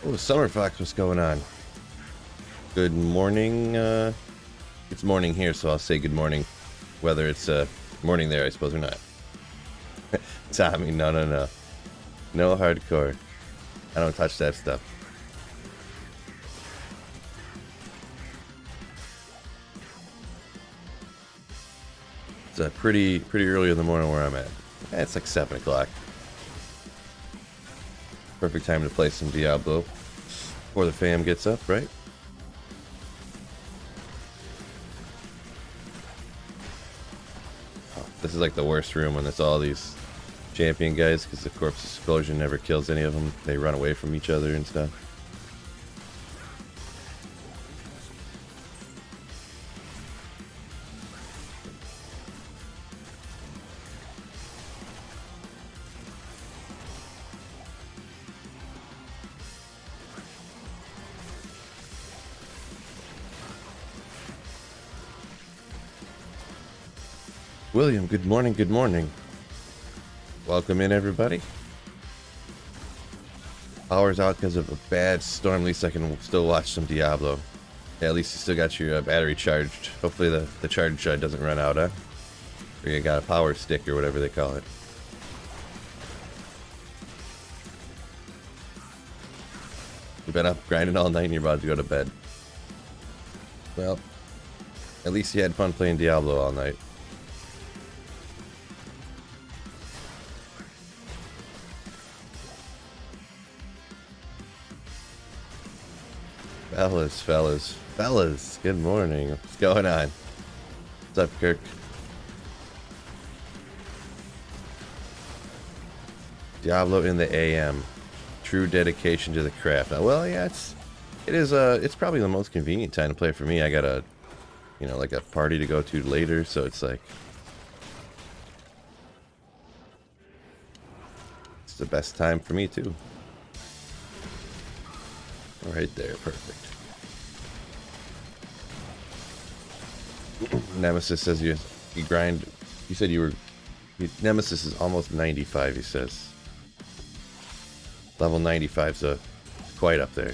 Oh, Summer Fox, what's going on? Good morning. It's morning here, so I'll say good morning. Whether it's morning there, I suppose, or not. Tommy, no. No hardcore. I don't touch that stuff. It's pretty early in the morning where I'm at. It's like 7 o'clock. Perfect time to play some Diablo before the fam gets up, right? Oh, this is like the worst room when it's all these champion guys, because the corpse explosion never kills any of them. They run away from each other and stuff. William, good morning, good morning. Welcome in, everybody. Power's out because of a bad storm. At least I can still watch some Diablo. Yeah, at least you still got your battery charged. Hopefully the charge doesn't run out, huh? Or you got a power stick or whatever they call it. You've been up grinding all night and you're about to go to bed. Well, at least you had fun playing Diablo all night. Fellas, good morning. What's going on? What's up, Kirk? Diablo in the AM. True dedication to the craft. Well, yeah, it's probably the most convenient time to play for me. I got a, like a party to go to later, so it's like, it's the best time for me too. Right there, perfect. Nemesis says you grind. You said Nemesis is almost 95. He says level 95, so quite up there.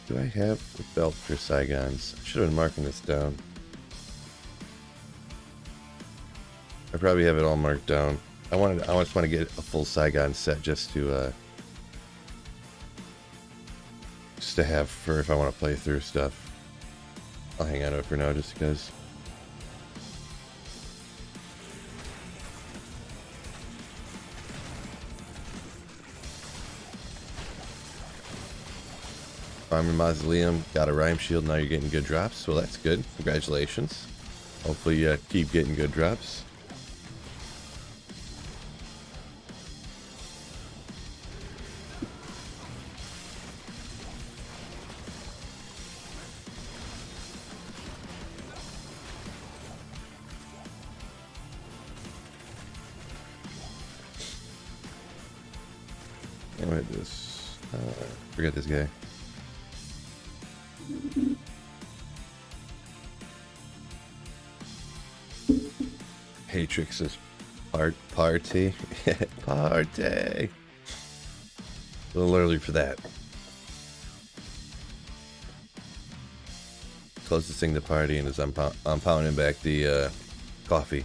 Do I have the belt for Saigons? I should have been marking this down. I probably have it all marked down. I just want to get a full Saigon set just to have for if I want to play through stuff. I'll hang on to it for now just because. Farmer Mausoleum got a rhyme shield. Now you're getting good drops. Well, that's good. Congratulations. Hopefully you keep getting good drops. Forget this guy. Hatrix is party. Party. A little early for that. Closest thing to partying is I'm pounding back the coffee.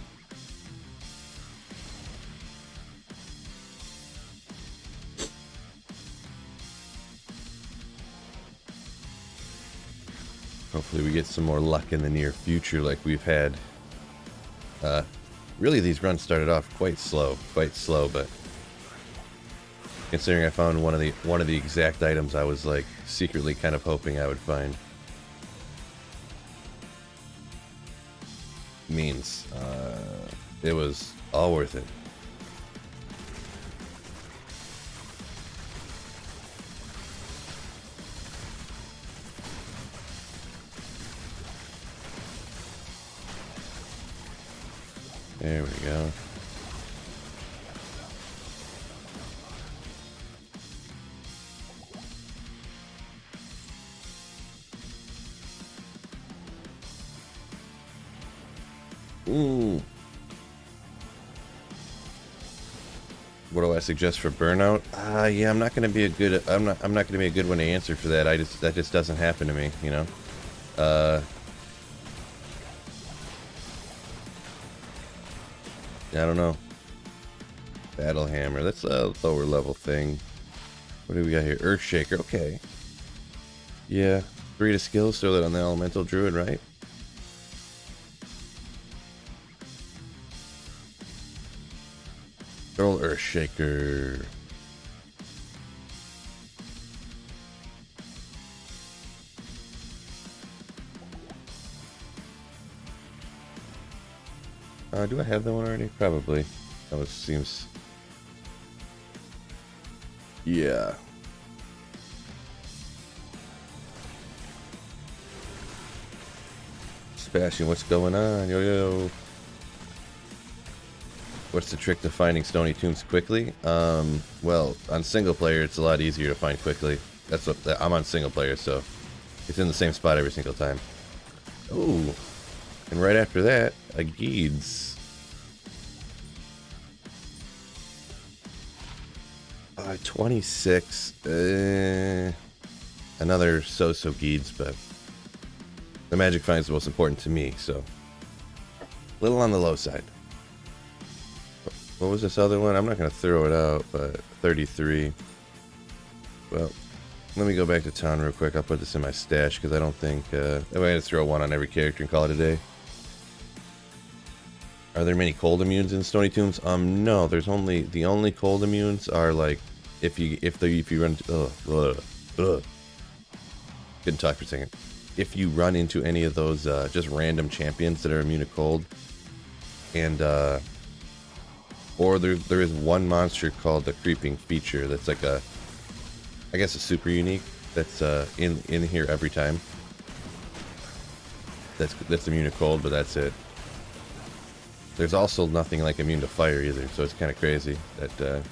Hopefully we get some more luck in the near future like we've had. Really these runs started off quite slow, but considering I found one of the exact items I was like secretly kind of hoping I would find. Means it was all worth it. There we go. Ooh. What do I suggest for burnout? Yeah, I'm not gonna be a good. I'm not gonna be a good one to answer for that. That just doesn't happen to me, you know. I don't know. Battle hammer. That's a lower level thing. What do we got here? Earthshaker. Okay. Yeah. 3 to skills. Throw that on the elemental druid, right? Throw Earthshaker. Do I have that one already? Probably. That was, seems... Yeah. Sebastian, what's going on? Yo. What's the trick to finding stony tombs quickly? Well, on single player, it's a lot easier to find quickly. That's what... I'm on single player, so... It's in the same spot every single time. Ooh. And right after that, a Geeds. 26. Another so-so Geeds, but the magic find is the most important to me, so a little on the low side. What was this other one? I'm not going to throw it out, but 33. Well, let me go back to town real quick. I'll put this in my stash because I don't think... I'm going to throw one on every character and call it a day. Are there many cold immunes in Stony Tombs? No. There's only... The only cold immunes are like... If you run... Couldn't talk for a second. If you run into any of those just random champions that are immune to cold. And... Or there is one monster called the Creeping Feature that's like a... I guess a super unique that's in here every time. That's immune to cold, but that's it. There's also nothing like immune to fire either, so it's kind of crazy that.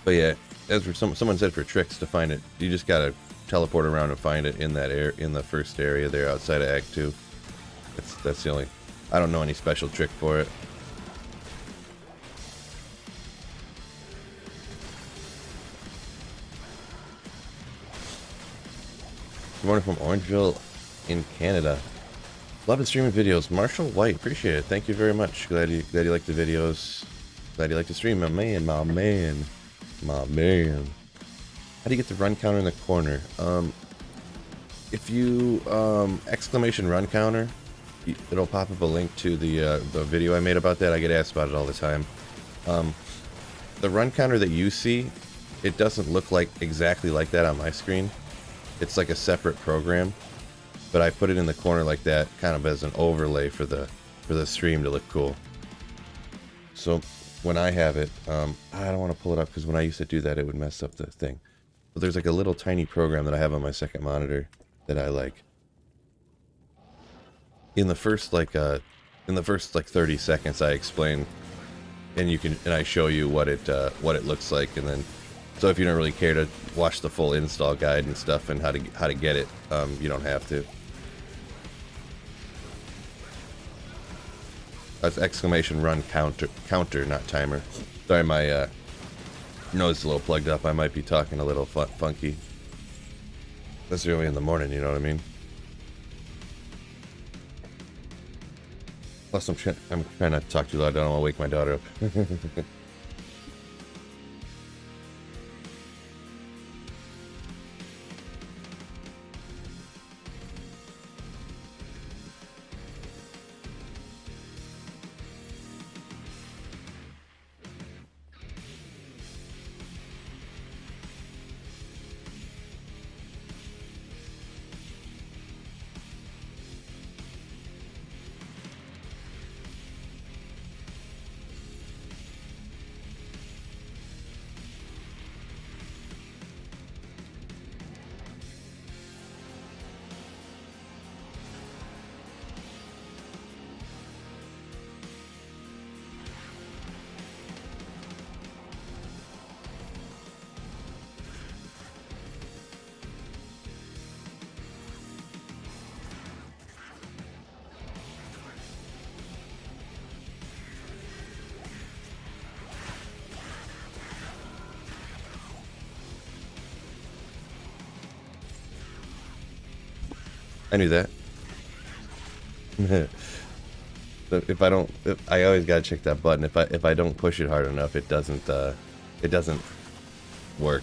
But yeah, as for someone said for tricks to find it, you just gotta teleport around and find it in that in the first area there outside of Act 2. That's the only. I don't know any special trick for it. Good morning from Orangeville in Canada. Love the streaming videos. Marshall White, appreciate it. Thank you very much. Glad you like the videos. Glad you like to stream, my man. How do you get the run counter in the corner? If you exclamation run counter, it'll pop up a link to the video I made about that. I get asked about it all the time. The run counter that you see, it doesn't look like exactly like that on my screen. It's like a separate program, but I put it in the corner like that, kind of as an overlay for the stream to look cool. So when I have it, I don't want to pull it up because when I used to do that, it would mess up the thing. But there's like a little tiny program that I have on my second monitor that I like. In the first like 30 seconds, I explain, and I show you what it looks like, and then. So if you don't really care to watch the full install guide and stuff and how to get it, you don't have to. That's exclamation run counter, not timer. Sorry, my nose is a little plugged up. I might be talking a little funky. That's early in the morning, you know what I mean? Plus, I'm trying not to talk too loud. I don't want to wake my daughter up. I knew that. If I always gotta check that button. If I don't push it hard enough, it doesn't work.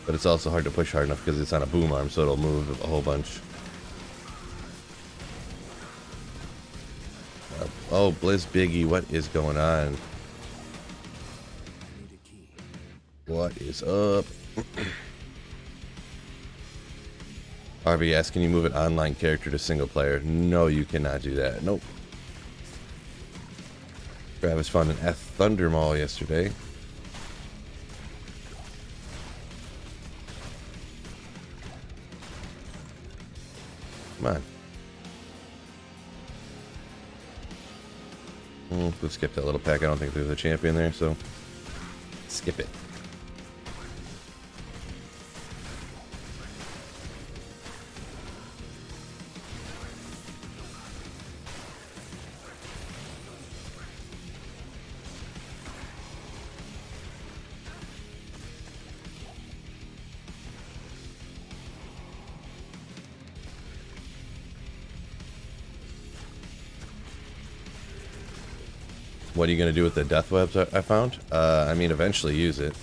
But it's also hard to push hard enough because it's on a boom arm, so it'll move a whole bunch. Oh, Blizz Biggie, what is going on? What is up? RBS, can you move an online character to single player? No, you cannot do that. Nope. Travis found an F Thunder Mall yesterday. Come on. We'll skip that little pack. I don't think there's a champion there, so skip it. What are you going to do with the death webs I found? I mean, eventually use it.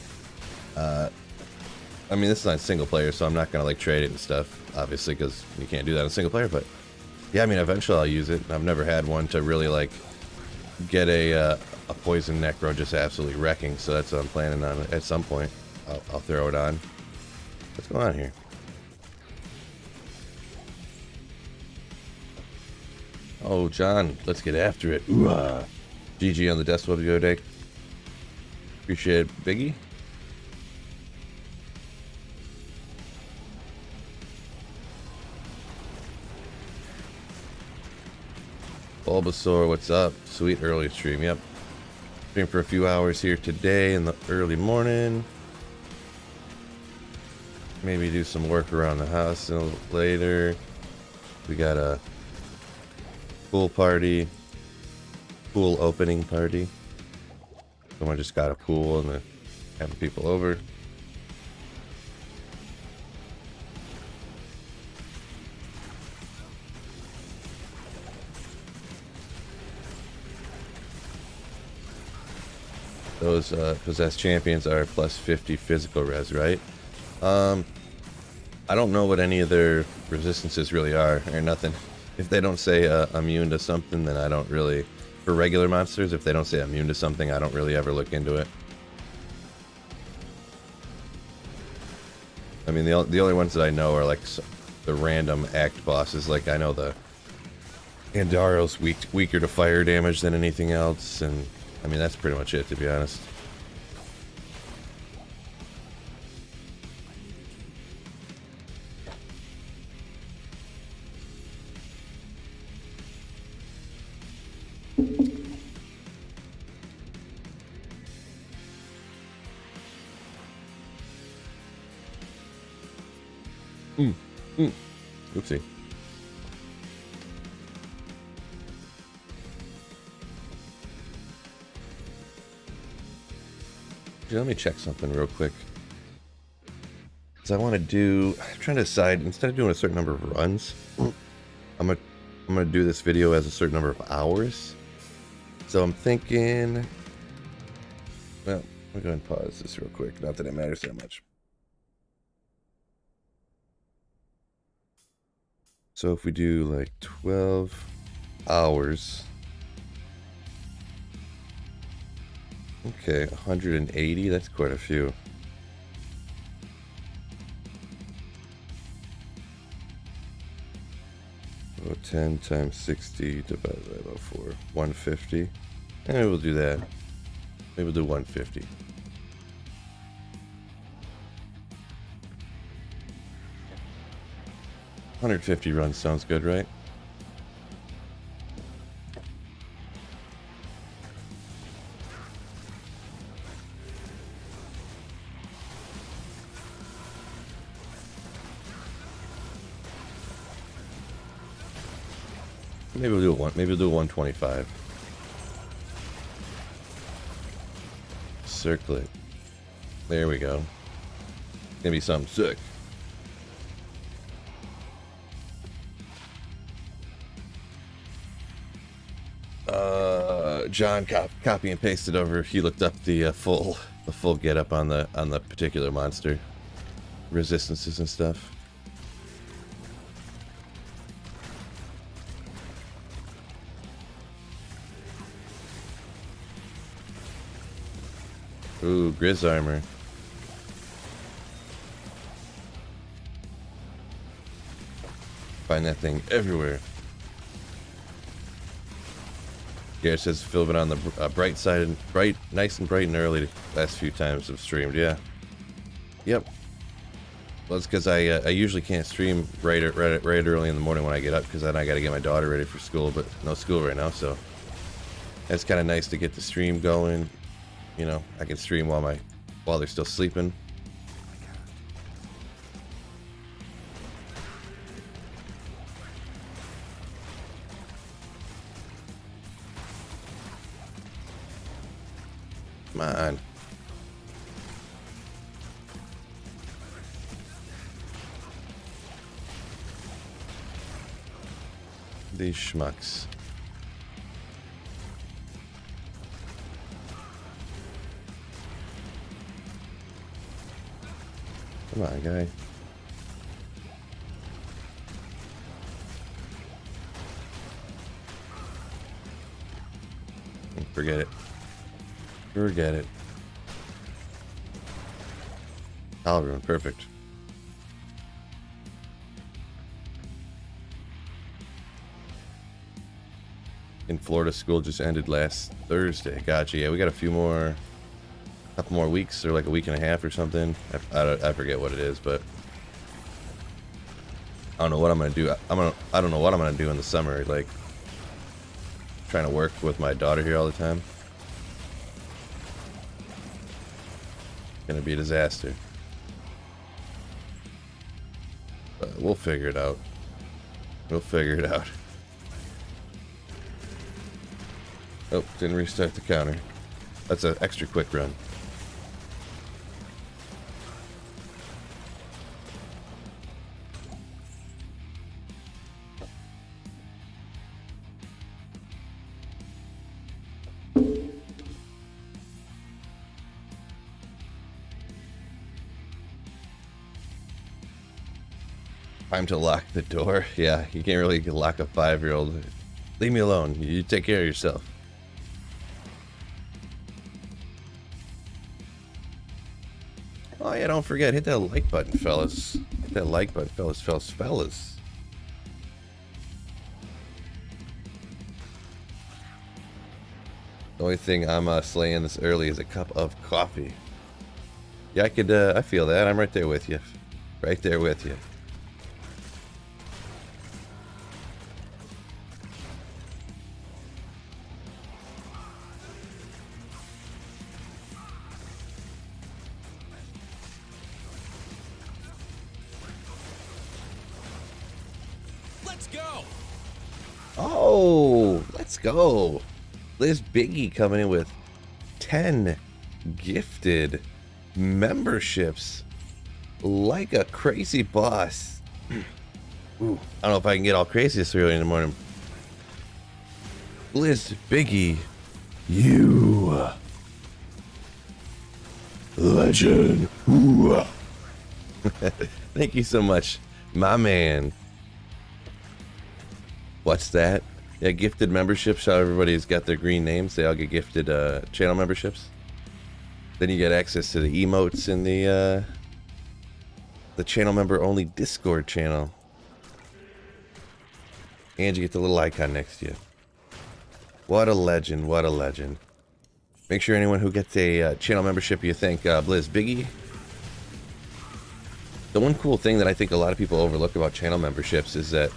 I mean, this is not single player, so I'm not going to like trade it and stuff, obviously, because you can't do that in single player, but yeah, I mean, eventually I'll use it. I've never had one to really like get a poison necro just absolutely wrecking, so that's what I'm planning on. At some point, I'll throw it on. What's going on here? Oh, John, let's get after it. Ooh, GG on the death web the other day. Appreciate it, Biggie. Bulbasaur, what's up? Sweet early stream, yep. Stream for a few hours here today in the early morning. Maybe do some work around the house a little later. We got a pool party. Pool opening party. Someone just got a pool and they're having people over. Those possessed champions are plus 50 physical res, right? I don't know what any of their resistances really are, or nothing. If they don't say immune to something, then I don't really... For regular monsters, if they don't say immune to something, I don't really ever look into it. I mean, the only ones that I know are like the random act bosses. Like I know the Andaro's weaker to fire damage than anything else, and I mean that's pretty much it, to be honest. Oopsie. Let me check something real quick. Because I want to do... I'm trying to decide, instead of doing a certain number of runs, I'm gonna do this video as a certain number of hours. So I'm thinking... Well, I'm going to pause this real quick. Not that it matters that much. So if we do like 12 hours, okay, 180, that's quite a few. So 10 times 60 divided by 4, 150. And we'll do that. Maybe we'll do 150. 150 runs sounds good, right? Maybe we'll do one. Maybe we'll do 125. Circle it. There we go. Gonna be something sick. John copy and pasted over. He looked up the full get up on the particular monster resistances and stuff. Ooh, Grizz armor. Find that thing everywhere. Garrett says Phil been on the bright side and nice and bright and early the last few times I've streamed. Yeah. Yep. Well, it's because I usually can't stream right early in the morning when I get up, because then I got to get my daughter ready for school, but no school right now, so it's kind of nice to get the stream going. You know, I can stream while they're still sleeping. Come on. These schmucks. Come on, guy. Forget it. Forget it. Alvin, perfect. In Florida, school just ended last Thursday. Gotcha. Yeah, we got a couple more weeks, or like a week and a half or something. I forget what it is, but I don't know what I'm gonna do. I don't know what I'm gonna do in the summer. Like trying to work with my daughter here all the time. Gonna be a disaster. But we'll figure it out. We'll figure it out. Oh, didn't restart the counter. That's an extra quick run. Time to lock the door. Yeah, you can't really lock a 5-year-old. Leave me alone. You take care of yourself. Oh yeah, don't forget, hit that like button, fellas. Hit that like button, fellas. The only thing I'm slaying this early is a cup of coffee. Yeah, I feel that. I'm right there with you. Right there with you. Oh, let's go. Liz Biggie coming in with 10 gifted memberships like a crazy boss. Ooh, I don't know if I can get all crazy this early in the morning. Liz Biggie, you legend. Ooh. Thank you so much, my man. What's that? Yeah, gifted memberships. How everybody's got their green names. They all get gifted channel memberships. Then you get access to the emotes in the channel member only Discord channel. And you get the little icon next to you. What a legend, what a legend. Make sure anyone who gets a channel membership you thank Blizz Biggie. The one cool thing that I think a lot of people overlook about channel memberships is that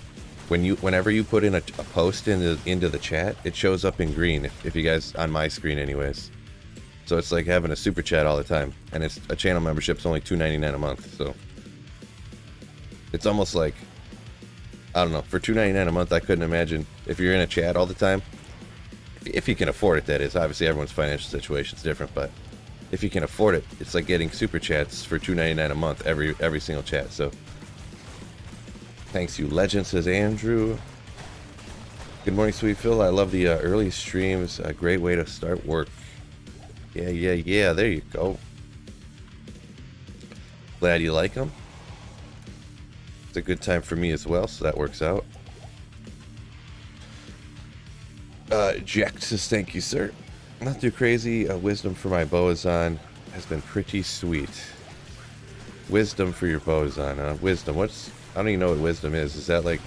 whenever you put in a post into the chat, it shows up in green, if you guys, on my screen anyways. So it's like having a super chat all the time, and it's a channel membership's only $2.99 a month, so it's almost like, I don't know, for $2.99 a month, I couldn't imagine if you're in a chat all the time, if you can afford it, that is. Obviously everyone's financial situation is different, but if you can afford it, it's like getting super chats for $2.99 a month every single chat. So thanks, you legend, says Andrew. Good morning, Sweet Phil. I love the early streams. A great way to start work. Yeah. There you go. Glad you like them. It's a good time for me as well, so that works out. Jack says, thank you, sir. Not too crazy. Wisdom for my Boazon has been pretty sweet. Wisdom for your Boazon, huh? Wisdom. What's... I don't even know what wisdom is. Is that like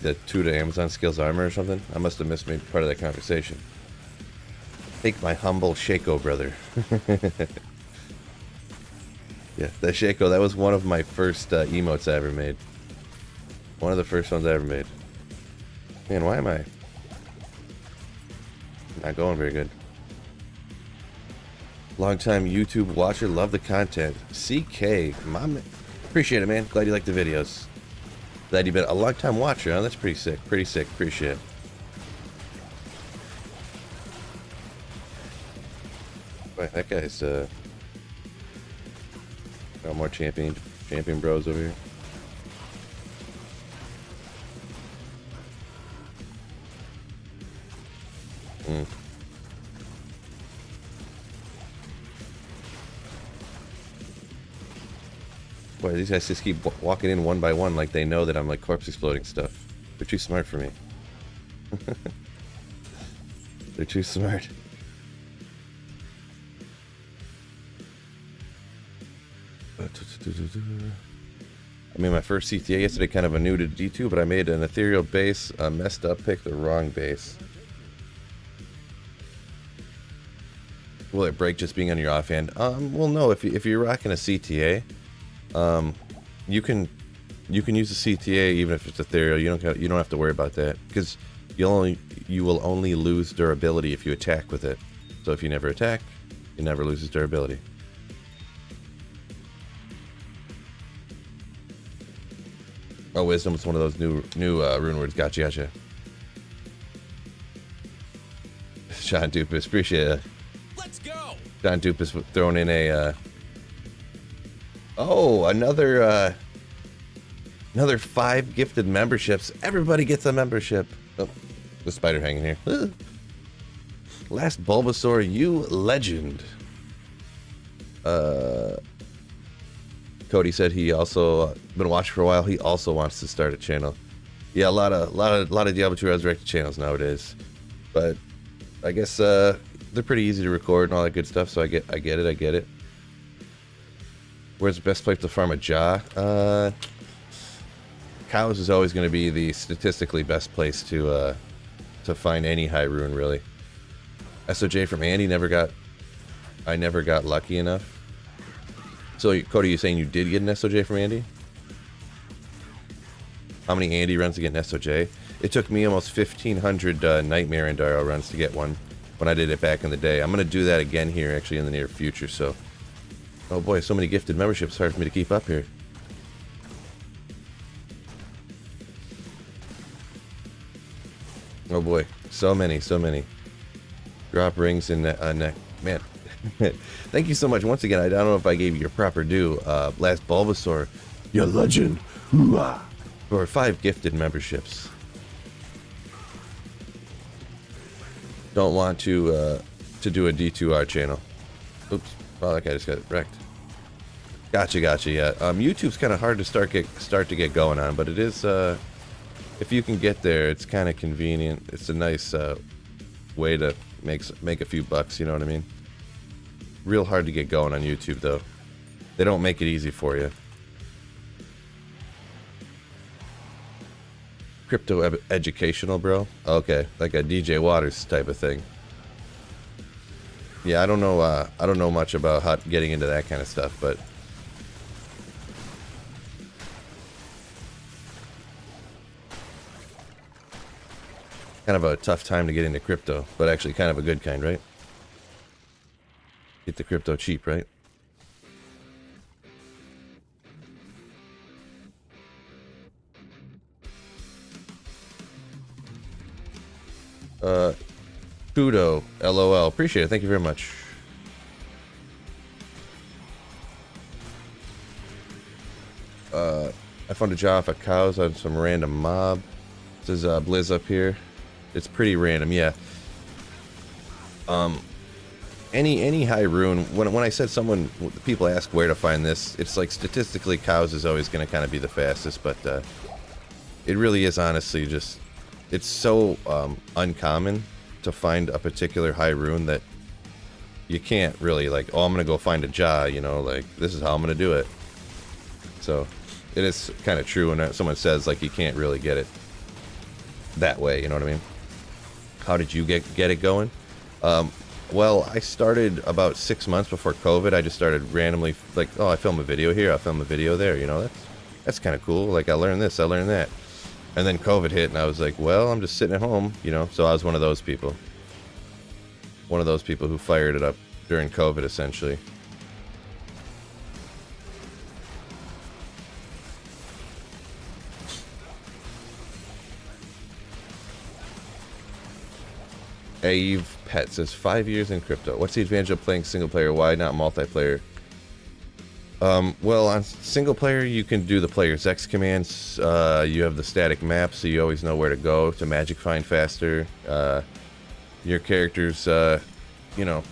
the 2 to Amazon skills armor or something? I must have missed maybe part of that conversation. Take my humble Shaco, brother. Yeah, that Shaco, that was one of my first emotes I ever made. One of the first ones I ever made. Man, why am I not going very good? Long-time YouTube watcher, love the content. CK, mom, appreciate it, man. Glad you like the videos. Glad you've been a long-time watcher, huh? That's pretty sick. Pretty sick. Appreciate it. Boy, that guy's got more champion bros over here. Boy, these guys just keep walking in one by one like they know that I'm like corpse exploding stuff. They're too smart for me. They're too smart. I made my first CTA yesterday, kind of a new to D2, but I made an ethereal base, messed up, picked the wrong base. Will it break just being on your offhand? Well, no. If you're rocking a CTA, you can use a CTA even if it's ethereal. You don't have to worry about that because you will only lose durability if you attack with it. So if you never attack, it never loses durability. Oh, wisdom is one of those new rune words. Gotcha. Sean Dupus, appreciate it. Let's go. Sean Dupus throwing in a another 5 gifted memberships. Everybody gets a membership. Oh, the spider hanging here. Last Bulbasaur, you legend. Cody said he also been watching for a while. He also wants to start a channel. Yeah, a lot of Diablo 2 resurrected channels nowadays, but I guess they're pretty easy to record and all that good stuff. So I get it. Where's the best place to farm a jaw? Cows is always going to be the statistically best place to find any high rune, really. SOJ from Andy I never got lucky enough. So, Cody, you saying you did get an SOJ from Andy? How many Andy runs to get an SOJ? It took me almost 1,500 Nightmare Endaro runs to get one when I did it back in the day. I'm going to do that again here, actually, in the near future, so... Oh boy, so many gifted memberships. Hard for me to keep up here. Oh boy, so many. Drop rings in neck. Man, thank you so much. Once again, I don't know if I gave you your proper due. Last Bulbasaur, your legend. For 5 gifted memberships. Don't want to do a D2R channel. Oops. Oh, that guy just got wrecked. Gotcha. Yeah. YouTube's kind of hard to start to get going on, but it is. If you can get there, it's kind of convenient. It's a nice way to make a few bucks. You know what I mean? Real hard to get going on YouTube, though. They don't make it easy for you. Crypto educational, bro. Okay, like a DJ Waters type of thing. Yeah, I don't know much about getting into that kind of stuff, but kind of a tough time to get into crypto, but actually kind of a good kind, right? Get the crypto cheap, right? Kudo, LOL. Appreciate it. Thank you very much. I found a job at cows on some random mob. Says Blizz up here. It's pretty random, yeah. Any high rune, when I said people ask where to find this, it's like statistically cows is always going to kind of be the fastest, but it really is honestly just, it's so uncommon to find a particular high rune that you can't really like, oh, I'm going to go find a jaw, you know, like this is how I'm going to do it. So it is kind of true when someone says like you can't really get it that way, you know what I mean? How did you get it going? Well, I started about 6 months before COVID. I just started randomly, like, oh, I film a video here, I'll film a video there, you know, that's kind of cool. Like, I learned this, I learned that. And then COVID hit, and I was like, well, I'm just sitting at home, you know, so I was one of those people. One of those people who fired it up during COVID, essentially. Ave Pet says 5 years in crypto. What's the advantage of playing single player? Why not multiplayer? Well, on single player, you can do the player's X commands. You have the static map, so you always know where to go to magic find faster. Your characters, you know,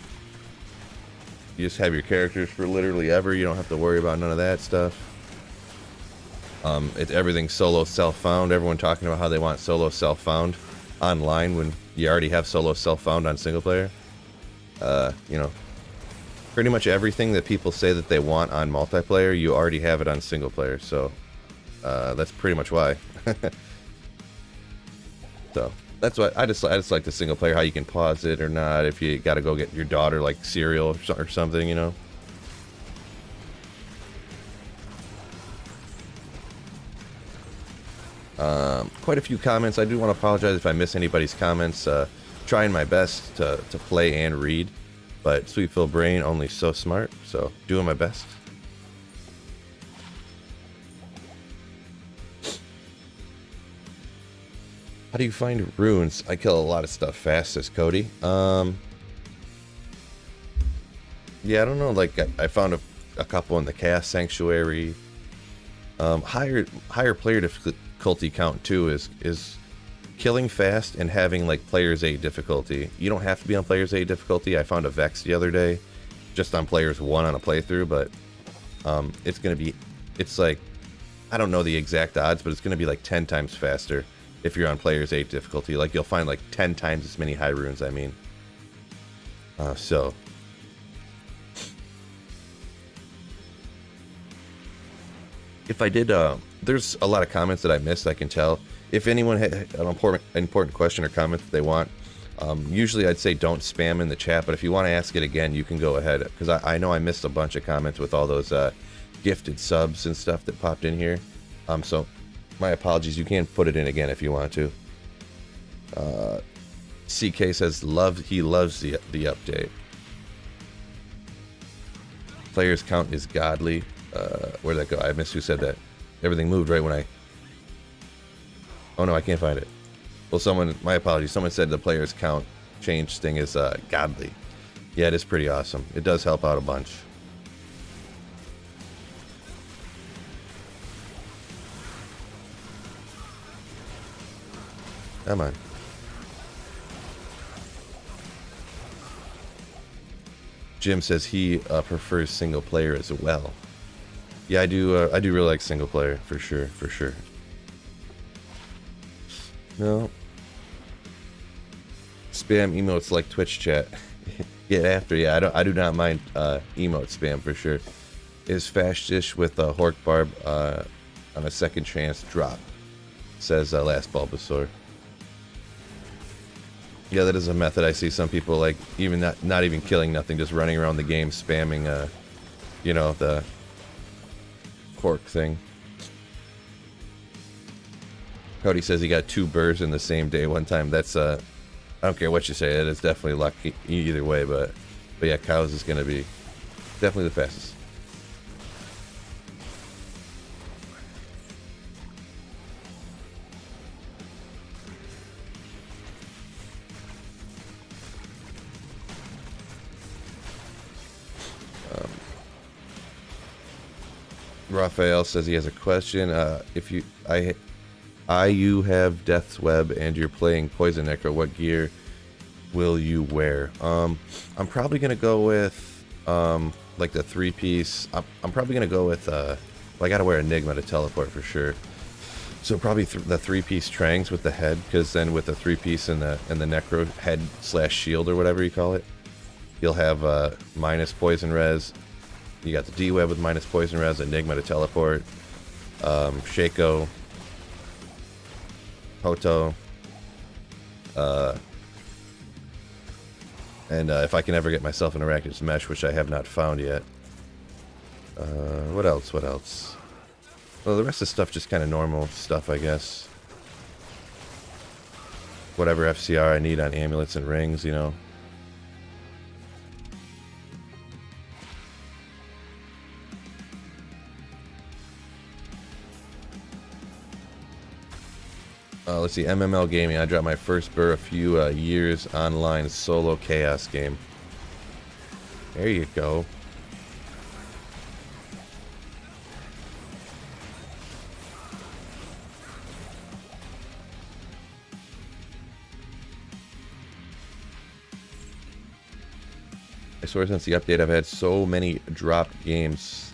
you just have your characters for literally ever. You don't have to worry about none of that stuff. Everything's solo self-found. Everyone talking about how they want solo self-found online when you already have solo self-found on single player. You know, pretty much everything that people say that they want on multiplayer, you already have it on single player. So that's pretty much why. So that's why I just like the single player, how you can pause it or not if you got to go get your daughter like cereal or something, you know. Quite a few comments. I do want to apologize if I miss anybody's comments. Trying my best to play and read, but Sweet Phil Brain only so smart, so doing my best. How do you find runes? I kill a lot of stuff fast, says Cody. Yeah, I don't know, like I found a couple in the Chaos Sanctuary. Higher player difficulty count too is killing fast and having like players 8 difficulty. You don't have to be on players 8 difficulty. I found a Vex the other day just on players 1 on a playthrough, but it's like, I don't know the exact odds, but it's gonna be like 10 times faster if you're on players 8 difficulty. Like you'll find like 10 times as many high runes, I mean. So if I did, there's a lot of comments that I missed, I can tell. If anyone had an important question or comment that they want, usually I'd say don't spam in the chat, but if you want to ask it again, you can go ahead, because I know I missed a bunch of comments with all those gifted subs and stuff that popped in here. So my apologies, you can put it in again if you want to. CK says he loves the update. Players count is godly. Where'd that go? I missed who said that. Everything moved right when I... Oh no, I can't find it. Well, my apologies, someone said the players count change thing is godly. Yeah, it is pretty awesome. It does help out a bunch. Come on. Jim says he prefers single player as well. Yeah, I do really like single player, for sure. No. Spam emotes like Twitch chat. Get after, yeah, I do not mind emote spam, for sure. Is fast dish with a Hork Barb on a second chance drop, says Last Bulbasaur. Yeah, that is a method I see some people like, even not even killing nothing, just running around the game spamming, you know, the Hork thing. Cody says he got 2 burrs in the same day one time. That's I don't care what you say, that is definitely lucky either way, but yeah, cows is gonna be definitely the fastest. Raphael says he has a question. You have Death's Web and you're playing Poison Necro, what gear will you wear? I'm probably gonna go with like the 3-piece. I'm probably gonna go with well, I gotta wear Enigma to teleport for sure. So probably the 3-piece Trangs with the head, because then with the 3-piece and the Necro head / shield or whatever you call it, you'll have minus poison res. You got the D-Web with minus poison res, Enigma to teleport, Shaco, Hoto, and if I can ever get myself an Arachnid's Mesh, which I have not found yet. What else? What else? Well, the rest of the stuff just kind of normal stuff, I guess. Whatever FCR I need on amulets and rings, you know. Let's see, MML Gaming. I dropped my first burr a few years online solo chaos game. There you go. I swear since the update I've had so many dropped games.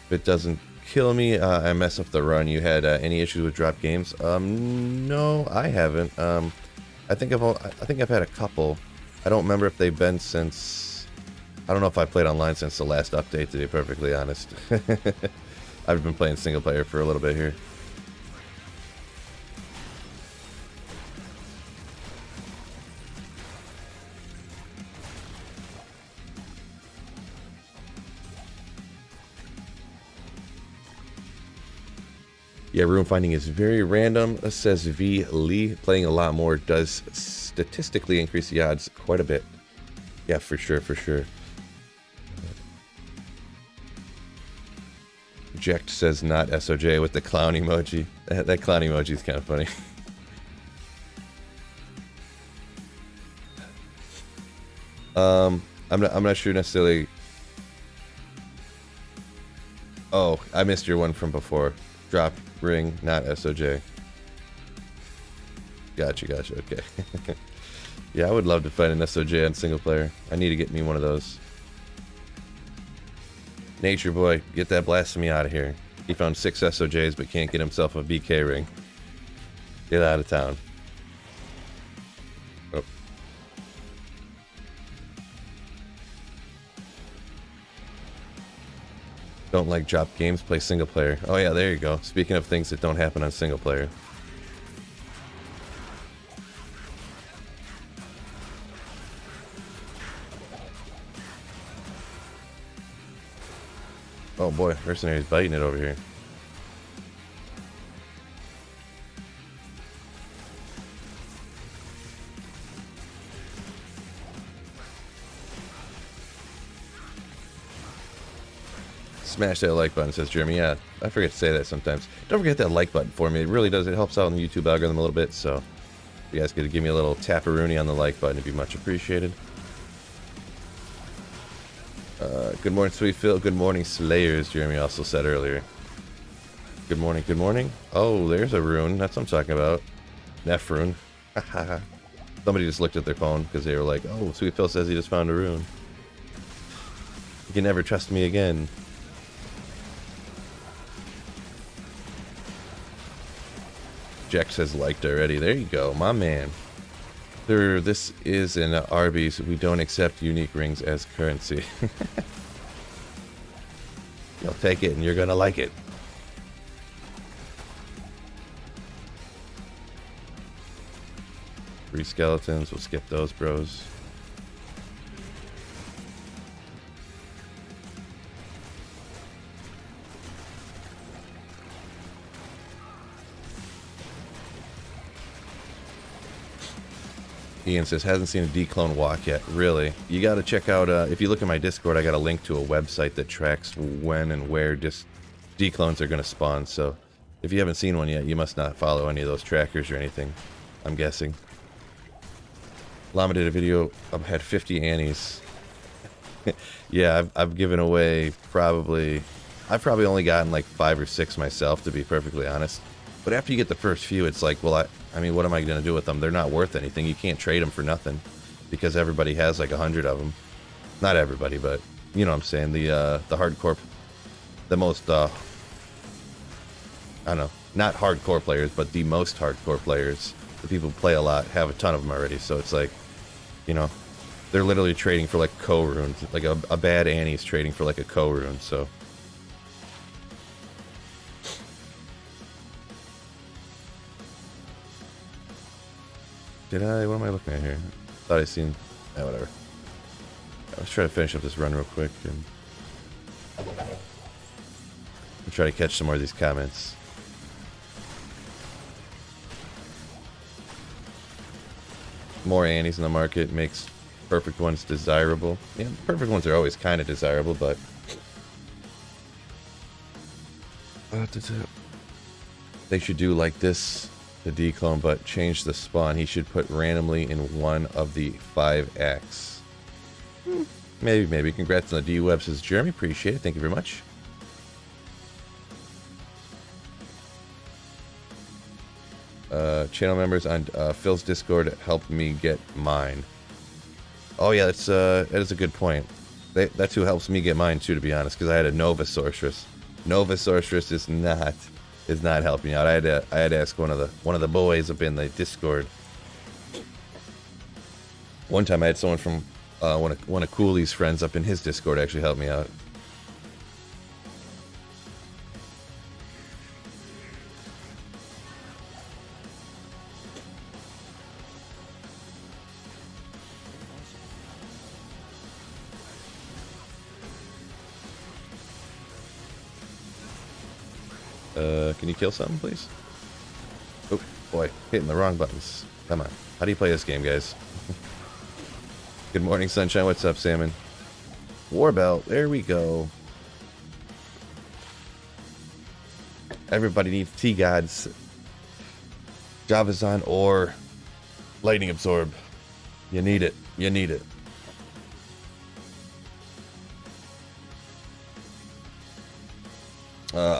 If it doesn't kill me, I mess up the run. You had any issues with dropped games? No, I haven't. I think I've had a couple. I don't remember if they've been since. I don't know if I played online since the last update, to be perfectly honest. I've been playing single player for a little bit here. Yeah, room finding is very random, says V. Lee. Playing a lot more does statistically increase the odds quite a bit. Yeah, for sure, for sure. Ject says not SOJ with the clown emoji. That clown emoji is kind of funny. I'm not sure necessarily. Oh, I missed your one from before. Drop ring, not SOJ. Gotcha, gotcha, okay. Yeah, I would love to find an SOJ on single player. I need to get me one of those. Nature Boy, get that blasphemy out of here. He found 6 SOJs but can't get himself a BK ring. Get out of town. Oh. Don't like drop games, play single player. Oh yeah, there you go. Speaking of things that don't happen on single player. Oh boy, mercenary's biting it over here. Smash that like button, says Jeremy. Yeah, I forget to say that sometimes. Don't forget that like button for me. It really does. It helps out in the YouTube algorithm a little bit. So, if you guys could give me a little tap-a-rooney on the like button, it'd be much appreciated. Good morning, Sweet Phil. Good morning, Slayers. Jeremy also said earlier. Good morning, good morning. Oh, there's a rune. That's what I'm talking about. Nef rune. Somebody just looked at their phone because they were like, oh, Sweet Phil says he just found a rune. You can never trust me again. Jack says liked already. There you go, my man. Sir, this is an Arby's. We don't accept unique rings as currency. You'll take it and you're gonna like it. 3 skeletons. We'll skip those, bros. Ian says, hasn't seen a declone walk yet. Really? You got to check out, if you look at my Discord, I got a link to a website that tracks when and where declones are going to spawn. So if you haven't seen one yet, you must not follow any of those trackers or anything, I'm guessing. Llama did a video, I've had 50 Annies. Yeah, I've given away I've probably only gotten like 5 or 6 myself, to be perfectly honest. But after you get the first few, it's like, well, I mean, what am I going to do with them? They're not worth anything. You can't trade them for nothing because everybody has like 100 of them. Not everybody, but you know what I'm saying. The hardcore, the most, I don't know, not hardcore players, but the most hardcore players, the people who play a lot, have a ton of them already. So it's like, you know, they're literally trading for like co-runes. Like a bad Annie's trading for like a co-rune, so. Did I? What am I looking at here? Thought I seen. Whatever. Let's try to finish up this run real quick and we'll try to catch some more of these comments. More Annies in the market makes perfect ones desirable. Yeah, perfect ones are always kind of desirable, but they should do like this. The declone, but change the spawn. He should put randomly in one of the 5 acts. Maybe. Congrats on the D-Web, says Jeremy. Appreciate it. Thank you very much. Channel members on Phil's Discord helped me get mine. Oh yeah, that is a good point. That's who helps me get mine too, to be honest, because I had a Nova Sorceress. Nova Sorceress is not helping out. I had to ask one of the boys up in the Discord. One time I had someone from one of Cooley's friends up in his Discord actually help me out. Can you kill something, please? Oh, boy. Hitting the wrong buttons. Come on. How do you play this game, guys? Good morning, Sunshine. What's up, Salmon? Warbelt. There we go. Everybody needs T-Gods. Javazon or Lightning Absorb. You need it. You need it.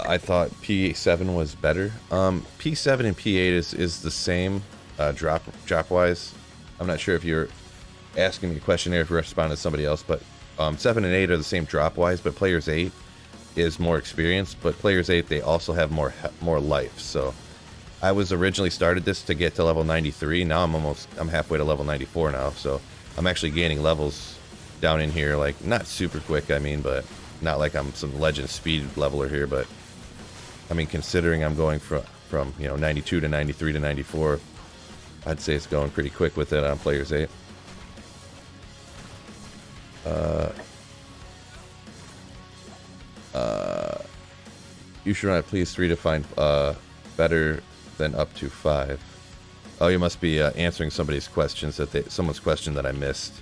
I thought P7 was better. P7 and P8 is the same drop wise. I'm not sure if you're asking me a question there, if you're responding to somebody else, but 7 and 8 are the same drop wise, but Players 8 is more experienced, but Players 8, they also have more life. So I was originally started this to get to level 93. Now I'm halfway to level 94 now, so I'm actually gaining levels down in here, like not super quick, I mean, but not like I'm some legend speed leveler here, but I mean, considering I'm going from you know 92 to 93 to 94, I'd say it's going pretty quick with it on Players 8. You should run at please 3 to find better than up to 5. Oh, you must be answering somebody's questions someone's question that I missed.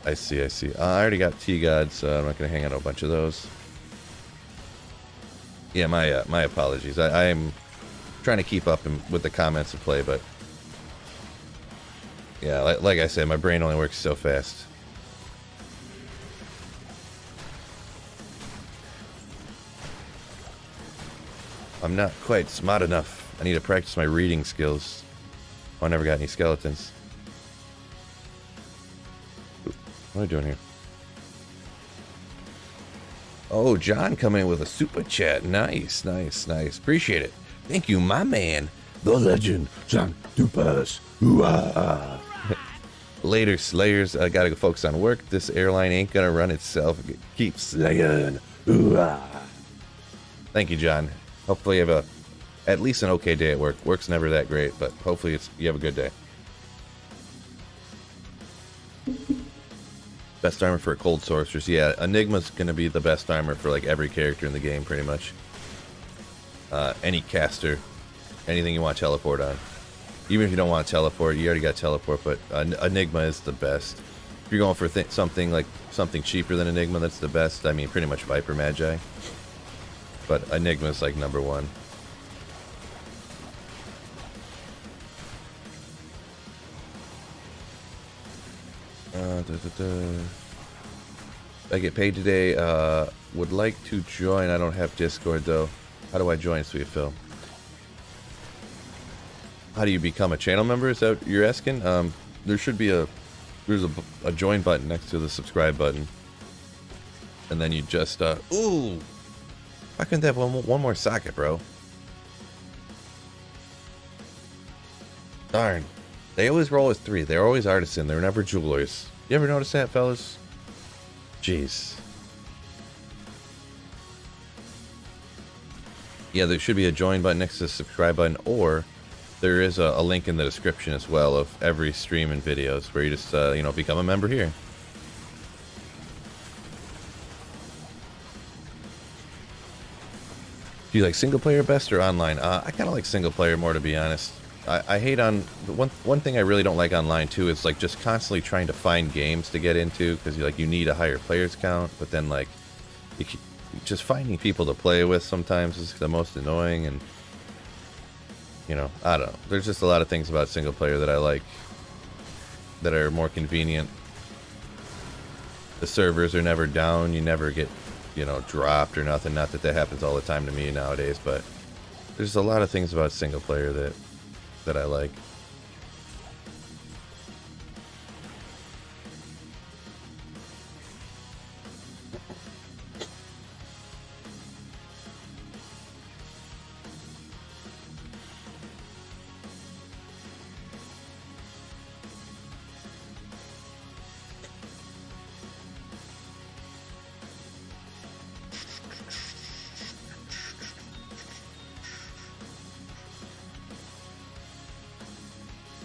I see. I already got T-Gods, so I'm not going to hang out on a bunch of those. Yeah, my apologies. I am trying to keep up with the comments of play, but yeah, like I said, my brain only works so fast. I'm not quite smart enough. I need to practice my reading skills. Oh, I never got any skeletons. What am I doing here? Oh, John coming in with a super chat. Nice. Appreciate it. Thank you, my man. The legend, John Dupas. Later, Slayers. I gotta go focus on work. This airline ain't gonna run itself. Keep slaying. Thank you, John. Hopefully you have at least an okay day at work. Work's never that great, but hopefully you have a good day. Best armor for cold sorcerers. Yeah, Enigma's going to be the best armor for like every character in the game, pretty much. Any caster, anything you want to teleport on. Even if you don't want to teleport, you already got teleport, but Enigma is the best. If you're going for something cheaper than Enigma, that's the best. I mean, pretty much Viper Magi. But Enigma is like number one. I get paid today. Would like to join. I don't have Discord though. How do I join, Sweet Phil? How do you become a channel member? Is that what you're asking? There should be there's a join button next to the subscribe button. And then you just, ooh! Why couldn't they have one more socket, bro? Darn. They always roll with 3. They're always artisan. They're never jewelers. You ever notice that, fellas? Jeez. Yeah, there should be a join button next to the subscribe button, or there is a link in the description as well of every stream and videos where you just, you know, become a member here. Do you like single player best or online? I kind of like single player more, to be honest. I hate on one thing I really don't like online too is like just constantly trying to find games to get into, because you need a higher players count, but then like just finding people to play with sometimes is the most annoying. And you know, I don't know, there's just a lot of things about single player that I like that are more convenient. The servers are never down, you never get, you know, dropped or nothing. Not that that happens all the time to me nowadays, but there's a lot of things about single player that I like.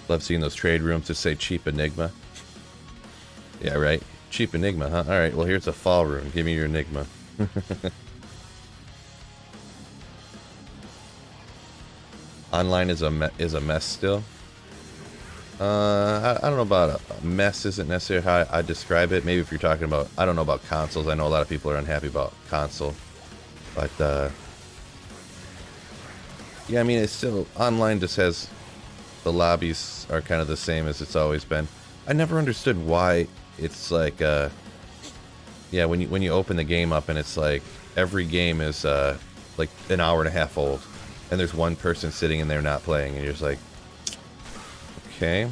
Love seeing those trade rooms that say cheap Enigma. Yeah, right. Cheap Enigma, huh? Alright, well here's a fall room. Give me your Enigma. Online is a mess still. I don't know about a mess isn't necessarily how I describe it. Maybe if you're talking about, I don't know about consoles. I know a lot of people are unhappy about console. But, yeah, I mean, it's still, online just has, the lobbies are kind of the same as it's always been. I never understood why it's like, yeah, when you open the game up and it's like, every game is, like an hour and a half old. And there's one person sitting in there not playing, and you're just like, okay.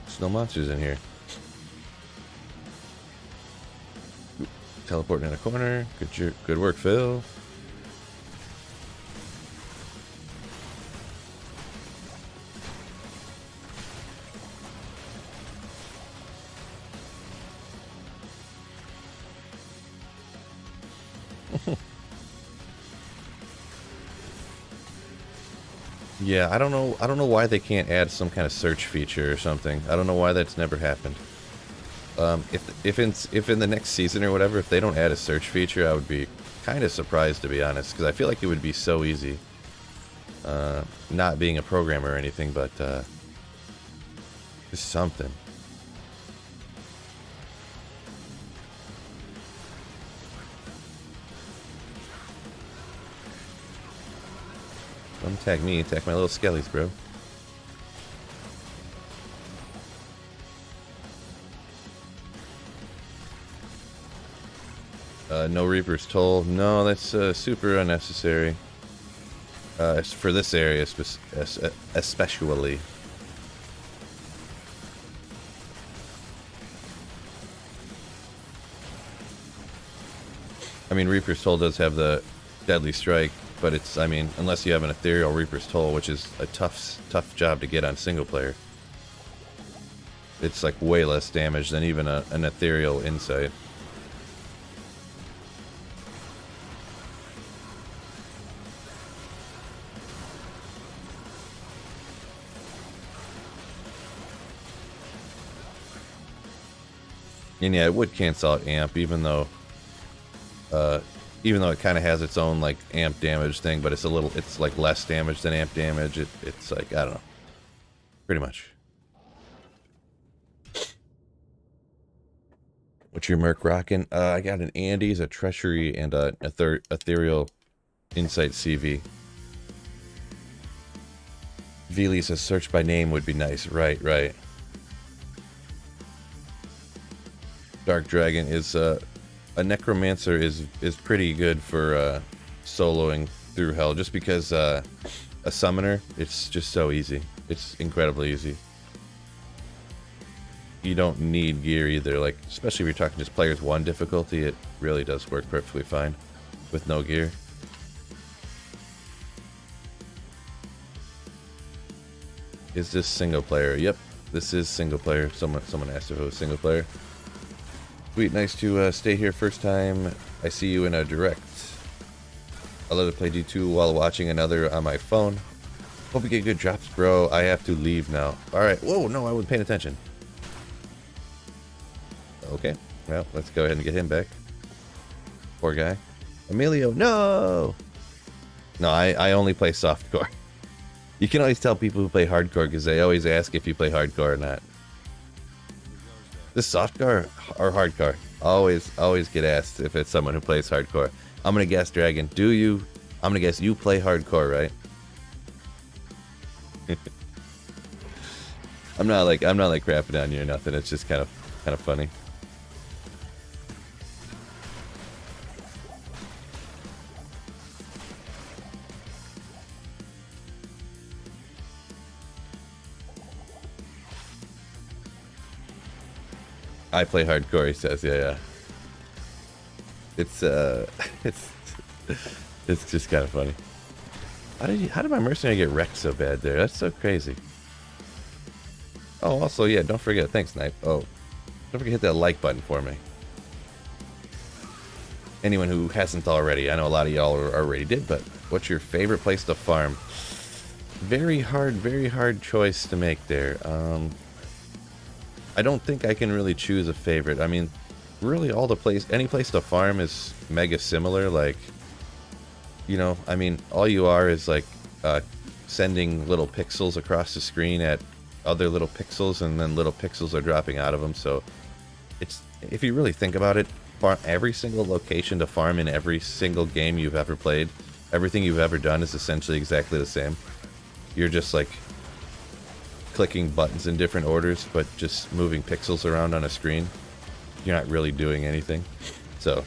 There's no monsters in here. Teleporting in a corner. Good work, Phil. Yeah, I don't know why they can't add some kind of search feature or something. I don't know why that's never happened. If in the next season or whatever, if they don't add a search feature, I would be kind of surprised, to be honest, because I feel like it would be so easy. Not being a programmer or anything, but just something. Don't attack me, attack my little skellies, bro. No Reaper's Toll. No, that's super unnecessary. For this area especially. I mean, Reaper's Toll does have the Deadly Strike, but it's, I mean, unless you have an Ethereal Reaper's Toll, which is a tough job to get on single player. It's like way less damage than even an Ethereal Insight. And yeah, it would cancel out amp, even though it kind of has its own like amp damage thing, but it's like less damage than amp damage. It's like, I don't know, pretty much. What's your Merc rocking? I got an Andes, a Treachery, and a Ethereal Insight CV. Vili says search by name would be nice. Right. Dark Dragon is a necromancer is pretty good for soloing through hell, just because a summoner, it's just so easy. It's incredibly easy. You don't need gear either, like especially if you're talking just players 1 difficulty, it really does work perfectly fine with no gear. Is this single player? Yep, this is single player. Someone asked if it was single player. Sweet, nice to stay here first time. I see you in a direct. I love to play D2 while watching another on my phone. Hope you get good drops, bro. I have to leave now. Alright, whoa, no, I wasn't paying attention. Okay, well, let's go ahead and get him back. Poor guy. Emilio, no! No, I only play softcore. You can always tell people who play hardcore because they always ask if you play hardcore or not. This softcore or hardcore? Always get asked if it's someone who plays hardcore. I'm gonna guess, Dragon. Do you? I'm gonna guess you play hardcore, right? I'm not like crapping on you or nothing. It's just kind of funny. I play hardcore, he says. Yeah. It's it's just kind of funny. How did my mercenary get wrecked so bad there? That's so crazy. Oh, also, yeah, don't forget. Thanks, Knife. Oh, don't forget to hit that like button for me. Anyone who hasn't already, I know a lot of y'all already did, but what's your favorite place to farm? Very hard choice to make there. I don't think I can really choose a favorite. I mean, really any place to farm is mega similar. Like, you know, I mean, all you are is like sending little pixels across the screen at other little pixels, and then little pixels are dropping out of them. So it's, if you really think about it, every single location to farm in every single game you've ever played, everything you've ever done is essentially exactly the same. You're just like clicking buttons in different orders, but just moving pixels around on a screen. You're not really doing anything. So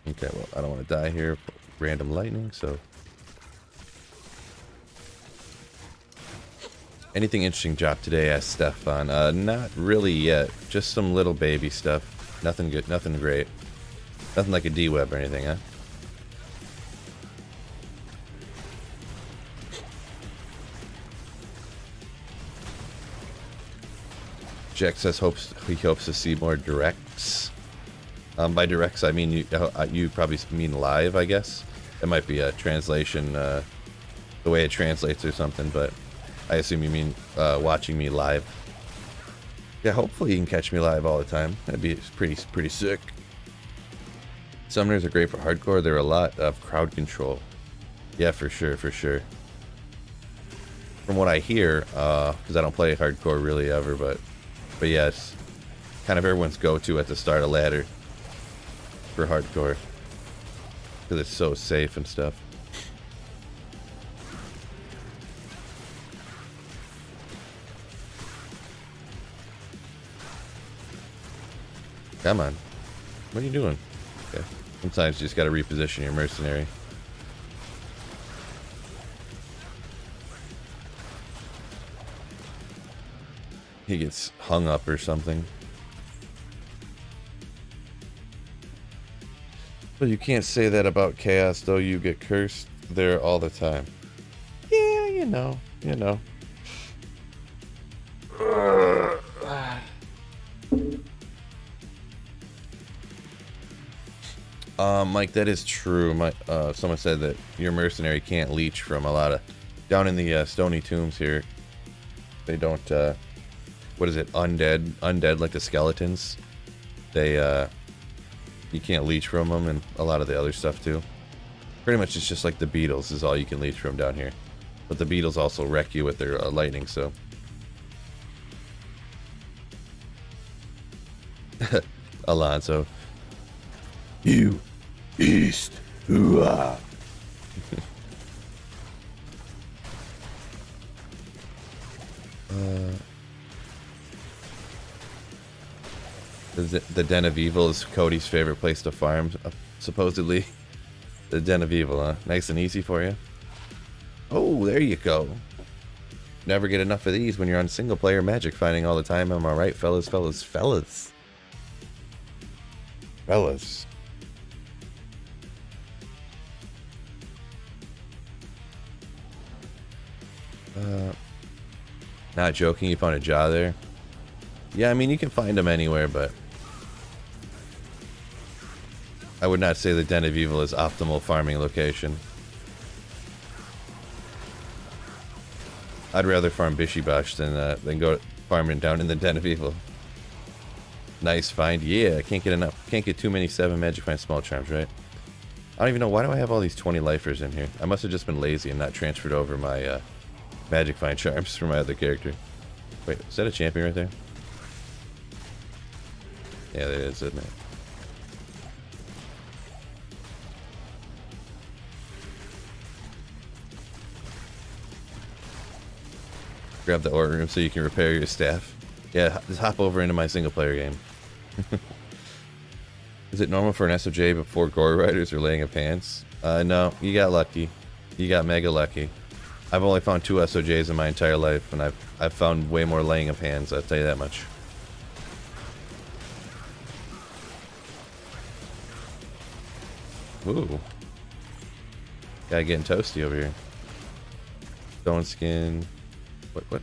okay, well, I don't want to die here. Random lightning, so anything interesting dropped today? Asked Stefan. Not really yet. Just some little baby stuff. Nothing good, nothing great. Nothing like a D-web or anything, huh? Jack says he hopes to see more directs. By directs, I mean you probably mean live, I guess. It might be a translation, the way it translates or something, but I assume you mean watching me live. Yeah, hopefully you can catch me live all the time. That'd be pretty sick. Summoners are great for hardcore. There are a lot of crowd control. Yeah, for sure. From what I hear, because I don't play hardcore really ever, but yeah, it's kind of everyone's go-to at the start of ladder for hardcore because it's so safe and stuff. Come on, what are you doing? Okay. Sometimes you just got to reposition your mercenary. He gets hung up or something. But you can't say that about Chaos, though. You get cursed there all the time. Yeah, you know. Mike, that is true. Someone said that your mercenary can't leech from a lot of... Down in the Stony Tombs here, they don't... what is it? Undead, like the skeletons. They, you can't leech from them, and a lot of the other stuff too. Pretty much it's just like the beetles is all you can leech from down here. But the beetles also wreck you with their lightning, so. Alonso. You beast. The Den of Evil is Cody's favorite place to farm, supposedly. The Den of Evil, huh? Nice and easy for you. Oh, there you go. Never get enough of these when you're on single player Magic finding all the time. Am I right, fellas, fellas, fellas? Fellas. Not joking, you found a jaw there. Yeah, I mean, you can find them anywhere, but I would not say the Den of Evil is optimal farming location. I'd rather farm Bishibosh than go farming down in the Den of Evil. Nice find. Yeah, I can't get enough. Can't get too many 7 Magic Find Small Charms, right? I don't even know. Why do I have all these 20 lifers in here? I must have just been lazy and not transferred over my Magic Find Charms for my other character. Wait, is that a champion right there? Yeah, that is, isn't it? Grab the ore room so you can repair your staff. Yeah, just hop over into my single player game. Is it normal for an SOJ before Gore Riders or laying of pants? No, you got lucky. You got mega lucky. I've only found 2 SOJs in my entire life, and I've found way more laying of hands, I'll tell you that much. Ooh. Guy getting toasty over here. Stone skin. What?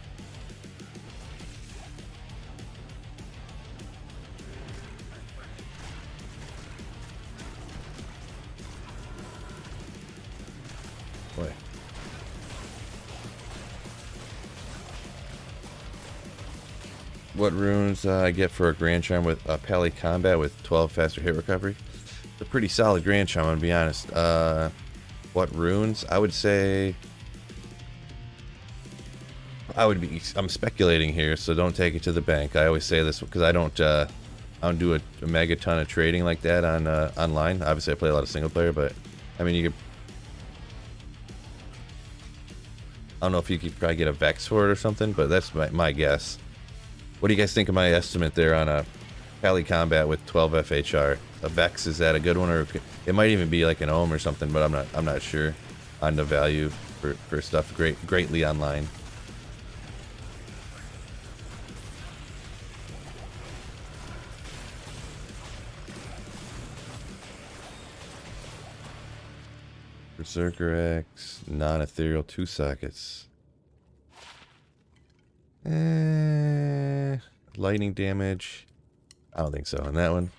Boy. What runes I get for a Grand Charm with Pally Combat with 12 faster hit recovery? It's a pretty solid Grand Charm, I'm gonna be honest. What runes? I would say... I'm speculating here, so don't take it to the bank. I always say this because I don't do a mega ton of trading like that on online. Obviously, I play a lot of single player, but I mean, you could... I don't know if you could probably get a Vex for it or something, but that's my guess. What do you guys think of my estimate there on a Pally Combat with 12 FHR? A Vex, is that a good one, or it might even be like an Ohm or something? But I'm not sure on the value for stuff greatly online. Berserker X, non-ethereal, 2 sockets. Lightning damage. I don't think so on that one.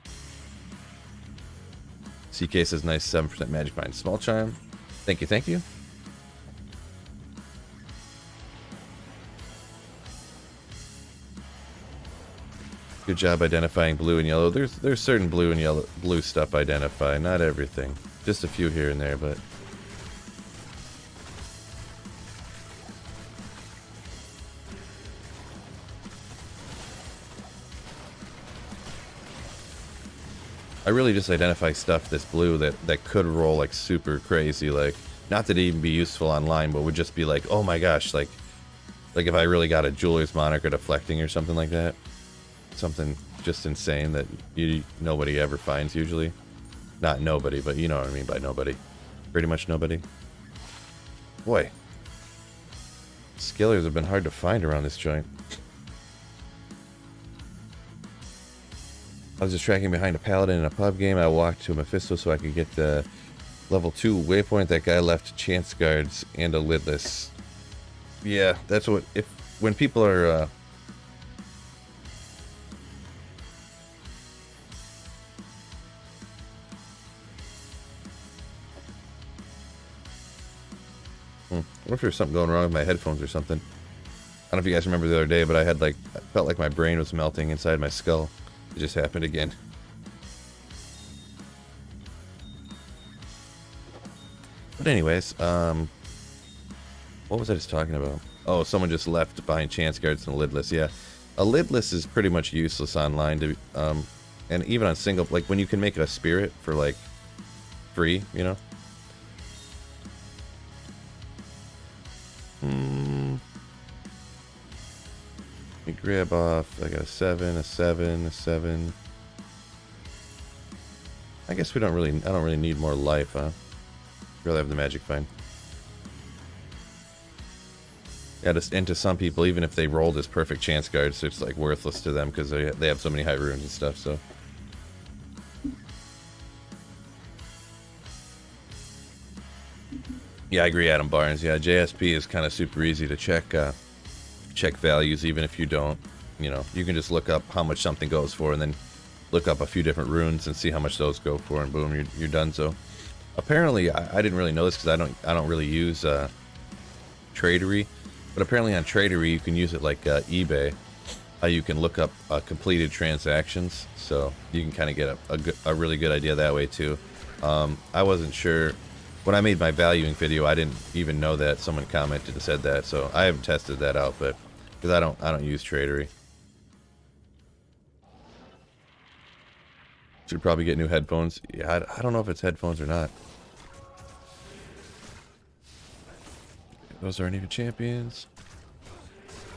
CK says nice 7% Magic Find Small Charm. Thank you, thank you. Good job identifying blue and yellow. There's certain blue and yellow blue stuff identify, not everything. Just a few here and there, but I really just identify stuff that's blue that could roll like super crazy, like not that it'd even be useful online, but would just be like, oh my gosh, like if I really got a jeweler's moniker deflecting or something like that. Something just insane that nobody ever finds usually. Not nobody, but you know what I mean by nobody. Pretty much nobody. Boy. Skillers have been hard to find around this joint. I was just tracking behind a paladin in a pub game. I walked to Mephisto so I could get the level 2 waypoint. That guy left chance guards and a lidless. Yeah, that's what... when people are... I wonder if there's something going wrong with my headphones or something. I don't know if you guys remember the other day, but I felt like my brain was melting inside my skull. It just happened again. But anyways, what was I just talking about? Oh, someone just left behind chance guards and a lidless. Yeah, a lidless is pretty much useless online to, and even on single, like when you can make a spirit for like free, you know. Let me grab off. I got a 7, a 7, a 7. I guess we don't really, I don't really need more life, huh? I'd rather have the magic find. Yeah, just into some people, even if they rolled as perfect chance guards, it's like worthless to them because they have so many high runes and stuff. So. Yeah, I agree, Adam Barnes. Yeah, JSP is kind of super easy to check check values, even if you don't. You know, you can just look up how much something goes for, and then look up a few different runes and see how much those go for, and boom, you're done. So, apparently, I didn't really know this because I don't really use Tradery. But apparently on Tradery, you can use it like eBay. You can look up completed transactions, so you can kind of get a really good idea that way too. I wasn't sure when I made my valuing video. I didn't even know that someone commented and said that, so I haven't tested that out. But because I don't use Tradery. Should probably get new headphones. Yeah, I don't know if it's headphones or not. Those aren't even champions.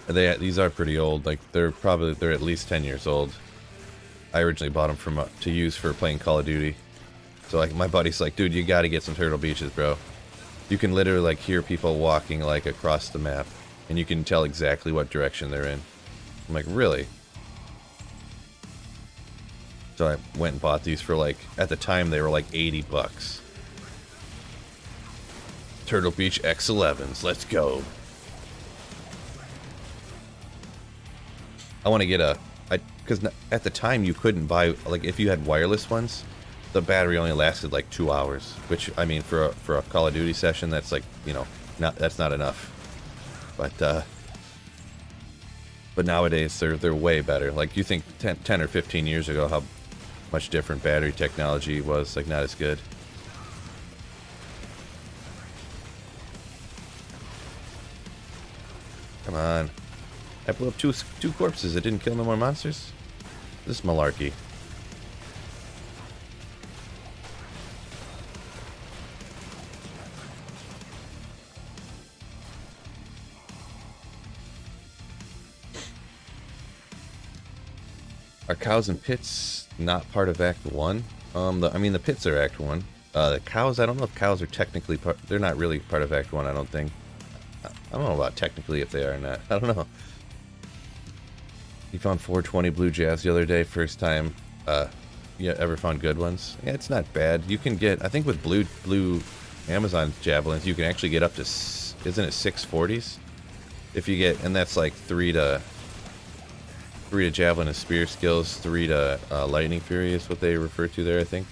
These are pretty old. Like they're at least 10 years old. I originally bought them from to use for playing Call of Duty. So like my buddy's like, dude, you got to get some Turtle Beaches, bro. You can literally like hear people walking like across the map, and you can tell exactly what direction they're in. I'm like, really? So I went and bought these for like, at the time they were like $80. Turtle Beach X11s, let's go. I want to get because at the time you couldn't buy, like if you had wireless ones, the battery only lasted like 2 hours, which I mean for a Call of Duty session, that's like, you know, that's not enough. But nowadays they're way better. Like you think 10 or 15 years ago how much different battery technology was, like not as good. Come on. I blew up two corpses. It didn't kill no more monsters? This is malarkey. Are cows and pits not part of Act 1? I mean, the pits are Act 1. The cows, I don't know if cows are technically part... They're not really part of Act 1, I don't think. I don't know about technically if they are or not. I don't know. You found 420 blue jazz the other day. First time you ever found good ones? Yeah, it's not bad. You can get... I think with blue Amazon javelins, you can actually get up to... Isn't it 640s? If you get... And that's like 3 to javelin and spear skills, 3 to lightning fury is what they refer to there, I think.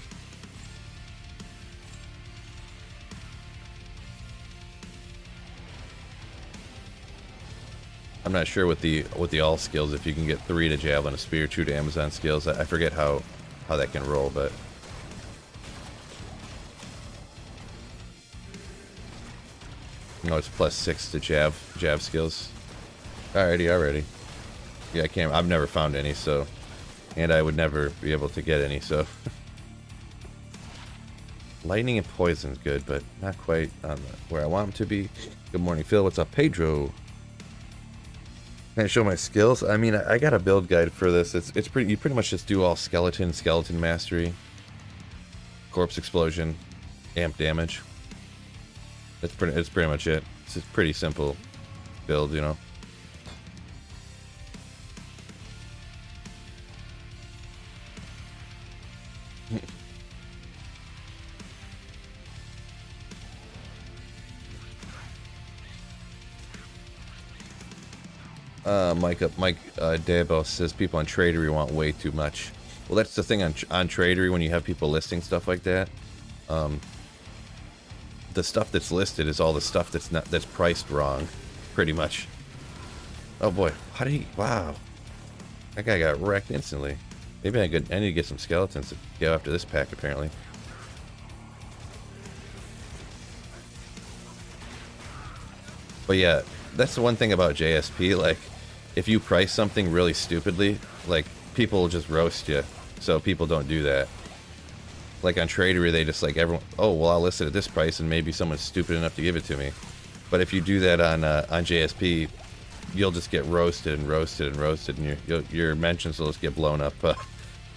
I'm not sure with the all skills if you can get 3 to javelin, a spear, 2 to Amazon skills. I forget how that can roll, but no, it's plus 6 to jav skills. Alrighty. Yeah, I can't. I've never found any, so, and I would never be able to get any, so. Lightning and poison's good, but not quite on where I want them to be. Good morning, Phil. What's up, Pedro? Can I show my skills? I mean, I got a build guide for this. It's pretty. You pretty much just do all skeleton mastery, corpse explosion, amp damage. It's pretty much it. It's just pretty simple build, you know. Mike Dabo says people on Tradery want way too much. Well, that's the thing on Tradery when you have people listing stuff like that. The stuff that's listed is all the stuff that's priced wrong, pretty much. Oh boy, how did he? Wow, that guy got wrecked instantly. Maybe I need to get some skeletons to go after this pack. Apparently. But yeah, that's the one thing about JSP, like, if you price something really stupidly, like, people will just roast you, so people don't do that. Like, on Tradery, they just, like, everyone, oh, well, I'll list it at this price, and maybe someone's stupid enough to give it to me. But if you do that on JSP, you'll just get roasted, and your mentions will just get blown up.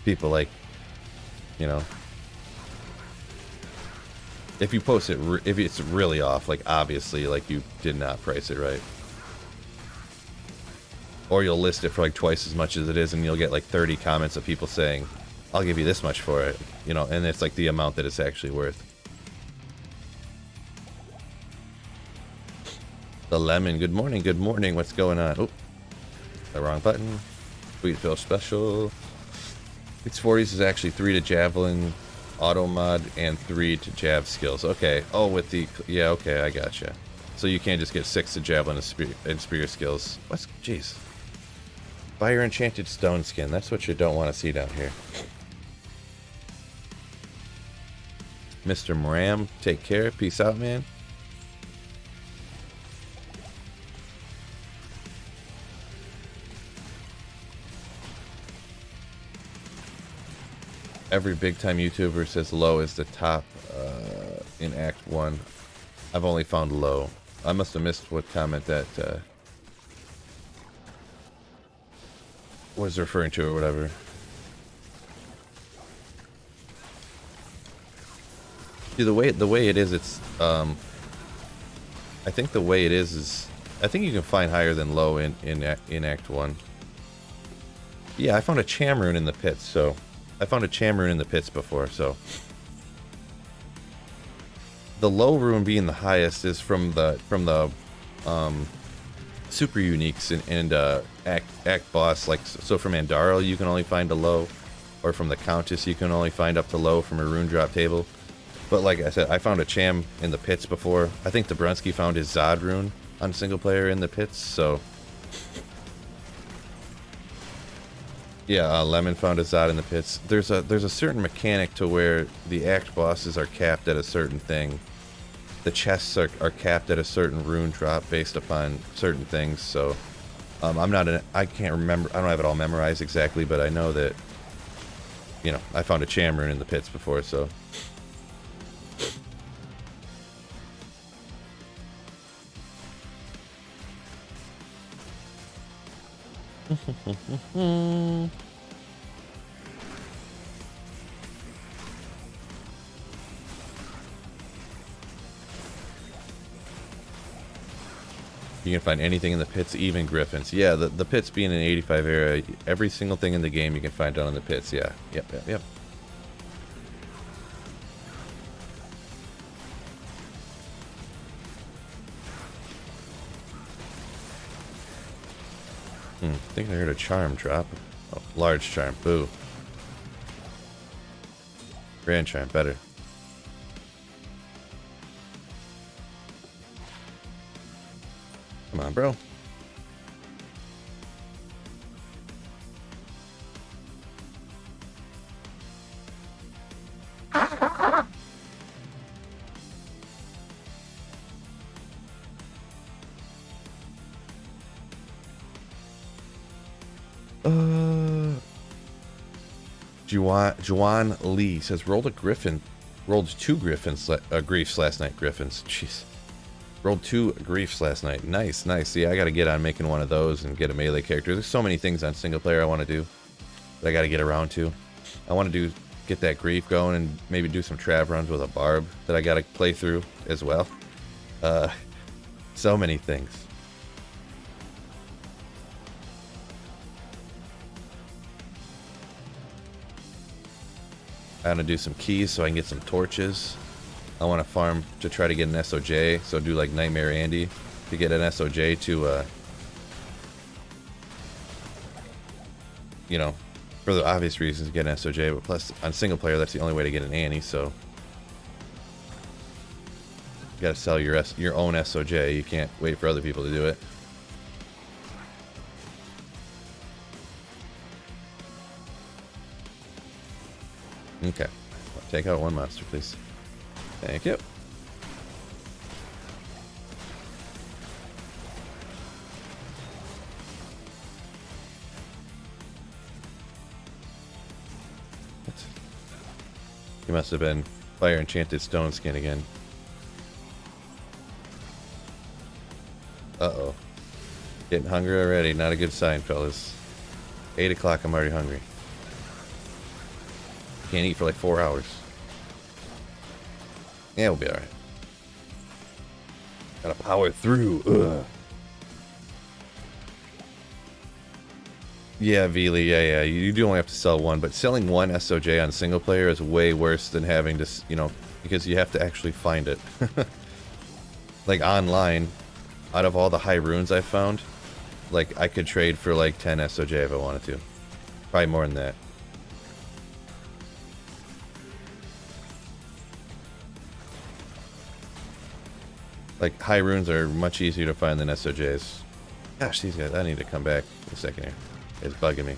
People, like, you know, If you post it, if it's really off, like obviously, like you did not price it right. Or you'll list it for like twice as much as it is, and you'll get like 30 comments of people saying, I'll give you this much for it, you know, and it's like the amount that it's actually worth. The Lemon, good morning, what's going on? Oh, the wrong button. Sweet Phil Special. 640s is actually 3 to Javelin Auto Mod and 3 to Jav skills. Okay, oh, with the, yeah, okay, I gotcha. So you can't just get 6 to Javelin and Spear skills. What's, jeez. Fire Enchanted Stone Skin, that's what you don't want to see down here. Mr. Moram, take care, peace out, man. Every big time YouTuber says low is the top in Act 1. I've only found low. I must have missed what comment that was referring to or whatever. See, the way it is, it's I think the way it is I think you can find higher than low in Act 1. Yeah, I found a Chamroon in the pits, so I found a Chamroon in the pits before, so the low rune being the highest is from the super uniques and act boss, like so from Andaro you can only find a low, or from the Countess you can only find up to low from a rune drop table. But like I said, I found a Cham in the pits before. I think the Brunsky found his Zod rune on single player in the pits, so yeah, Lemon found a Zod in the pits. There's a certain mechanic to where the act bosses are capped at a certain thing. The chests are capped at a certain rune drop based upon certain things. So I can't remember. I don't have it all memorized exactly, but I know that, you know, I found a Chamroon in the pits before. So you can find anything in the pits, even griffins. Yeah, the pits being an 85 era, every single thing in the game you can find down in the pits. Yeah, yep. I think I heard a charm drop. Oh, large charm. Boo. Grand charm. Better. Come on, bro. Juan Lee says rolled 2 griffins, griefs last night. Griffins, jeez, rolled 2 griefs last night. Nice. Yeah, I got to get on making one of those and get a melee character. There's so many things on single player I want to do that I got to get around to. I want to get that grief going and maybe do some trav runs with a barb that I got to play through as well. So many things. I want to do some keys so I can get some torches. I want to farm to try to get an SOJ, so do like Nightmare Andy to get an SOJ to, you know, for the obvious reasons, get an SOJ, but plus on single player, that's the only way to get an Annie, so you gotta sell your own SOJ. You can't wait for other people to do it. Okay, take out 1 monster, please. Thank you. You must have been Fire Enchanted Stone Skin again. Uh-oh. Getting hungry already. Not a good sign, fellas. 8 o'clock, I'm already hungry. Can't eat for like 4 hours. Yeah, we'll be alright. Gotta power through. Ugh. Yeah, Vili, yeah. You do only have to sell one, but selling one SOJ on single player is way worse than having to, you know, because you have to actually find it. Like online, out of all the high runes I found, like I could trade for like 10 SOJ if I wanted to. Probably more than that. Like high runes are much easier to find than SOJs. Gosh, these guys, I need to come back in a second here. It's bugging me.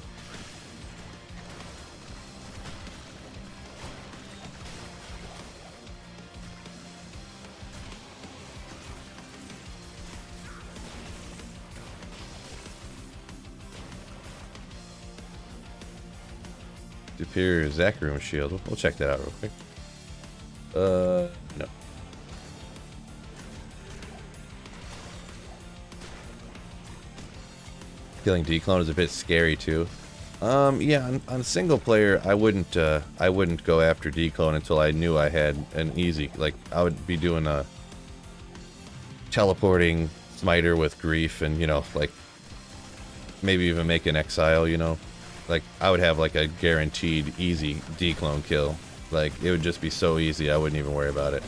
Superior Zacharoom shield. We'll check that out real quick. No. Killing D-clone is a bit scary too. Yeah, on single player, I wouldn't go after D-clone until I knew I had an easy. Like I would be doing a teleporting smiter with grief, and you know, like maybe even make an exile. You know, like I would have like a guaranteed easy D-clone kill. Like it would just be so easy, I wouldn't even worry about it.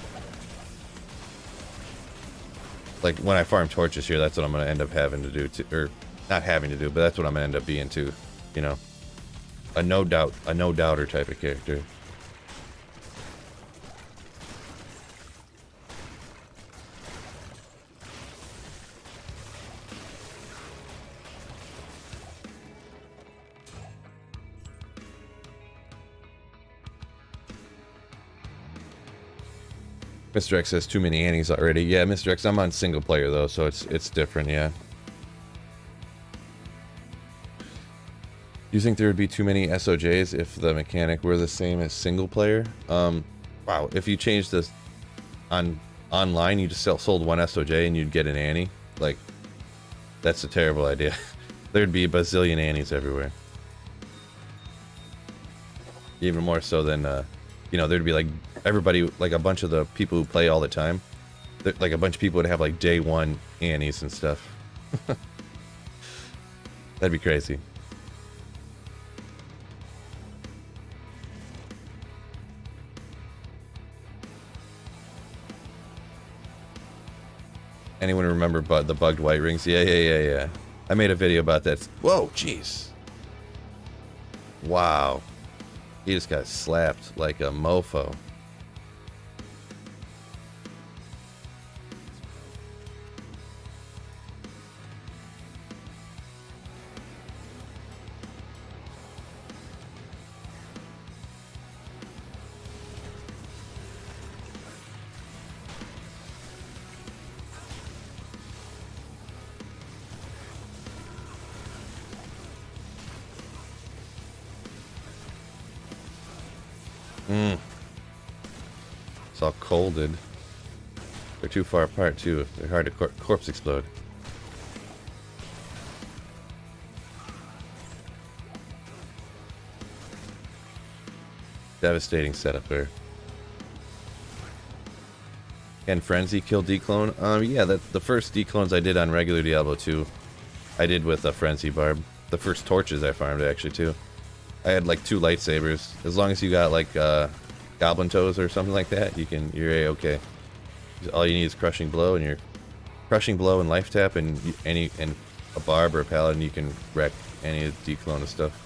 Like when I farm torches here, that's what I'm gonna end up having to do, or not having to do, but that's what I'm gonna end up being too. You know, a no doubter type of character. Mr. X has too many Annies already. Yeah, Mr. X, I'm on single player though, so it's different, yeah. Do you think there would be too many SOJs if the mechanic were the same as single player? Wow, if you changed this online, you just sold one SOJ and you'd get an Annie. Like, that's a terrible idea. There'd be a bazillion Annies everywhere. Even more so than, you know, there'd be like everybody, like a bunch of the people who play all the time. Like a bunch of people would have like day one Annies and stuff. That'd be crazy. Anyone remember the bugged white rings? Yeah. I made a video about that. Whoa, jeez. Wow. He just got slapped like a mofo. It's all colded. They're too far apart too. They're hard to corpse explode. Devastating setup there. Can Frenzy kill D-clone? Yeah, the first D-clones I did on regular Diablo 2, I did with a Frenzy Barb. The first torches I farmed actually too. I had like 2 lightsabers. As long as you got like goblin toes or something like that, you're a-okay. All you need is crushing blow, and your crushing blow and life tap, and a barb or a paladin, you can wreck any D-clone of stuff.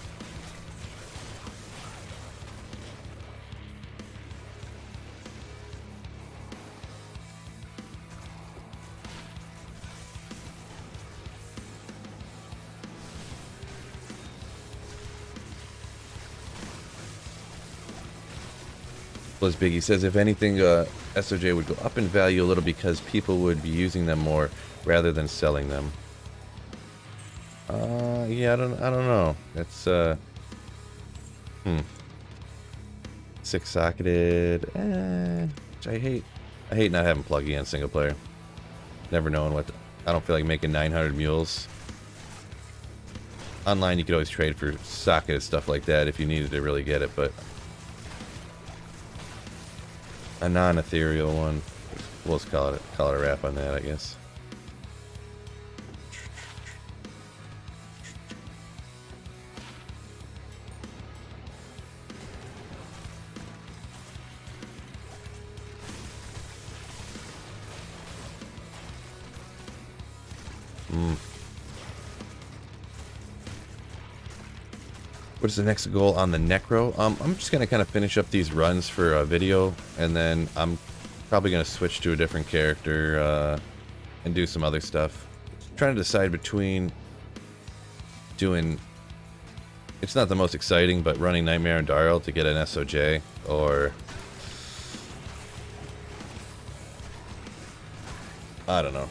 Blizz Biggie says, if anything, SOJ would go up in value a little because people would be using them more rather than selling them. Yeah, I don't know. That's 6-socketed. Which I hate. I hate not having plug in single player. Never knowing what. I don't feel like making 900 mules. Online, you could always trade for socket stuff like that if you needed to really get it, but a non-ethereal one. We'll just call it a wrap on that, I guess. What's the next goal on the Necro? I'm just gonna kind of finish up these runs for a video, and then I'm probably gonna switch to a different character and do some other stuff. Trying to decide between doing. It's not the most exciting, but running Nightmare and Darl to get an SOJ, or I don't know,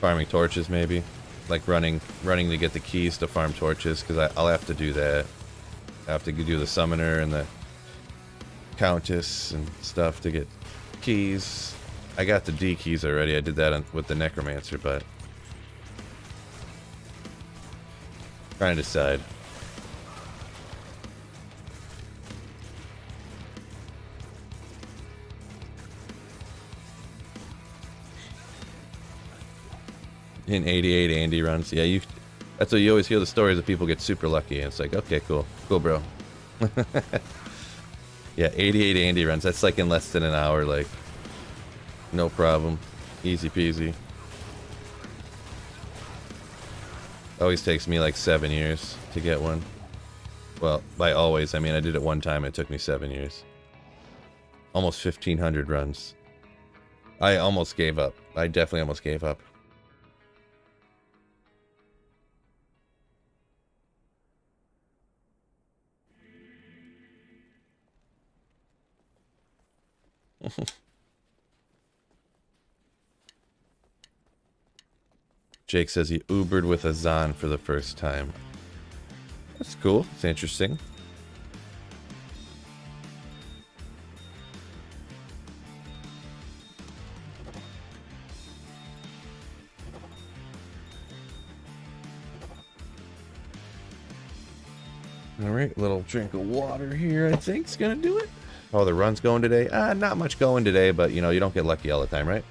farming torches maybe. Like running to get the keys to farm torches, because I'll have to do that. I have to do the summoner and the countess and stuff to get keys. I got the D keys already. I did that with the necromancer, but trying to decide. In 88 Andy runs. Yeah, that's what you always hear the stories of people get super lucky, and it's like, okay, cool, bro. Yeah, 88 Andy runs. That's like in less than an hour, like no problem, easy peasy. Always takes me like 7 years to get one. Well, by always I mean I did it one time. It took me 7 years. Almost 1,500 runs. I almost gave up. I definitely almost gave up. Jake says he Ubered with a Zahn for the first time. That's cool. It's interesting. Alright, little drink of water here, I think, is gonna do it. Oh, the run's going today? Not much going today, but you know, you don't get lucky all the time, right?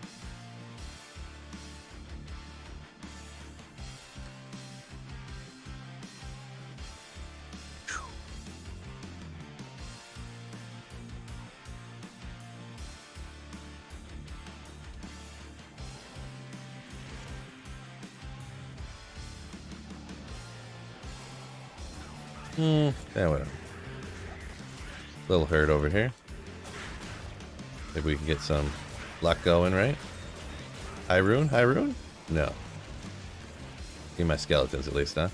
Yeah, whatever. Little herd over here. Maybe we can get some luck going, right? High rune? High rune? No. Give me my skeletons at least, huh?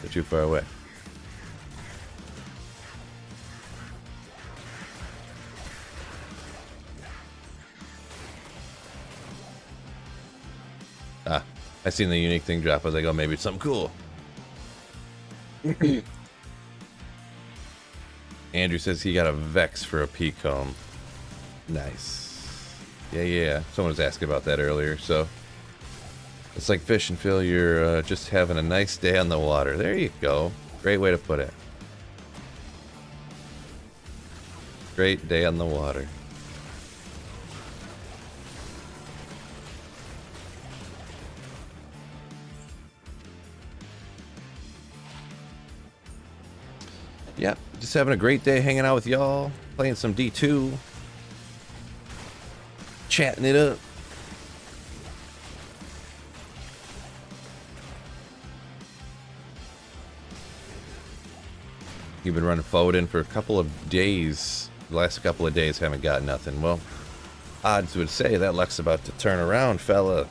They're too far away. Ah, I seen the unique thing drop. I was like, oh, maybe it's something cool. Andrew says he got a Vex for a P-comb. Nice. Yeah. Someone was asking about that earlier. So it's like fishing, Phil. You're just having a nice day on the water. There you go. Great way to put it. Great day on the water. Yep, just having a great day hanging out with y'all, playing some D2, chatting it up. You've been running forward in for a couple of days. The last couple of days haven't got nothing. Well, odds would say that luck's about to turn around, fella.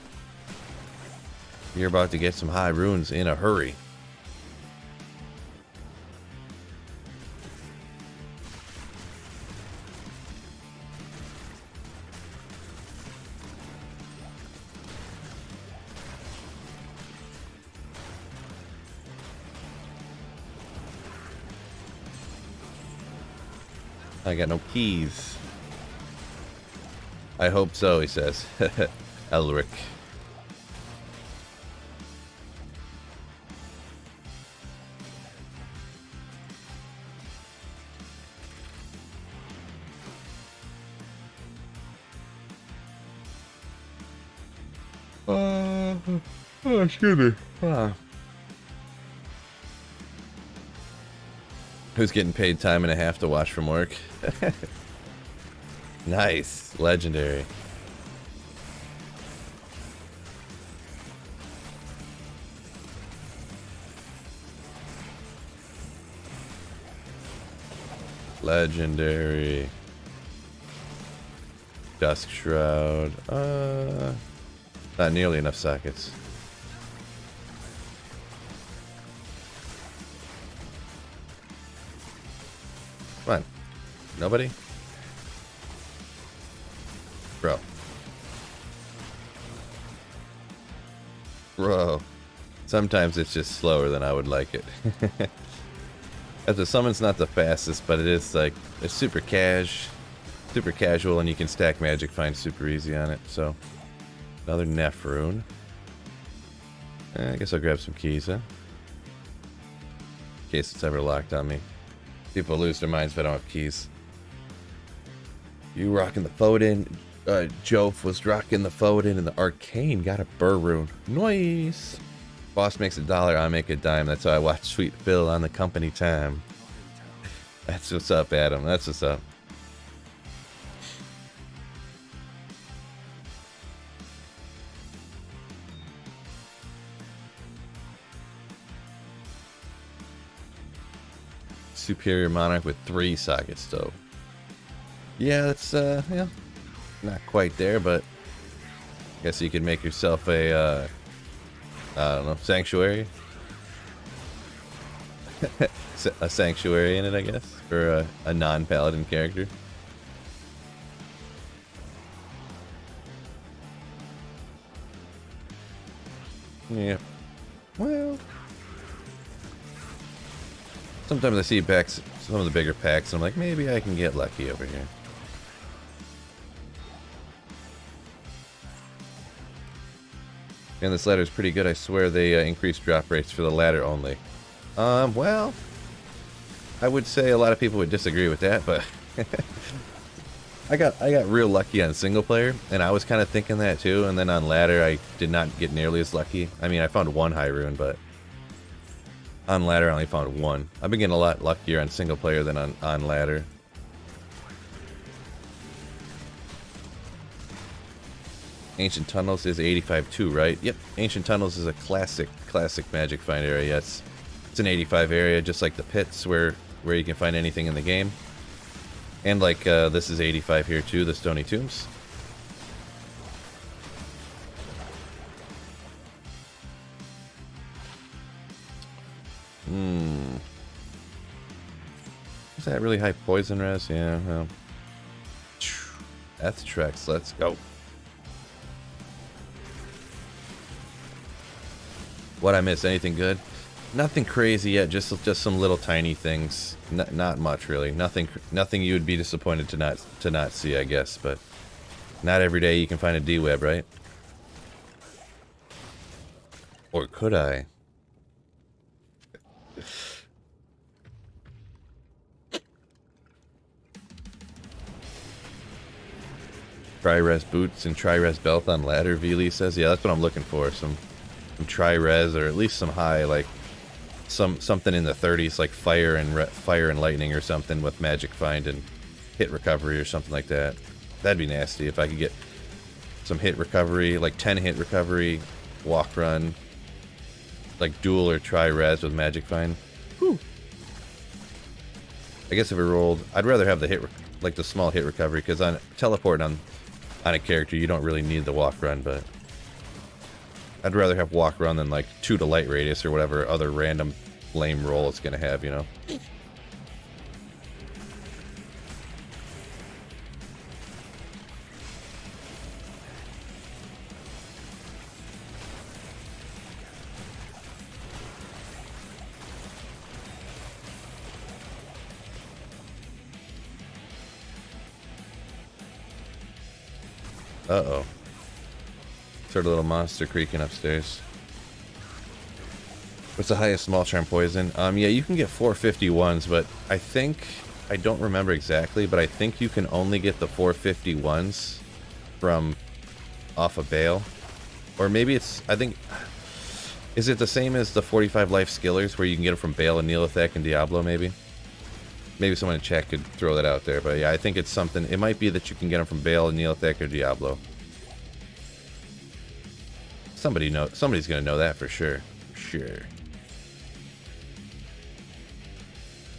You're about to get some high runes in a hurry. I got no keys. I hope so, he says. Elric. Oh, excuse me. Ah. Who's getting paid time and a half to watch from work? Nice. Legendary. Legendary. Dusk Shroud. Not nearly enough sockets. Come on. Nobody? Bro. Bro. Sometimes it's just slower than I would like it. As the summon's not the fastest, but it is like, it's super casual, and you can stack Magic Find super easy on it, so. Another Neph rune. I guess I'll grab some keys, huh? In case it's ever locked on me. People lose their minds if I don't have keys. You rocking the Foden. Jove was rocking the Foden, and the Arcane got a Burr rune. Nice! Boss makes $1, I make a dime. That's how I watch Sweet Phil on the company time. That's what's up, Adam. That's what's up. Superior Monarch with 3 sockets, though. Yeah, that's, yeah, not quite there, but I guess you could make yourself a, I don't know, Sanctuary? A Sanctuary in it, I guess, for a non-paladin character. Yeah. Well, sometimes I see packs, some of the bigger packs, and I'm like, maybe I can get lucky over here. And this ladder is pretty good. I swear they increased drop rates for the ladder only. Well, I would say a lot of people would disagree with that, but I got real lucky on single player, and I was kind of thinking that too. And then on ladder, I did not get nearly as lucky. I mean, I found 1 high rune, but on ladder, I only found 1. I've been getting a lot luckier on single player than on ladder. Ancient Tunnels is 85 too, right? Yep, Ancient Tunnels is a classic Magic Find area. Yes, it's an 85 area, just like the pits where you can find anything in the game. And like this is 85 here too, the Stony Tombs. Is that really high poison res? Yeah, well. Ethtrax, let's go. What I miss? Anything good? Nothing crazy yet. Just some little tiny things. Not much really. Nothing you would be disappointed to not see, I guess. But not every day you can find a D-web, right? Or could I? Tri-res boots and tri-res belt on ladder, Vili says. Yeah, that's what I'm looking for. Some tri-res, or at least some high, like something in the 30s, like fire and lightning or something with Magic Find and hit recovery or something like that. That'd be nasty if I could get some hit recovery, like 10 hit recovery, walk run, like dual or tri-res with Magic Find. Whew. I guess if it rolled, I'd rather have the hit, like the small hit recovery, because on teleport on a character you don't really need the walk run, but I'd rather have walk run than like 2 to light radius or whatever other random lame roll it's gonna have, you know. Uh-oh. Heard a little monster creaking upstairs. What's the highest small charm poison? Yeah, you can get 451s, but I don't remember exactly, but I think you can only get the 451s from off a bale. Or maybe it's, I think, is it the same as the 45 life skillers where you can get them from Bale and Neolithek and Diablo, maybe? Maybe someone in chat could throw that out there, but yeah, I think it's something, it might be that you can get them from Bale and Neolithek or Diablo. Somebody's gonna know that for sure. Sure.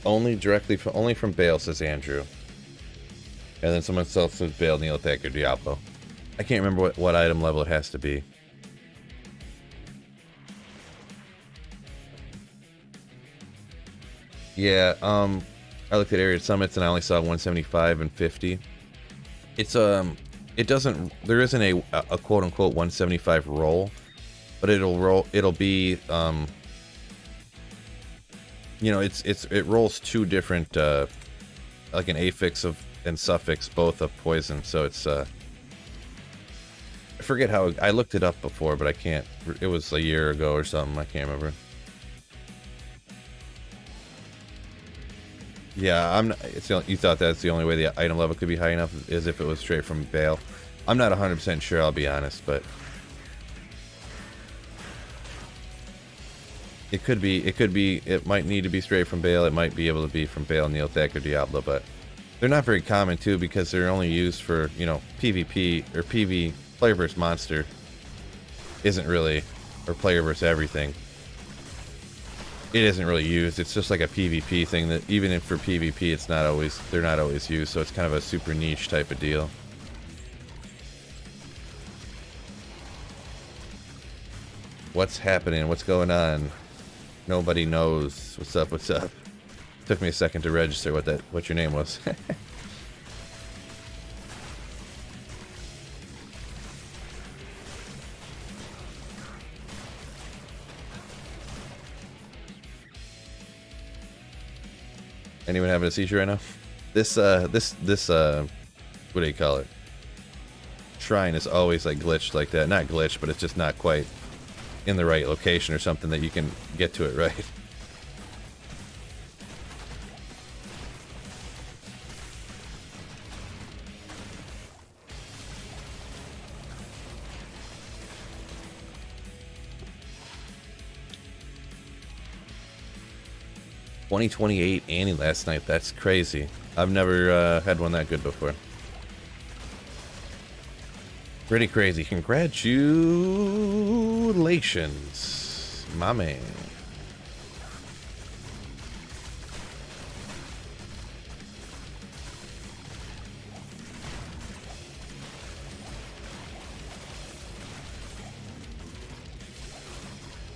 Only from Bale, says Andrew. And then someone else says Bale, Neolithek, or Diablo. I can't remember what item level it has to be. Yeah, I looked at area summits and I only saw 175 and 50. It's it doesn't, there isn't a quote unquote 175 roll, but it'll be you know, it rolls two different like an affix and suffix both of poison, so it's I forget how, I looked it up before, but I can't, it was a year ago or something, I can't remember. Yeah, you thought that's the only way the item level could be high enough is if it was straight from Bale. I'm not 100% sure, I'll be honest, but it could be, it might need to be straight from Bale, it might be able to be from Bale, Neolithek, or Diablo, but they're not very common too because they're only used for, you know, PvP or PV, player versus monster isn't really, or player versus everything. It isn't really used. It's just like a PvP thing that even if for PvP it's not always, they're not always used, so it's kind of a super niche type of deal. What's happening? What's going on? Nobody knows. What's up? What's up? Took me a second to register what your name was. Anyone having a seizure right now? This what do you call it? Shrine is always like glitched like that. Not glitched, but it's just not quite in the right location or something that you can get to it right. $20.28 Annie last night. That's crazy. I've never had one that good before. Pretty crazy. Congratulations, my man.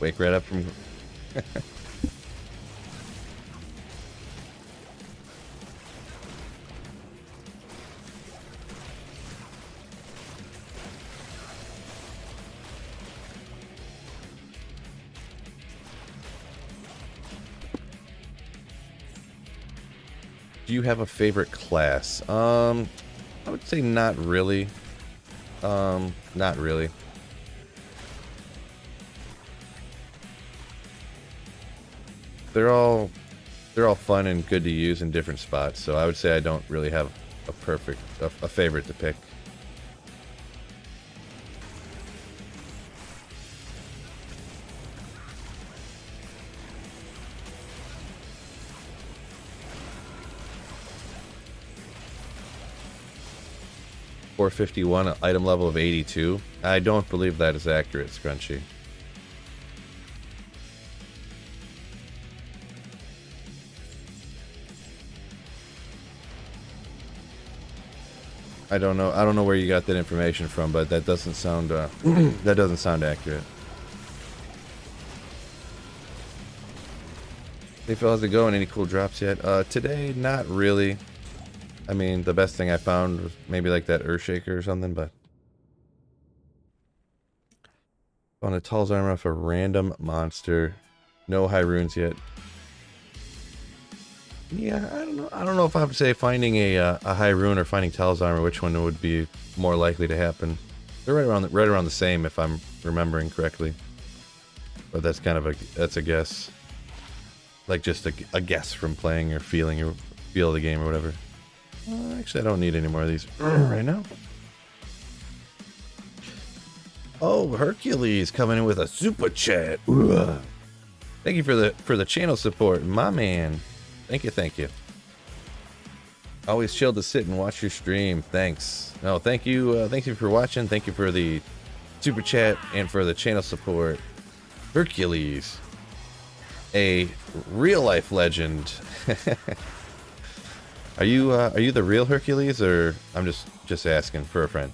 Wake right up from... Do you have a favorite class? I would say not really. Not really. They're all fun and good to use in different spots, so I would say I don't really have a favorite to pick. $451, item level of 82. I don't believe that is accurate, Scrunchy. I don't know where you got that information from, but that doesn't sound that doesn't sound accurate. Hey Phil, how's it going? Any cool drops yet? Today, not really. I mean, the best thing I found was maybe like that Earthshaker or something, but... On a Tall's armor off a random monster. No high runes yet. Yeah, I don't know if I have to say finding a high rune or finding Tall's armor, which one would be more likely to happen. They're right around the same if I'm remembering correctly. But that's kind of a guess. Like just a guess from playing or feeling or feel the game or whatever. Actually, I don't need any more of these right now. Oh, Hercules coming in with a super chat. Ugh. Thank you for the channel support, my man. Thank you, thank you. Always chill to sit and watch your stream. Thanks. No, thank you. Thank you for watching. Thank you for the super chat and for the channel support. Hercules, a real life legend. Are you the real Hercules, or I'm just asking for a friend?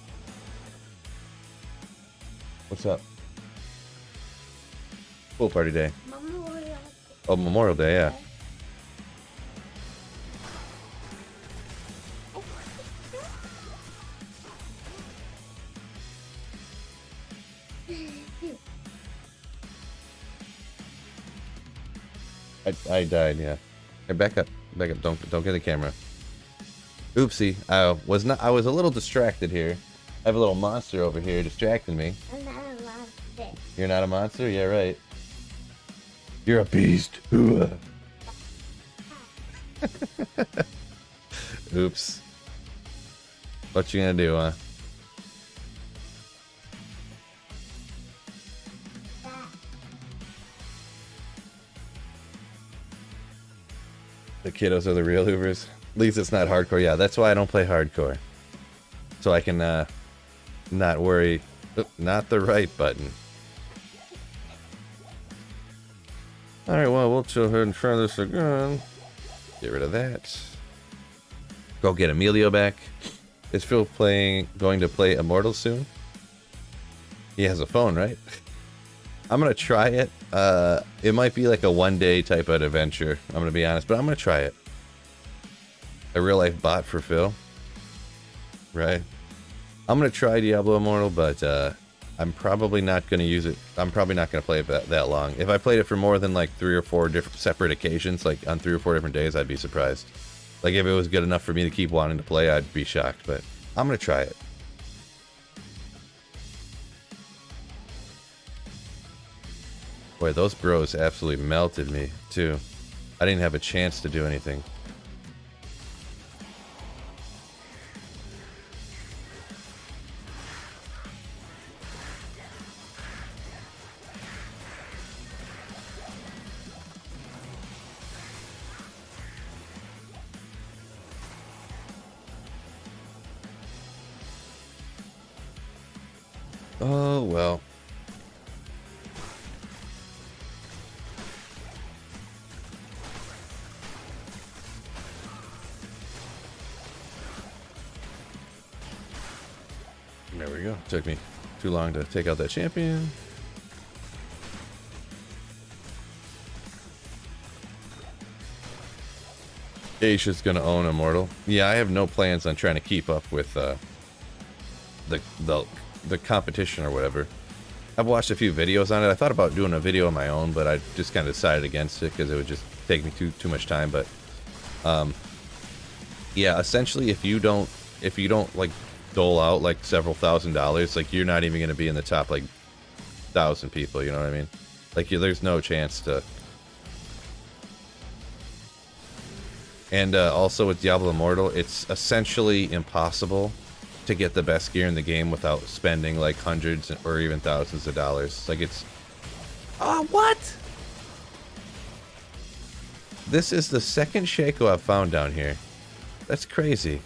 What's up? Pool party day. Memorial. Oh, Memorial Day, yeah. I died, yeah. Hey, back up. Don't get the camera. Oopsie. I was a little distracted here. I have a little monster over here distracting me. I'm not a monster. You're not a monster? Yeah, right. You're a beast. Oops. What you gonna do, huh? The kiddos are the real Hoovers. At least it's not hardcore. Yeah, that's why I don't play hardcore. So I can not worry. Oop, not the right button. Alright, well, we'll go ahead and try this again. Get rid of that. Go get Emilio back. Is Phil going to play Immortal soon? He has a phone, right? I'm going to try it. It might be like a one-day type of adventure, I'm going to be honest, but I'm going to try it. A real-life bot for Phil. Right? I'm going to try Diablo Immortal, but I'm probably not going to use it. I'm probably not going to play it that long. If I played it for more than like 3 or 4 different separate occasions, like on 3 or 4 different days, I'd be surprised. Like if it was good enough for me to keep wanting to play, I'd be shocked, but I'm going to try it. Boy, those bros absolutely melted me, too. I didn't have a chance to do anything. Oh, well. There we go. Took me too long to take out that champion. Aisha's gonna own Immortal. Yeah, I have no plans on trying to keep up with the competition or whatever. I've watched a few videos on it. I thought about doing a video of my own, but I just kind of decided against it because it would just take me too much time. But yeah, essentially, if you don't like dole out like several $1,000s, like you're not even going to be in the top like 1,000 people. You know what I mean? Like there's no chance to. And also with Diablo Immortal, it's essentially impossible to get the best gear in the game without spending like hundreds or even thousands of dollars. Like it's... Oh, what? This is the second Shaco I've found down here. That's crazy.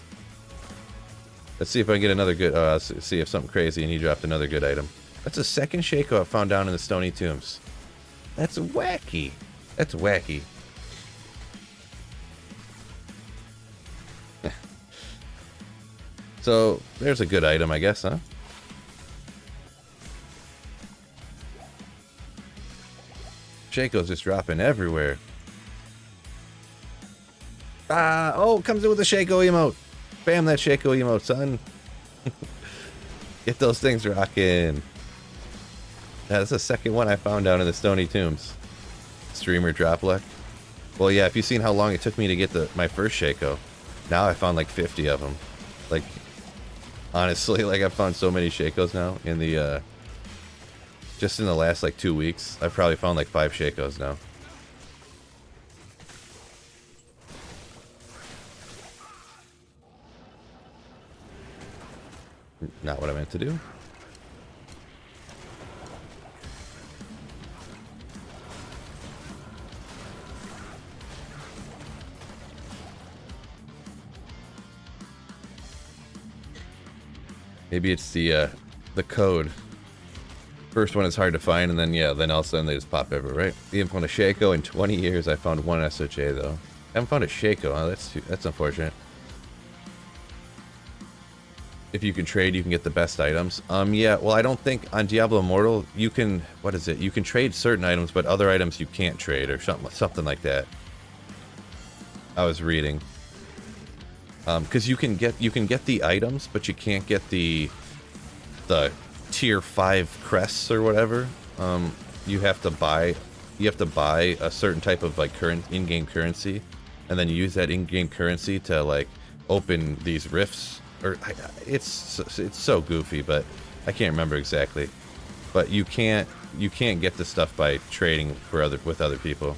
Let's see if I can get another good... let's see if something crazy and he dropped another good item. That's the second Shaco I've found down in the Stony Tombs. That's wacky. That's wacky. So, there's a good item, I guess, huh? Shaco's just dropping everywhere. Oh, comes in with a Shaco emote. Bam that Shaco emote, son. Get those things rocking. Yeah, that's the second one I found down in the Stony Tombs. Streamer drop luck. Well, yeah, if you've seen how long it took me to get my first Shaco, now I found like 50 of them. Like... Honestly, like I've found so many Shacos now in the just in the last like 2 weeks. I've probably found like 5 Shacos now. Not what I meant to do. Maybe it's the code. First one is hard to find, and then yeah, then all of a sudden they just pop everywhere, right? You haven't found a Shaco in 20 years. I found one SOJ though. I haven't found a Shaco. Oh, that's unfortunate. If you can trade, you can get the best items. Yeah, well, I don't think on Diablo Immortal you can. What is it? You can trade certain items, but other items you can't trade, or something like that. I was reading. Because you can get the items, but you can't get the tier 5 crests or whatever. You have to buy a certain type of like in-game currency, and then you use that in-game currency to like open these rifts. Or it's so goofy, but I can't remember exactly. But you can't get the stuff by trading with other people.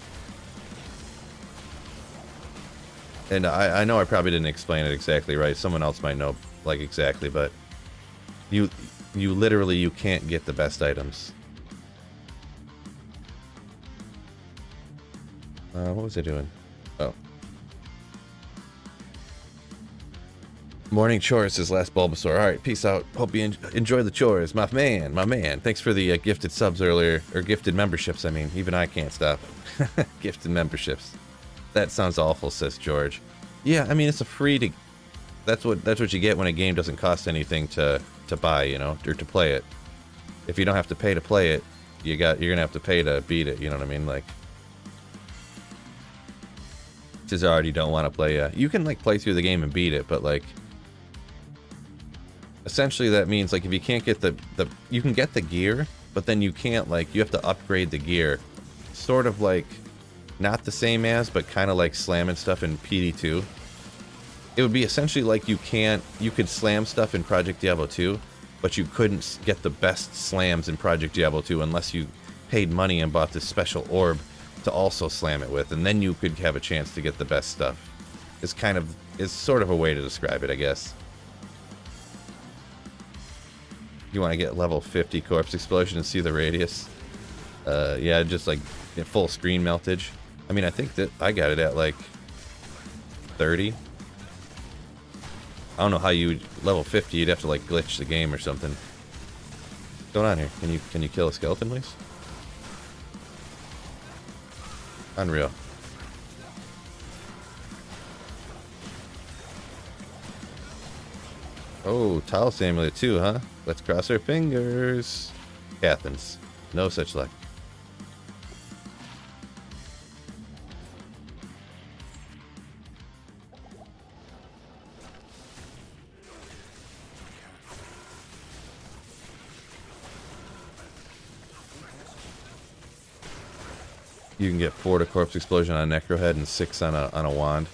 And I know I probably didn't explain it exactly right. Someone else might know like exactly, but you literally can't get the best items. What was I doing? Oh. Morning chores is last Bulbasaur. Alright, peace out. Hope you enjoy the chores. My man. Thanks for the gifted subs earlier. Or gifted memberships, I mean. Even I can't stop. Gifted memberships. That sounds awful, says George. Yeah, I mean, it's a free to... That's what you get when a game doesn't cost anything to buy, you know, or to play it. If you don't have to pay to play it, you're gonna have to pay to beat it, you know what I mean? Like... Just already don't want to play, you can, like, play through the game and beat it, but, like... Essentially, that means, like, if you can't get you can get the gear, but then you can't, like, you have to upgrade the gear. Sort of like, not the same as, but kind of like slamming stuff in PD2. It would be essentially like you could slam stuff in Project Diablo 2, but you couldn't get the best slams in Project Diablo 2 unless you paid money and bought this special orb to also slam it with, and then you could have a chance to get the best stuff. It's sort of a way to describe it, I guess. You want to get level 50 Corpse Explosion and see the radius? Yeah, just like full screen meltage. I mean, I think that I got it at like 30. I don't know how you level 50. You'd have to like glitch the game or something. What's going on here? Can you kill a skeleton, please? Unreal. Oh, Talos Amulet too, huh? Let's cross our fingers. Athens. No such luck. You can get 4 to Corpse Explosion on a Necro Head and 6 on a wand.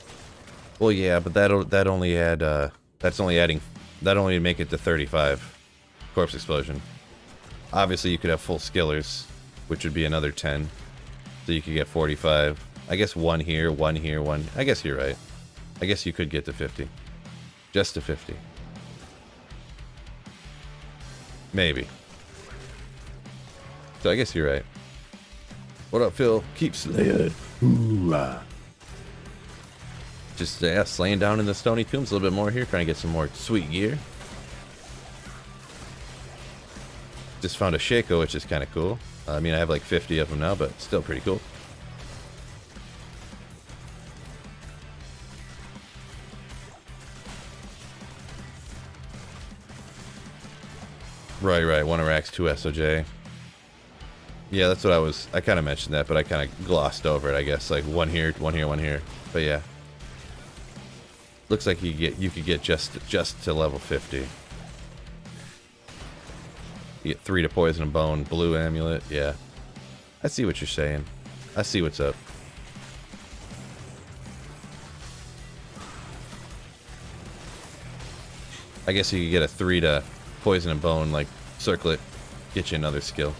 Well, yeah, but that only make it to 35 Corpse Explosion. Obviously, you could have full skillers, which would be another 10, so you could get 45. I guess one here, one. I guess you're right. I guess you could get to 50, just to 50, maybe. So I guess you're right. What up, Phil? Keep slaying. Hoorah. Just slaying down in the stony tombs a little bit more here, trying to get some more sweet gear. Just found a Shaco, which is kind of cool. I mean, I have like 50 of them now, but still pretty cool. Right. 1 Arax, 2 SOJ. Yeah, that's what I kind of mentioned that, but I kind of glossed over it, I guess. Like 1 here, 1 here, 1 here. But yeah. Looks like you could get just to level 50. You get 3 to Poison and Bone, blue amulet, yeah. I see what you're saying. I see what's up. I guess you could get a 3 to Poison and Bone, like circlet, get you another skill.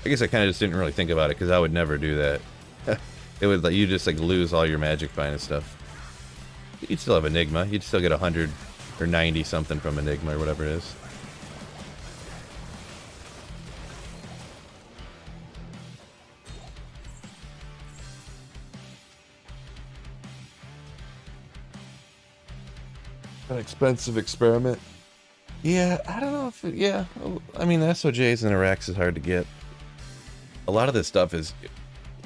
I guess I kind of just didn't really think about it because I would never do that. It would like you just like lose all your magic find and stuff. You'd still have Enigma. You'd still get 100 or 90 something from Enigma or whatever it is. An expensive experiment. Yeah, I don't know if yeah. I mean, the SOJs and Iraqs is hard to get. A lot of this stuff is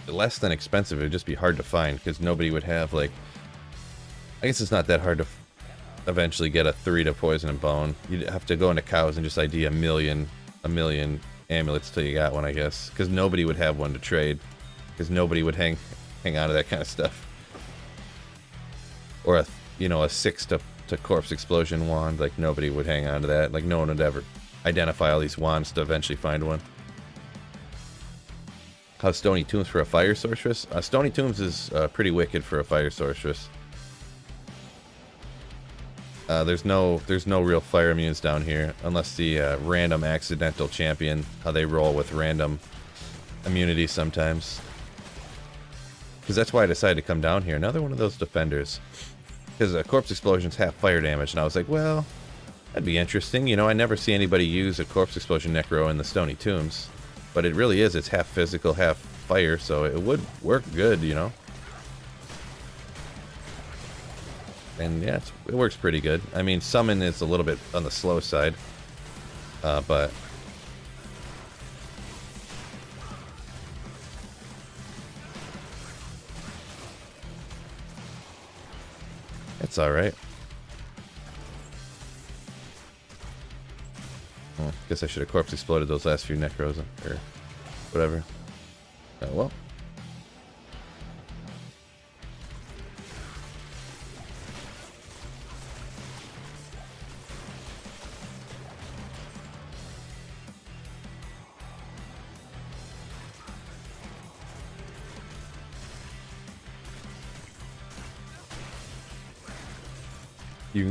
less than expensive. It'd just be hard to find because nobody would have, like, I guess it's not that hard to eventually get a 3 to poison and bone. You'd have to go into cows and just ID a million amulets till you got one, I guess, because nobody would have one to trade, because nobody would hang on to that kind of stuff. Or a 6 to corpse explosion wand, like nobody would hang on to that. Like no one would ever identify all these wands to eventually find one. How's Stony Tombs for a fire sorceress? Stony Tombs is pretty wicked for a fire sorceress. There's no real fire immunes down here, unless the random accidental champion, how they roll with random immunity sometimes. Because that's why I decided to come down here. Another one of those defenders. Because corpse explosion's half fire damage, and I was like, well, that'd be interesting. You know, I never see anybody use a corpse explosion necro in the Stony Tombs. But it really is. It's half physical, half fire, so it would work good, you know. And yeah, it works pretty good. I mean, summon is a little bit on the slow side, but it's all right. Well, guess I should have corpse exploded those last few necros or whatever. Oh well.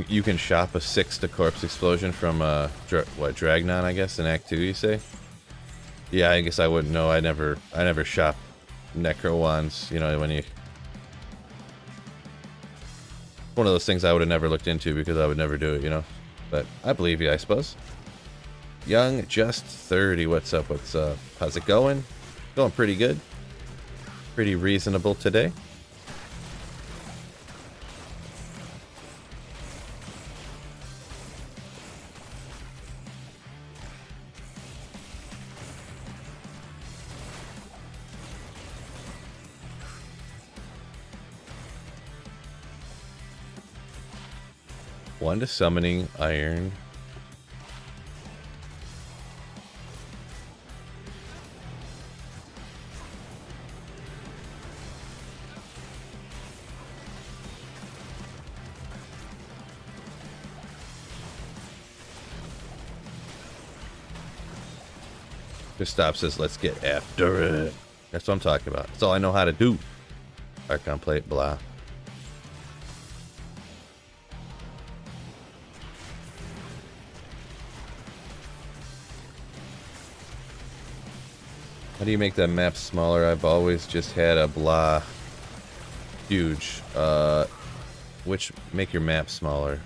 You can shop a 6 to corpse explosion from Dragnon, I guess, in Act 2, you say? Yeah, I guess I wouldn't know. I never shop necro wands, you know, when you, one of those things I would have never looked into because I would never do it, you know. But I believe you, I suppose. Young, just 30. What's up? What's up? How's it going? Going pretty good. Pretty reasonable today. One to summoning iron. Just stop says, let's get after it. That's what I'm talking about. That's all I know how to do. Archon plate, blah. How do you make that map smaller? I've always just had a blah. Huge. Which make your map smaller.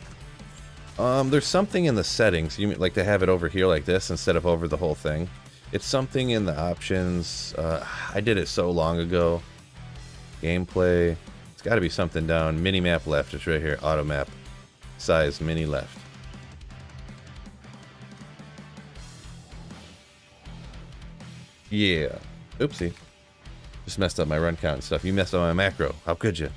There's something in the settings. You like to have it over here like this instead of over the whole thing. It's something in the options. I did it so long ago. Gameplay. It's got to be something down. Mini map left. It's right here. Auto map. Size mini left. Yeah. Oopsie. Just messed up my run count and stuff. You messed up my macro. How could you?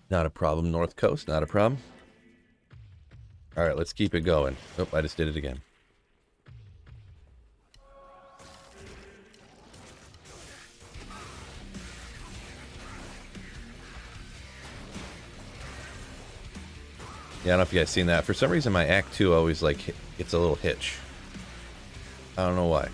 Not a problem, North Coast. Not a problem. All right, let's keep it going. Oh, I just did it again. Yeah, I don't know if you guys seen that. For some reason, my Act 2 always, like, it's a little hitch. I don't know why.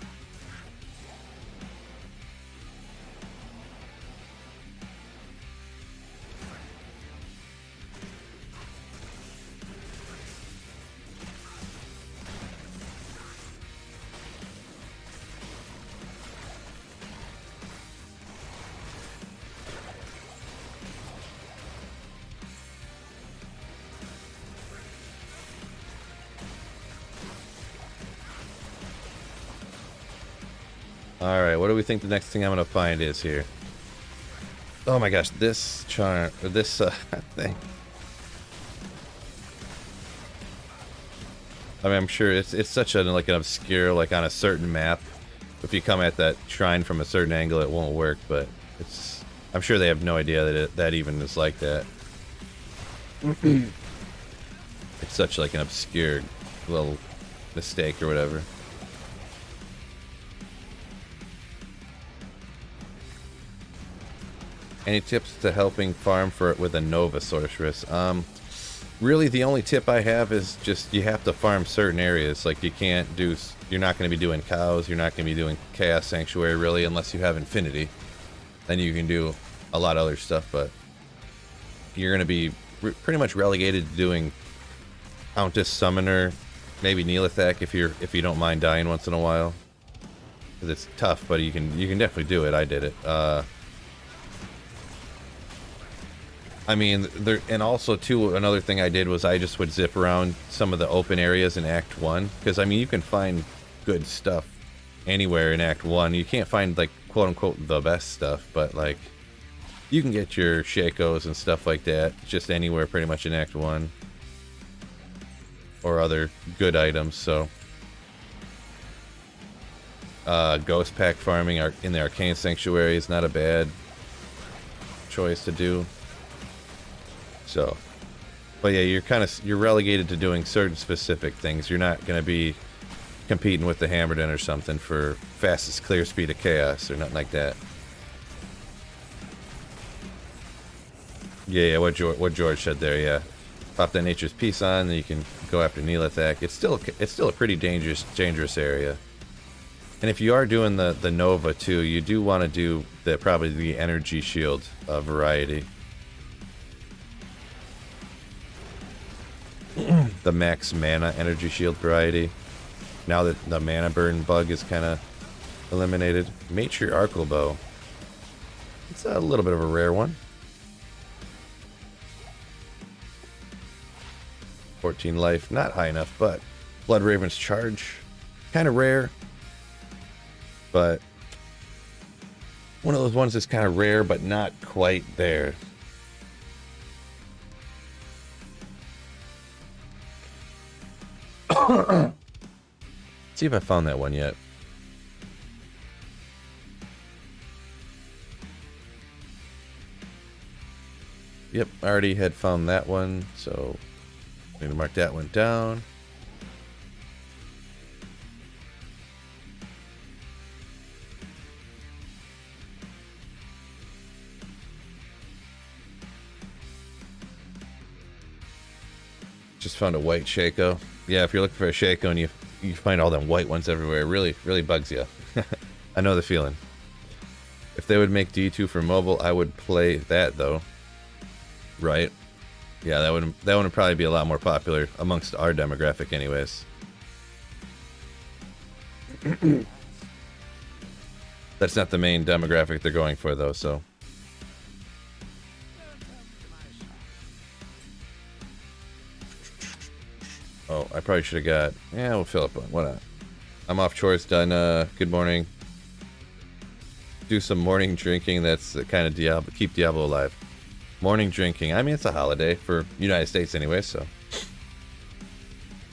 Alright, what do we think the next thing I'm gonna find is here? Oh my gosh, this charm, or this thing. I mean, I'm sure it's such a, like, an obscure, like, on a certain map. If you come at that shrine from a certain angle, it won't work, but it's... I'm sure they have no idea that that even is like that. It's such, like, an obscure little mistake or whatever. Any tips to helping farm for it with a Nova Sorceress? Really, the only tip I have is just you have to farm certain areas. Like, you can't do... You're not going to be doing cows. You're not going to be doing Chaos Sanctuary, really, unless you have Infinity. Then you can do a lot of other stuff, but you're going to be pretty much relegated to doing Countess Summoner, maybe Neelithak if you don't mind dying once in a while. Because it's tough, but you can definitely do it. I did it. I mean, and also, too, another thing I did was I just would zip around some of the open areas in Act 1. Because, I mean, you can find good stuff anywhere in Act 1. You can't find, like, quote-unquote, the best stuff. But, like, you can get your Shakos and stuff like that just anywhere pretty much in Act 1. Or other good items, so... Ghost Pack farming in the Arcane Sanctuary is not a bad choice to do. So, but yeah, you're relegated to doing certain specific things. You're not going to be competing with the Hammerden or something for fastest clear speed of chaos or nothing like that. Yeah, what George said there. Yeah, pop that Nature's Peace on, then you can go after Neelithak. It's still a pretty dangerous area. And if you are doing the Nova too, you do want to do probably the Energy Shield variety. The max mana energy shield variety. Now that the mana burn bug is kind of eliminated. Matriarchal Bow. It's a little bit of a rare one. 14 life, not high enough, but Blood Raven's Charge, kind of rare. But one of those ones that's kind of rare, but not quite there. See if I found that one yet. Yep, I already had found that one, so I'm gonna mark that one down. Just found a white Shako. Yeah, if you're looking for a Shako and you find all them white ones everywhere, it really bugs you. I know the feeling. If they would make D2 for mobile, I would play that though. Right? Yeah, that would probably be a lot more popular amongst our demographic anyways. That's not the main demographic they're going for though, so. Oh, I probably should have got... Yeah, we'll fill up one. Why not? I'm off chores, done. Good morning. Do some morning drinking. That's the kind of Diablo... Keep Diablo alive. Morning drinking. I mean, it's a holiday for United States anyway, so...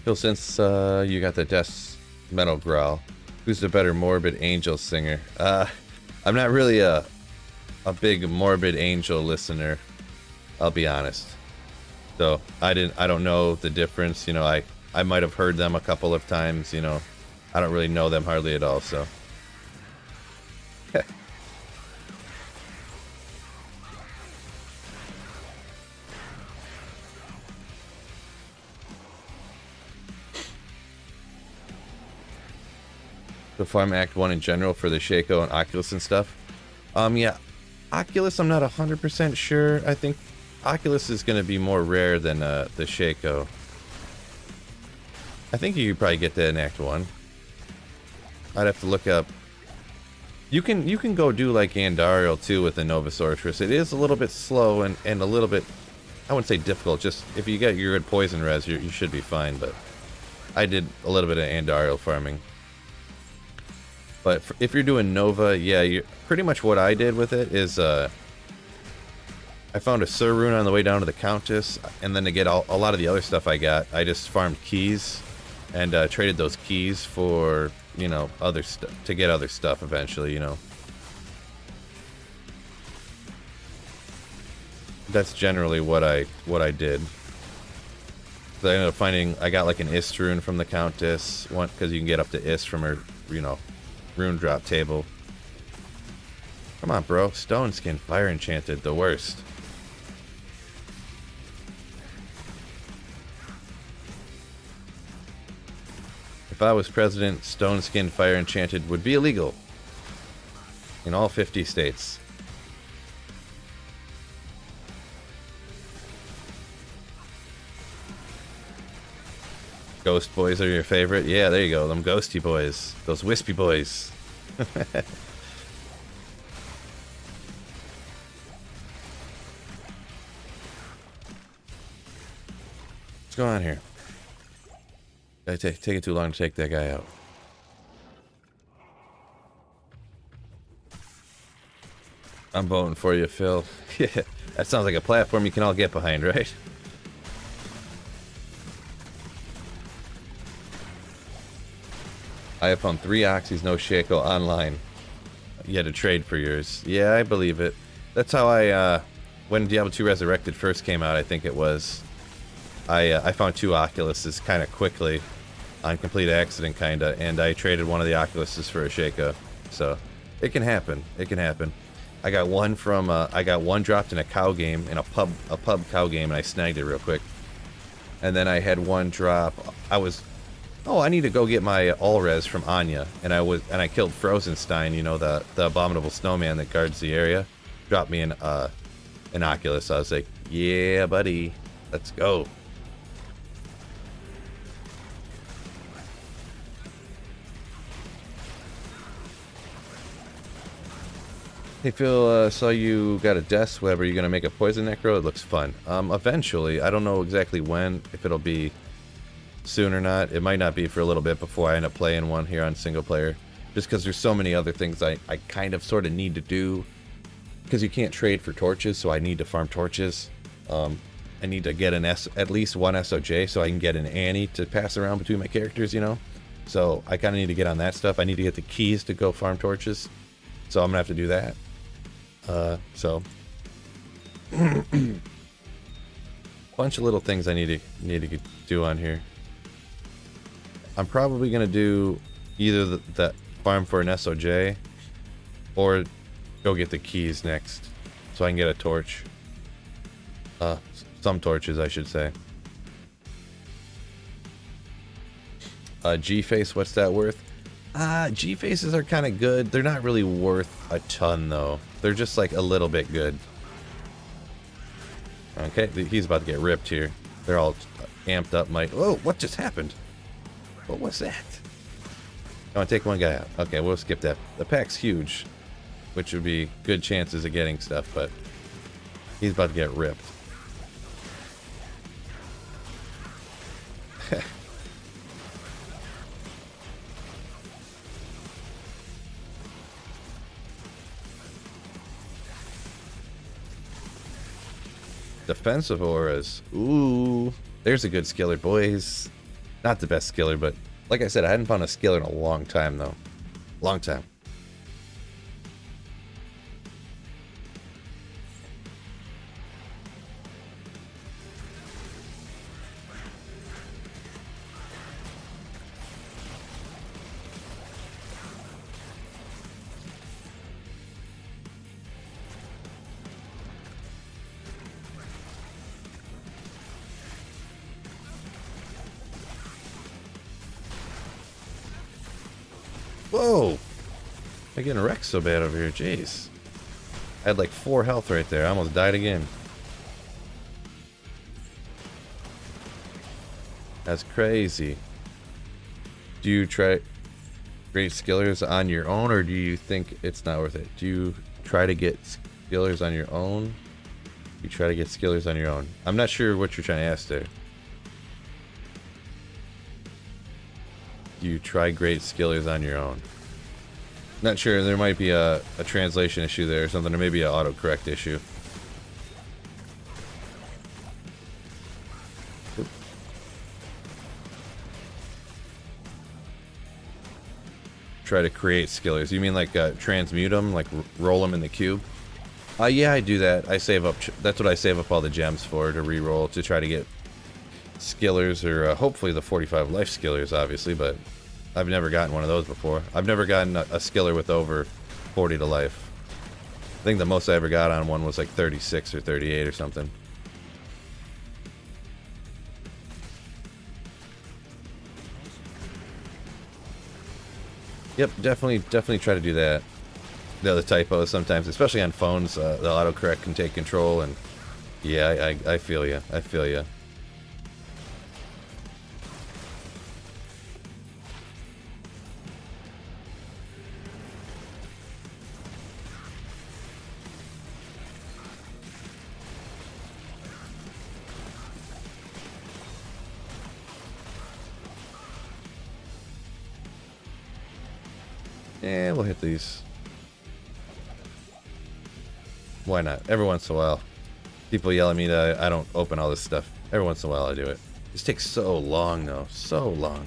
Phil, since you got the Death Metal Growl, who's the better Morbid Angel singer? I'm not really a big Morbid Angel listener. I'll be honest. So I don't know the difference, you know. I might have heard them a couple of times, you know. I don't really know them hardly at all, so. The farm Act 1 in general for the Shaco and Oculus and stuff. Yeah, Oculus I'm not 100% sure. I think Oculus is going to be more rare than the Shaco. I think you could probably get that in Act 1. I'd have to look up. You can go do like Andariel too with the Novasaurus. It is a little bit slow and a little bit, I wouldn't say difficult, just if you get your good poison res, you should be fine, but I did a little bit of Andariel farming. But if you're doing Nova, yeah, pretty much what I did with it is I found a Sur rune on the way down to the Countess, and then to get a lot of the other stuff I got, I just farmed keys and traded those keys for, you know, other stuff to get other stuff eventually, you know. That's generally what I did. So I ended up finding, I got like an Ist rune from the Countess, because you can get up to Ist from her, you know, rune drop table. Come on, bro. Stone Skin Fire Enchanted, the worst. If I was president, Stone Skin Fire Enchanted would be illegal in all 50 states. Ghost boys are your favorite? Yeah, there you go. Them ghosty boys. Those wispy boys. What's going on here? Take it too long to take that guy out. I'm voting for you, Phil. Yeah, that sounds like a platform you can all get behind, right? I have found 3 Oxys, no Shaco online. You had to trade for yours. Yeah, I believe it. That's how I, when Diablo 2 Resurrected first came out, I think it was, I found 2 Oculuses kind of quickly, on complete accident, kinda, and I traded one of the Oculuses for a Shaco. So, it can happen. It can happen. I got one from, I got one dropped in a cow game, in a pub cow game, and I snagged it real quick. And then I had one drop, I need to go get my all-res from Anya, and I killed Frozenstein, you know, the abominable snowman that guards the area. Dropped me an Oculus. I was like, yeah, buddy, let's go. Hey Phil, saw you got a Death Web. Are you gonna make a Poison Necro? It looks fun. Eventually. I don't know exactly when, if it'll be soon or not. It might not be for a little bit before I end up playing one here on single player. Just because there's so many other things I kind of sort of need to do. Because you can't trade for torches, so I need to farm torches. I need to get at least one SOJ so I can get an Annie to pass around between my characters, you know? So I kind of need to get on that stuff. I need to get the keys to go farm torches. So I'm going to have to do that. Bunch of little things I need to do on here. I'm probably gonna do either that farm for an SOJ or go get the keys next, so I can get a torch. Some torches, I should say. G-Face, what's that worth? G-Faces are kind of good. They're not really worth a ton, though. They're just like a little bit good. Okay, he's about to get ripped here. They're all amped up. Whoa, what just happened? What was that? I want to take one guy out. Okay, we'll skip that. The pack's huge, which would be good chances of getting stuff, but he's about to get ripped. Defensive auras. Ooh, there's a good skiller, boys. Not the best skiller, but like I said, I hadn't found a skiller in a long time, though. Long time. Whoa! I'm getting wrecked so bad over here. Jeez. I had like 4 health right there. I almost died again. That's crazy. Do you try great skillers on your own, or do you think it's not worth it? Do you try to get skillers on your own? You try to get skillers on your own. I'm not sure what you're trying to ask there. Do you try great skillers on your own? Not sure. There might be a translation issue there or something, or maybe an autocorrect issue. Try to create skillers. You mean like transmute them, like roll them in the cube? Yeah, I do that. I save up. That's what I save up all the gems for, to re-roll, to try to get skillers, or hopefully the 45 life skillers, obviously. But I've never gotten one of those before. I've never gotten a skiller with over 40 to life. I think the most I ever got on one was like 36 or 38 or something. Yep, definitely try to do that. The other typos sometimes, especially on phones, the autocorrect can take control, and yeah, I feel you. I feel you. Yeah, we'll hit these. Why not? Every once in a while. People yell at me that I don't open all this stuff. Every once in a while I do it. This takes so long, though. So long.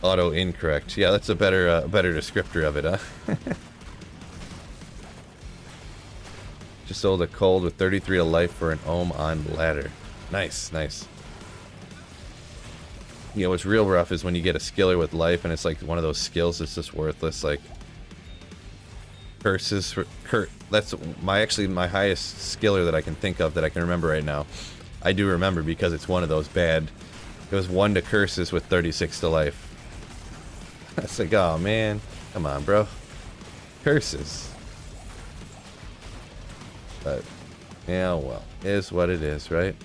Auto incorrect. Yeah, that's a better descriptor of it, huh? Just sold a cold with 33 to life for an ohm on ladder. Nice, nice. You know, what's real rough is when you get a skiller with life and it's like one of those skills that's just worthless, like curses for that's my highest skiller that I can think of, that I can remember right now. I do remember because it's one of those bad. It was 1 to curses with 36 to life. It's like, oh man, come on, bro. Curses. But yeah, well, it is what it is, right?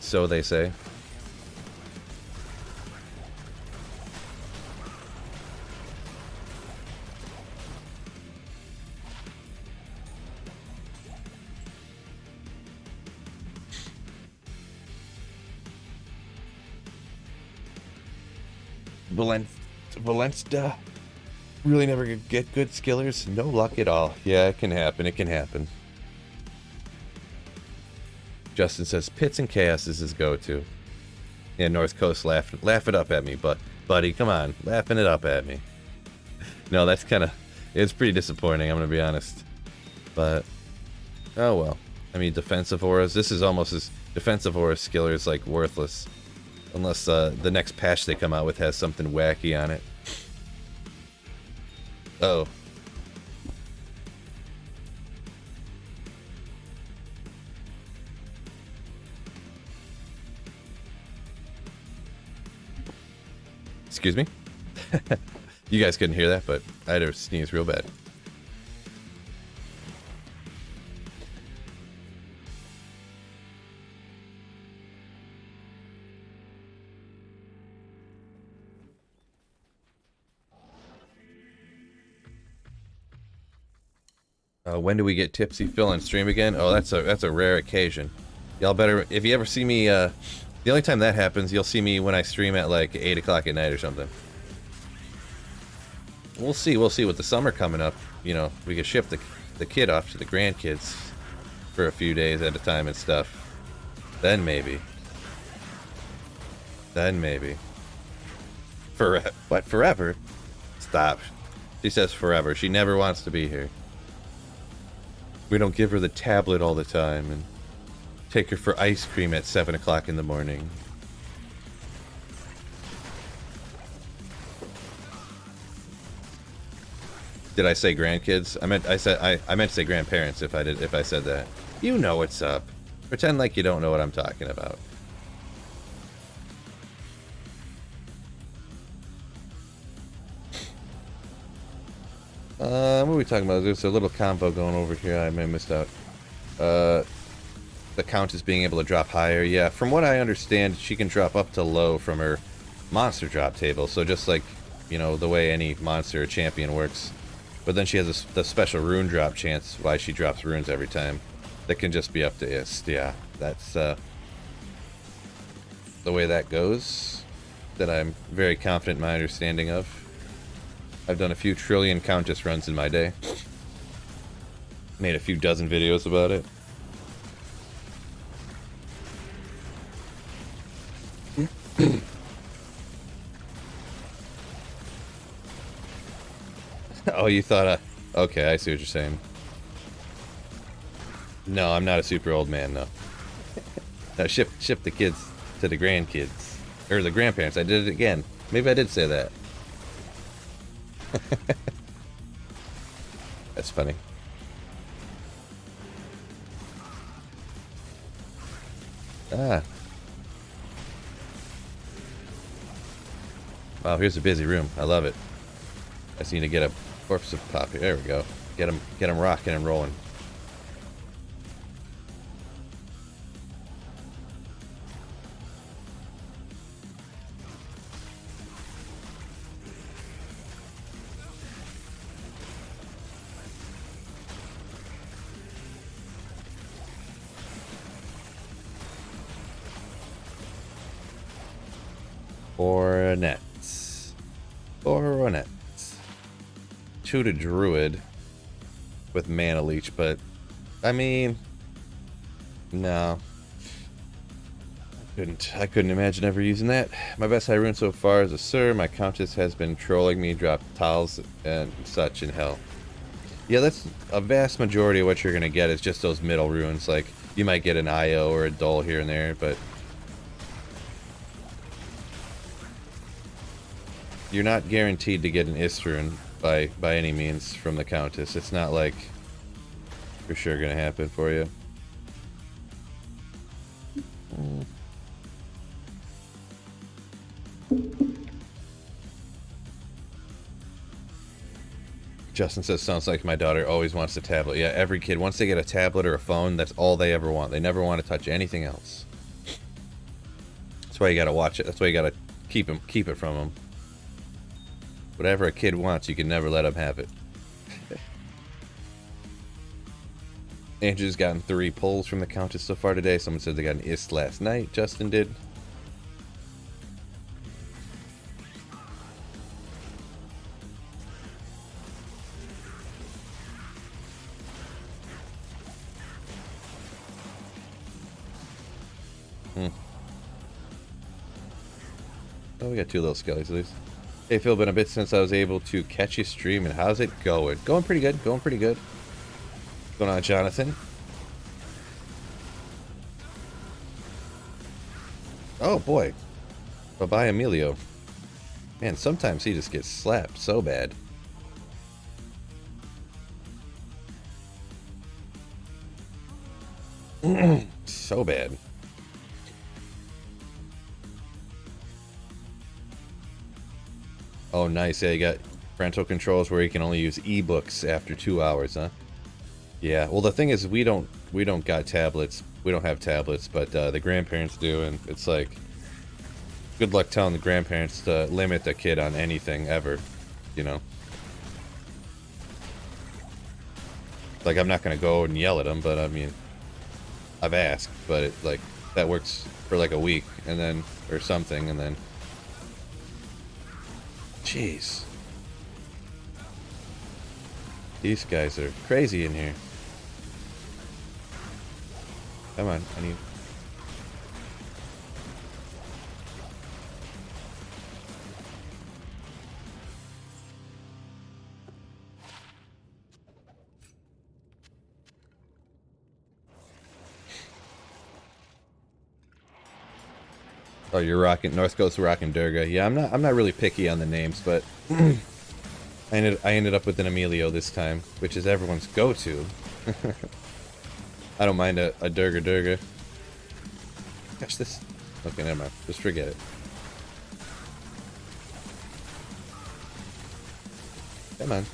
So they say. Valencia really never get good skillers. No luck at all. Yeah, it can happen. It can happen. Justin says Pits and Chaos is his go-to. Yeah, North Coast laugh it up at me, but buddy, come on, laughing it up at me. No, that's it's pretty disappointing, I'm gonna be honest. But oh well. I mean, defensive auras. This is almost as defensive aura skiller is like worthless. Unless the next patch they come out with has something wacky on it. Oh. Excuse me? You guys couldn't hear that, but I had to sneeze real bad. When do we get Tipsy Phil on stream again? Oh, that's a rare occasion. Y'all better, if you ever see me, the only time that happens, you'll see me when I stream at like 8 o'clock at night or something. We'll see with the summer coming up. You know, we could ship the kid off to the grandkids for a few days at a time and stuff. Then maybe. What, forever? Stop. She says forever. She never wants to be here. We don't give her the tablet all the time and take her for ice cream at 7 o'clock in the morning. Did I say grandkids? I meant to say grandparents if I said that. You know what's up. Pretend like you don't know what I'm talking about. What are we talking about? There's a little combo going over here. I may have missed out. The Countess being able to drop higher. Yeah, from what I understand, she can drop up to low from her monster drop table. So just like, you know, the way any monster or champion works. But then she has the special rune drop chance why she drops runes every time. That can just be up to Ist. Yeah, that's the way that goes. That I'm very confident in my understanding of. I've done a few trillion Countess runs in my day. Made a few dozen videos about it. Oh, you thought okay, I see what you're saying. No, I'm not a super old man, no. No, ship the kids to the grandkids. Or the grandparents. I did it again. Maybe I did say that. That's funny. Ah. Wow, here's a busy room. I love it. I just need to get a corpse of Poppy. There we go. Get him rocking and rolling. Coronets. 2 to Druid with Mana Leech, but I mean, no. I couldn't imagine ever using that. My best high rune so far is a Sir. My Countess has been trolling me, drop tiles and such in hell. Yeah, that's a vast majority of what you're gonna get is just those middle runes. Like, you might get an IO or a Dull here and there, but you're not guaranteed to get an Ist rune by any means from the Countess. It's not like for sure gonna happen for you. Justin says, sounds like my daughter always wants a tablet. Yeah, every kid, once they get a tablet or a phone, that's all they ever want. They never want to touch anything else. That's why you gotta watch it. That's why you gotta keep it from them. Whatever a kid wants, you can never let them have it. Andrew's gotten 3 pulls from the Countess so far today. Someone said they got an Ist last night. Justin did. Oh, we got 2 little skellies at least. Hey Phil, been a bit since I was able to catch you stream, and how's it going? Going pretty good, going pretty good. What's going on, Jonathan? Oh boy. Bye-bye, Emilio. Man, sometimes he just gets slapped so bad. So bad. Oh, nice. Yeah, you got parental controls where you can only use ebooks after 2 hours, huh? Yeah. Well, the thing is, we don't got tablets. We don't have tablets, but the grandparents do, and it's like, good luck telling the grandparents to limit the kid on anything ever, you know? Like, I'm not gonna go and yell at them, but I mean, I've asked, but it, like, that works for like a week, and then, or something, and then. Jeez. These guys are crazy in here. Come on, I need... Oh, you're rocking North Coast rocking Durga. Yeah, I'm not really picky on the names, but I ended up with an Emilio this time, which is everyone's go-to. I don't mind a Durga. Gosh, this. Okay, never mind. Just forget it. Come on.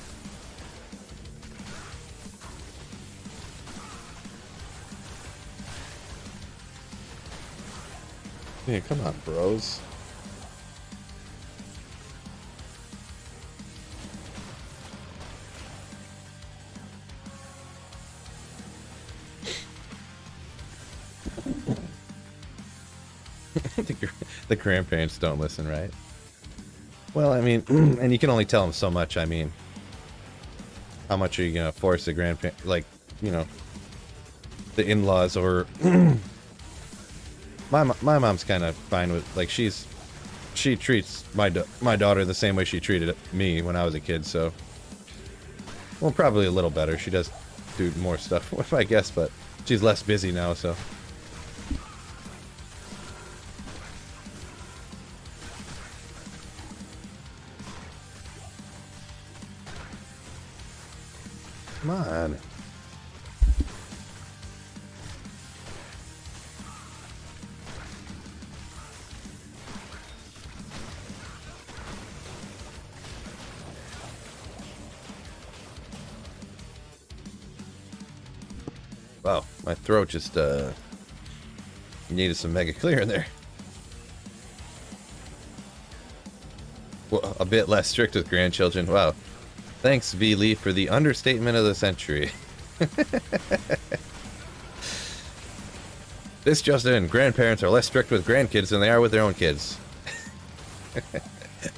Yeah, come on, bros. The grandparents don't listen, right? Well, I mean, and you can only tell them so much. I mean, how much are you gonna force the grandparent, like, you know, the in-laws, or my mom's kind of fine with, like, she treats my daughter the same way she treated me when I was a kid. So, well, probably a little better. She does do more stuff with, I guess, but she's less busy now, so. Come on. Wow, my throat just needed some mega clear in there. Well, a bit less strict with grandchildren. Wow. Thanks, V. Lee, for the understatement of the century. This just in, grandparents are less strict with grandkids than they are with their own kids.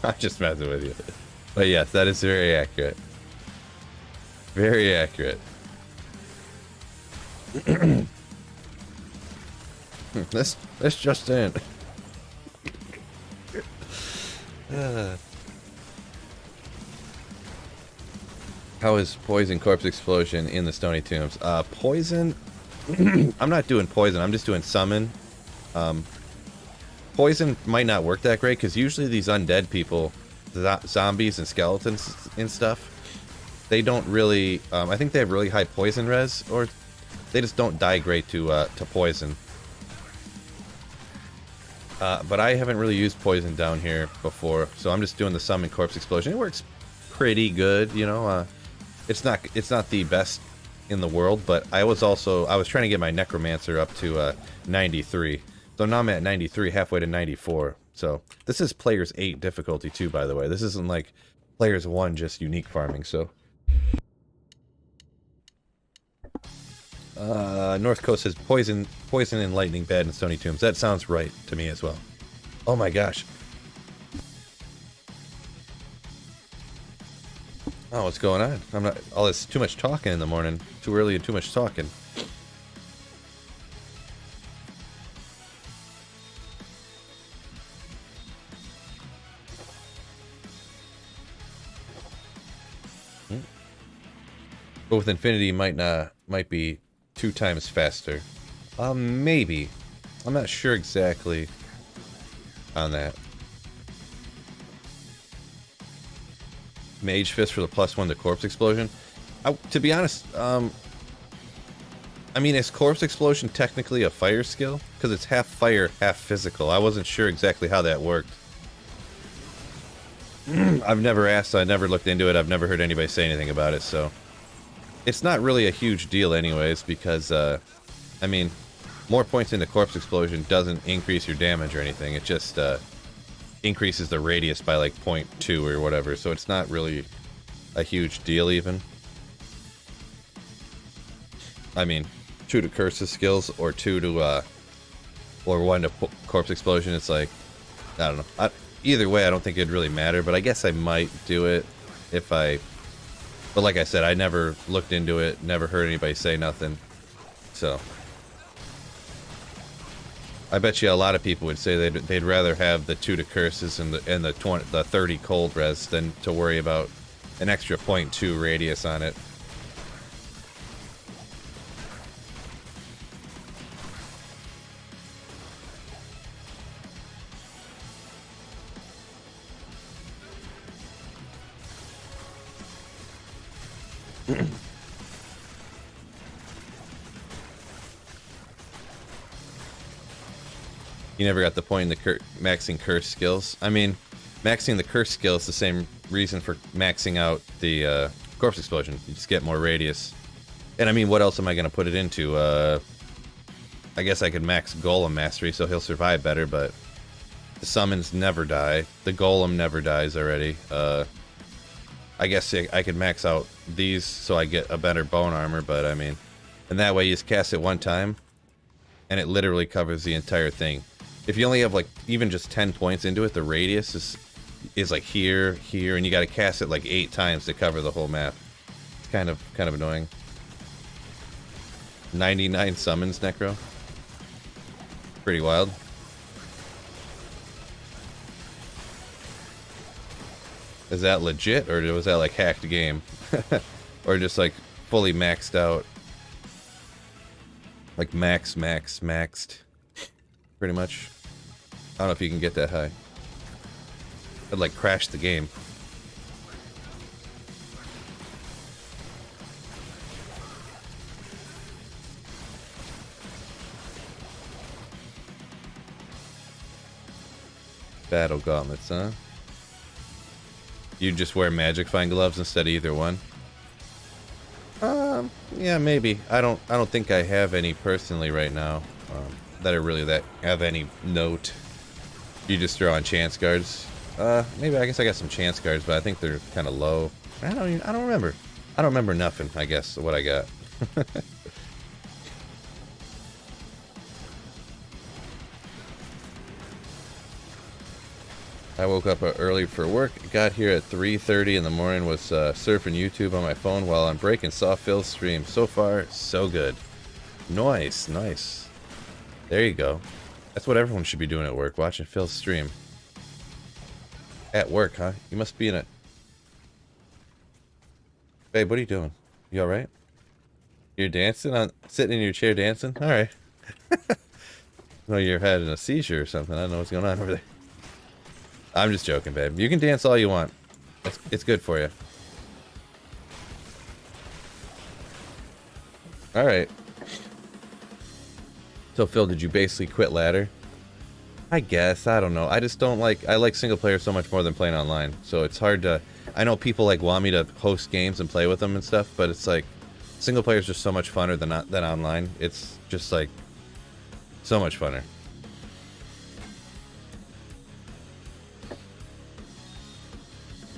I'm just messing with you. But yes, that is very accurate. Very accurate. This just in. How is Poison Corpse Explosion in the Stony Tombs? Poison? I'm not doing Poison, I'm just doing Summon. Poison might not work that great, because usually these undead people, zombies and skeletons and stuff, they don't really, I think they have really high poison res, or they just don't die great to poison. But I haven't really used poison down here before, so I'm just doing the Summon Corpse Explosion. It works pretty good, you know. It's not the best in the world, but I was trying to get my Necromancer up to 93. So now I'm at 93, halfway to 94. So this is Players 8 difficulty too, by the way. This isn't like Players 1 just unique farming, so. North Coast says poison and lightning bad in Stony Tombs. That sounds right to me as well. Oh my gosh. Oh, what's going on? I'm not. All this too much talking in the morning. Too early and too much talking. But with Infinity might be 2 times faster. Maybe. I'm not sure exactly on that. Mage Fist for the +1 to Corpse Explosion. To be honest, I mean, is Corpse Explosion technically a fire skill? Because it's half fire, half physical. I wasn't sure exactly how that worked. I've never asked, I never looked into it, I've never heard anybody say anything about it, so. It's not really a huge deal anyways, because, I mean, more points into Corpse Explosion doesn't increase your damage or anything. It just, increases the radius by like 0.2 or whatever, so it's not really a huge deal even. I mean, 2 to Curse's skills, or 2 to, or 1 to Corpse Explosion, it's like, I don't know. Either way, I don't think it'd really matter, but I guess I might do it if I... But like I said, I never looked into it, never heard anybody say nothing, so... I bet you a lot of people would say they'd rather have the 2 to Curses and the 30 cold res than to worry about an extra 0.2 radius on it. You never got the point in the maxing curse skills. I mean, maxing the curse skill is the same reason for maxing out the Corpse Explosion. You just get more radius. And I mean, what else am I going to put it into? I guess I could max Golem Mastery so he'll survive better, but the summons never die. The Golem never dies already. I guess I could max out these so I get a better bone armor, but I mean, and that way you just cast it one time, and it literally covers the entire thing. If you only have like even just 10 points into it, the radius is like here, here, and you got to cast it like 8 times to cover the whole map. It's kind of annoying. 99 summons, Necro. Pretty wild. Is that legit, or was that like hacked game? Or just like fully maxed out? Like maxed. Pretty much. I don't know if you can get that high. I'd like crash the game. Battle gauntlets, huh? You just wear magic fine gloves instead of either one? Yeah, maybe. I don't think I have any personally right now that are really that have any note. You just throw on chance guards. Maybe I guess I got some chance guards, but I think they're kind of low. I don't remember. I don't remember nothing. I guess what I got. I woke up early for work, got here at 3:30 in the morning, was surfing YouTube on my phone while I'm breaking saw Phil's stream. So far, so good. Nice. There you go. That's what everyone should be doing at work, watching Phil's stream. At work, huh? You must be in a... Babe, what are you doing? You alright? You're dancing? Sitting in your chair dancing? Alright. No, you're having a seizure or something. I don't know what's going on over there. I'm just joking, babe. You can dance all you want. It's good for you. Alright. So, Phil, did you basically quit ladder? I guess. I don't know. I just don't like... I like single player so much more than playing online. So it's hard to... I know people like want me to host games and play with them and stuff, but it's like... Single player is just so much funner than online. It's just like... So much funner.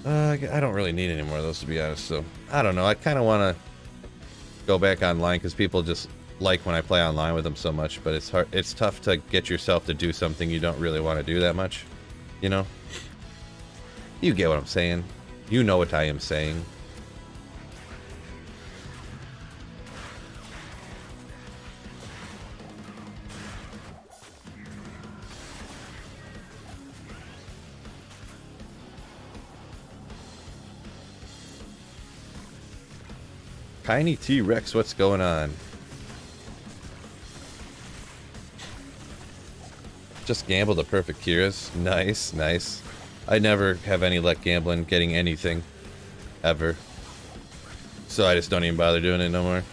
I don't really need any more of those, to be honest, so... I don't know, I kind of want to go back online, because people just like when I play online with them so much, but it's hard. It's tough to get yourself to do something you don't really want to do that much, you know? You get what I'm saying. You know what I am saying. Tiny T-Rex, what's going on? Just gambled the perfect Kira's. Nice. I never have any luck gambling, getting anything. Ever. So I just don't even bother doing it no more.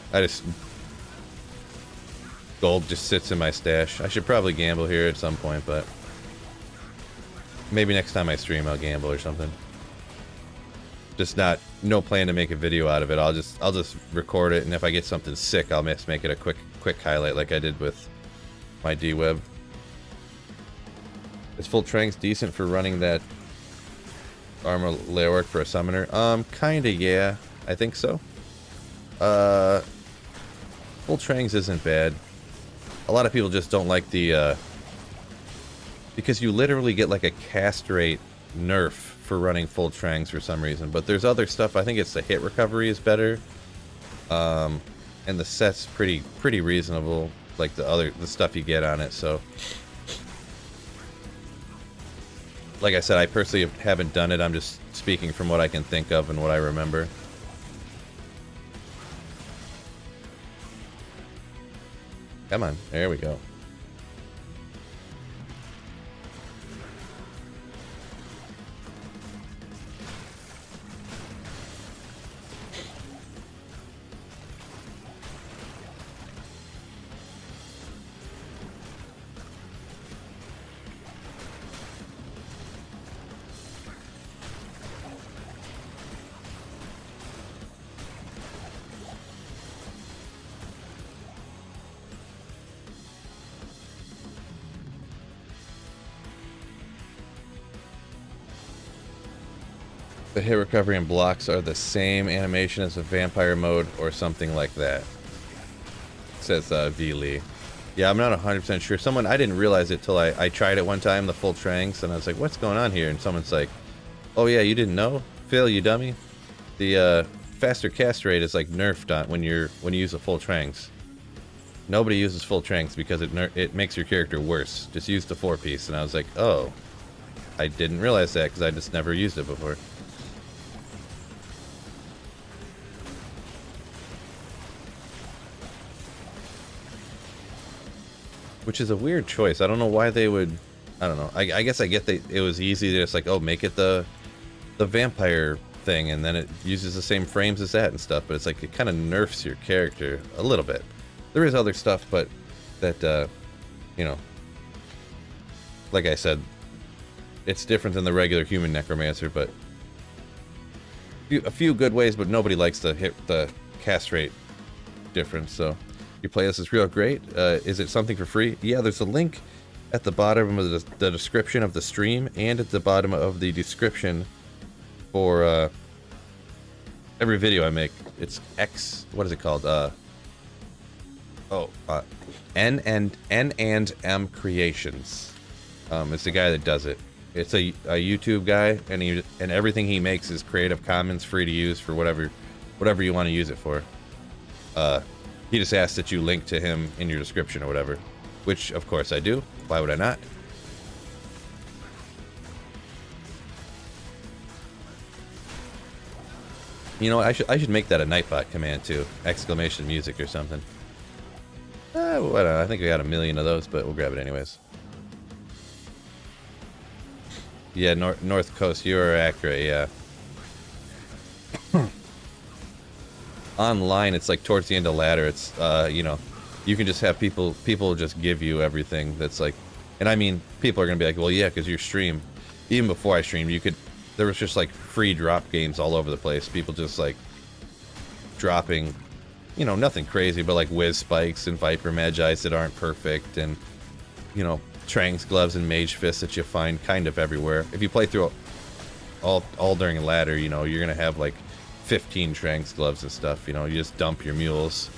Gold just sits in my stash. I should probably gamble here at some point, but... Maybe next time I stream I'll gamble or something. Just no plan to make a video out of it. I'll just record it, and if I get something sick, I'll just make it a quick highlight like I did with my D-Web. Is full Tranks decent for running that armor layer work for a summoner? Kinda, yeah. I think so. Full Tranks isn't bad. A lot of people just don't like the, because you literally get like a cast rate nerf for running full Tranks for some reason, but there's other stuff. I think it's the hit recovery is better, and the set's pretty reasonable, like the stuff you get on it. So, like I said, I personally haven't done it. I'm just speaking from what I can think of and what I remember. Come on, there we go. The hit recovery and blocks are the same animation as the vampire mode or something like that. Says V. Lee. Yeah, I'm not 100% sure. I didn't realize it till I tried it one time, the full tranks, and I was like, what's going on here? And someone's like, oh yeah, you didn't know? Phil, you dummy. The faster cast rate is like nerfed on when you use the full tranks. Nobody uses full tranks because it makes your character worse. Just use the 4-piece. And I was like, oh, I didn't realize that because I just never used it before. Which is a weird choice. I don't know why they would. I don't know. I guess I get that it was easy to just like, oh, make it the vampire thing, and then it uses the same frames as that and stuff. But it's like it kind of nerfs your character a little bit. There is other stuff, but that you know, like I said, it's different than the regular human necromancer. But a few good ways, but nobody likes to hit the cast rate difference. So. Your playlist is real great. Is it something for free? Yeah, there's a link at the bottom of the description of the stream and at the bottom of the description for every video I make. It's X. What is it called? N and M Creations. It's the guy that does it. It's a YouTube guy, and everything he makes is Creative Commons, free to use for whatever you want to use it for. He just asked that you link to him in your description or whatever, which of course I do. Why would I not? You know, I should make that a Nightbot command too. Exclamation music or something. Whatever. I think we got 1 million of those, but we'll grab it anyways. Yeah, North Coast, you are accurate. Yeah. Online, it's like towards the end of ladder. It's you know, you can just have people just give you everything. That's like, and I mean, people are gonna be like, well, yeah, because your stream. Even before I streamed, there was just like free drop games all over the place. People just like dropping, you know, nothing crazy, but like whiz spikes and viper magis that aren't perfect, and you know, Trang's gloves and mage fists that you find kind of everywhere. If you play through all during ladder, you know, you're gonna have like 15 Trang's gloves and stuff. You know, you just dump your mules.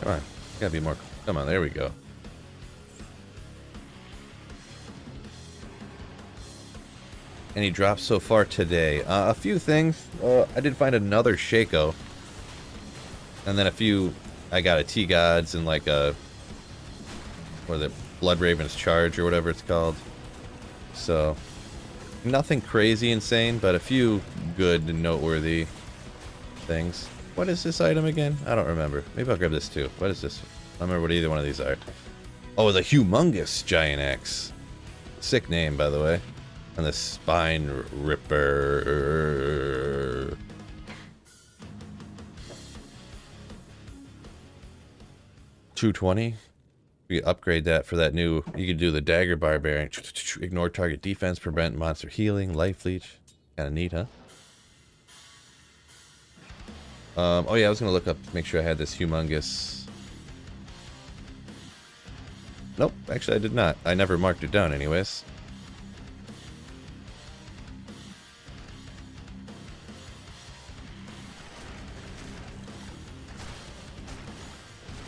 Come on, gotta be more. Come on, there we go. Any drops so far today? A few things. I did find another Shaco. And then a few, I got a T-Gods and like a, what is it, Blood Raven's Charge or whatever it's called. So, nothing crazy insane, but a few good and noteworthy things. What is this item again? I don't remember. Maybe I'll grab this too. What is this? I don't remember what either one of these are. Oh, the humongous giant axe. Sick name, by the way. And the spine ripper. $220. You upgrade that for that new. You can do the dagger barbarian. Ignore target defense, prevent monster healing, life leech. Kind of neat, huh? Oh yeah, I was gonna look up, make sure I had this humongous. Nope, actually I did not. I never marked it down, anyways.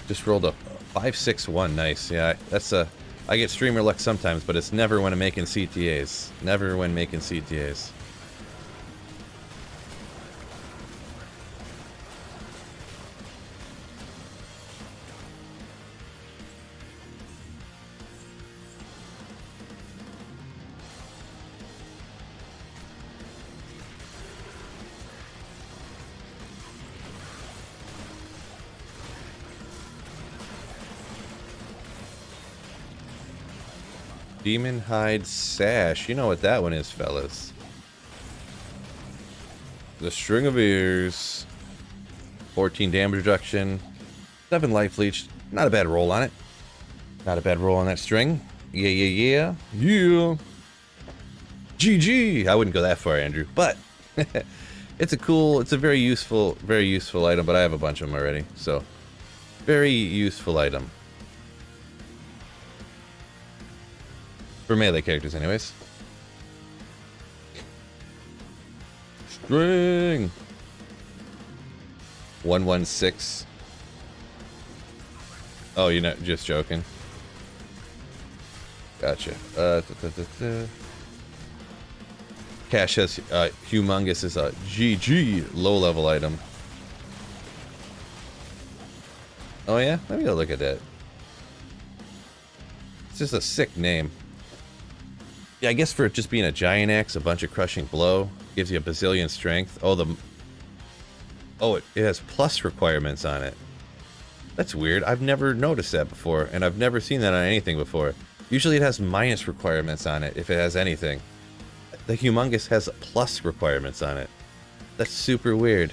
Just rolled a 561. Nice. Yeah, that's a. I get streamer luck sometimes, but it's never when I'm making CTAs. Never when making CTAs. Demon Hide Sash. You know what that one is, fellas. The String of Ears. 14 damage reduction. 7 life leech. Not a bad roll on it. Not a bad roll on that string. Yeah, yeah, yeah. Yeah. GG. I wouldn't go that far, Andrew. But It's a very useful item, but I have a bunch of them already, so very useful item. For melee characters, anyways. String! 116. Oh, you're not just joking. Gotcha. Cash has Humongous is a GG low-level item. Oh yeah? Let me go look at that. It's just a sick name. Yeah, I guess for it just being a giant axe, a bunch of crushing blow, gives you a bazillion strength. Oh, it has plus requirements on it. That's weird. I've never noticed that before, and I've never seen that on anything before. Usually it has minus requirements on it, if it has anything. The Humongous has plus requirements on it. That's super weird.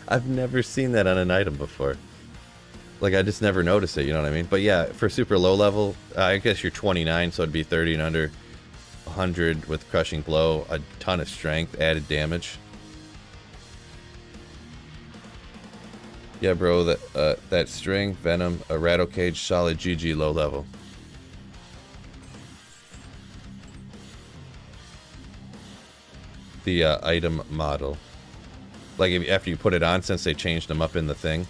I've never seen that on an item before. Like, I just never noticed it, you know what I mean? But yeah, for super low level, I guess you're 29, so it'd be 30 and under. 100 with crushing blow, a ton of strength, added damage. Yeah, bro, that string, venom, a rattle cage, solid GG low level. The item model. Like, after you put it on, since they changed them up in the thing.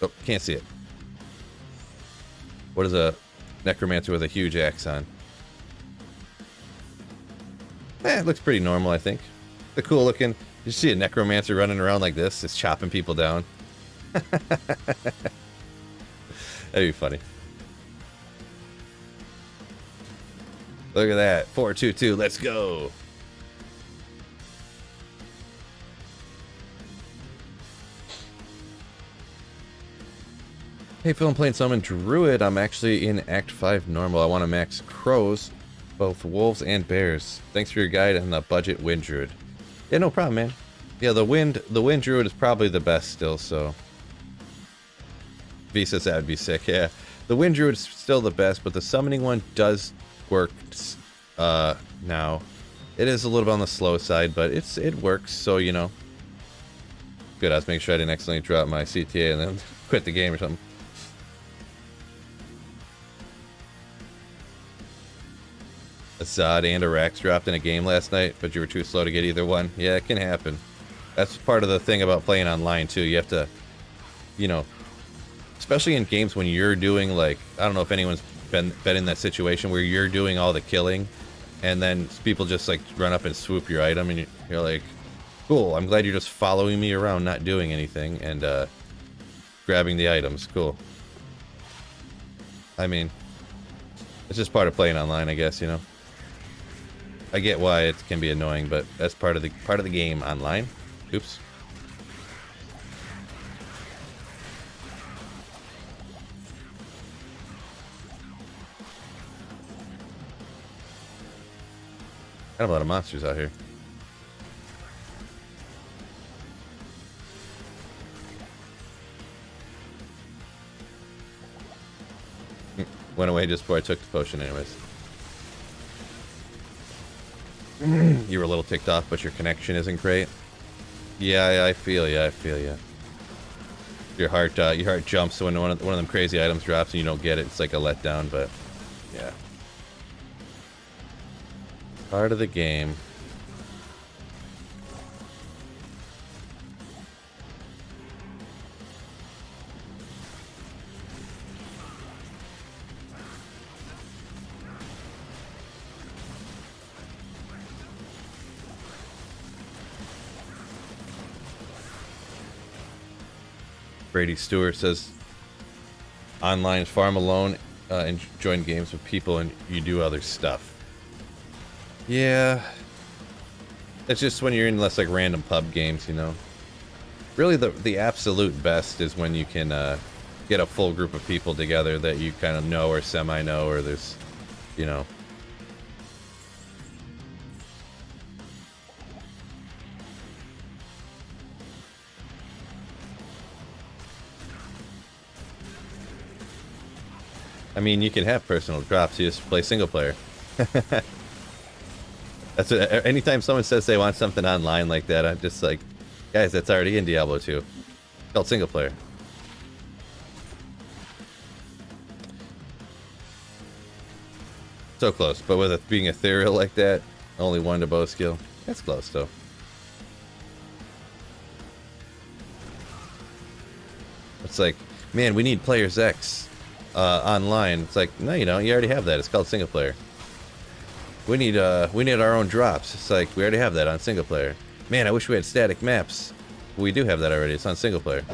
Oh, can't see it. What is a necromancer with a huge axe on? It looks pretty normal, I think. The cool looking. You see a necromancer running around like this, just chopping people down. That'd be funny. Look at that. 422, let's go. Hey Phil, I'm playing Summon Druid. I'm actually in Act 5 normal. I want to max crows, both wolves and bears. Thanks for your guide on the budget wind druid. Yeah, no problem, man. Yeah, the wind druid is probably the best still, so. V says that would be sick, yeah. The wind druid is still the best, but the summoning one does work now. It is a little bit on the slow side, but it works, so you know. Good, I was making sure I didn't accidentally drop my CTA and then quit the game or something. A Zod and a Rax dropped in a game last night, but you were too slow to get either one. Yeah, it can happen. That's part of the thing about playing online, too. You have to, you know, especially in games when you're doing, like, I don't know if anyone's been in that situation where you're doing all the killing, and then people just, like, run up and swoop your item, and you're like, cool, I'm glad you're just following me around, not doing anything, and grabbing the items. Cool. I mean, it's just part of playing online, I guess, you know. I get why it can be annoying, but that's part of the game online. Oops. Got a lot of monsters out here. Went away just before I took the potion anyways. You were a little ticked off, but your connection isn't great. Yeah, I feel ya. I feel ya. Your heart jumps when one of them crazy items drops and you don't get it. It's like a letdown, but yeah, part of the game. Brady Stewart says, online farm alone and join games with people and you do other stuff. Yeah. It's just when you're in less like random pub games, you know. Really the absolute best is when you can get a full group of people together that you kind of know or semi-know, or there's, you know. I mean, you can have personal drops, you just play single player. That's what, anytime someone says they want something online like that, I'm just like, guys, that's already in Diablo 2. It's called single player. So close, but with it being ethereal like that, only 1 to bow skill. That's close though. It's like, man, we need Players X online. It's like, no, you don't. You already have that. It's called single player. We need our own drops. It's like, we already have that on single player. Man, I wish we had static maps. We do have that already. It's on single player.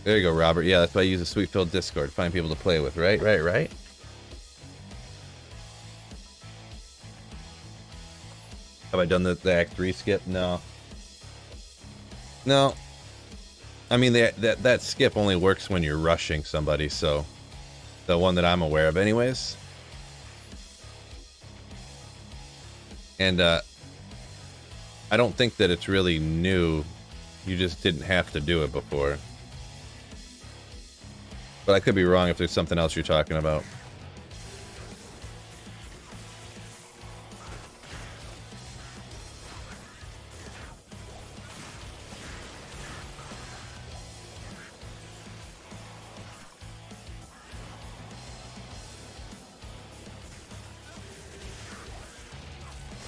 There you go, Robert. Yeah, that's why I use a sweet-filled Discord. Find people to play with. Right? Have I done the Act 3 skip? No. No. I mean, that skip only works when you're rushing somebody, so... The one that I'm aware of anyways. And, I don't think that it's really new. You just didn't have to do it before. But I could be wrong if there's something else you're talking about.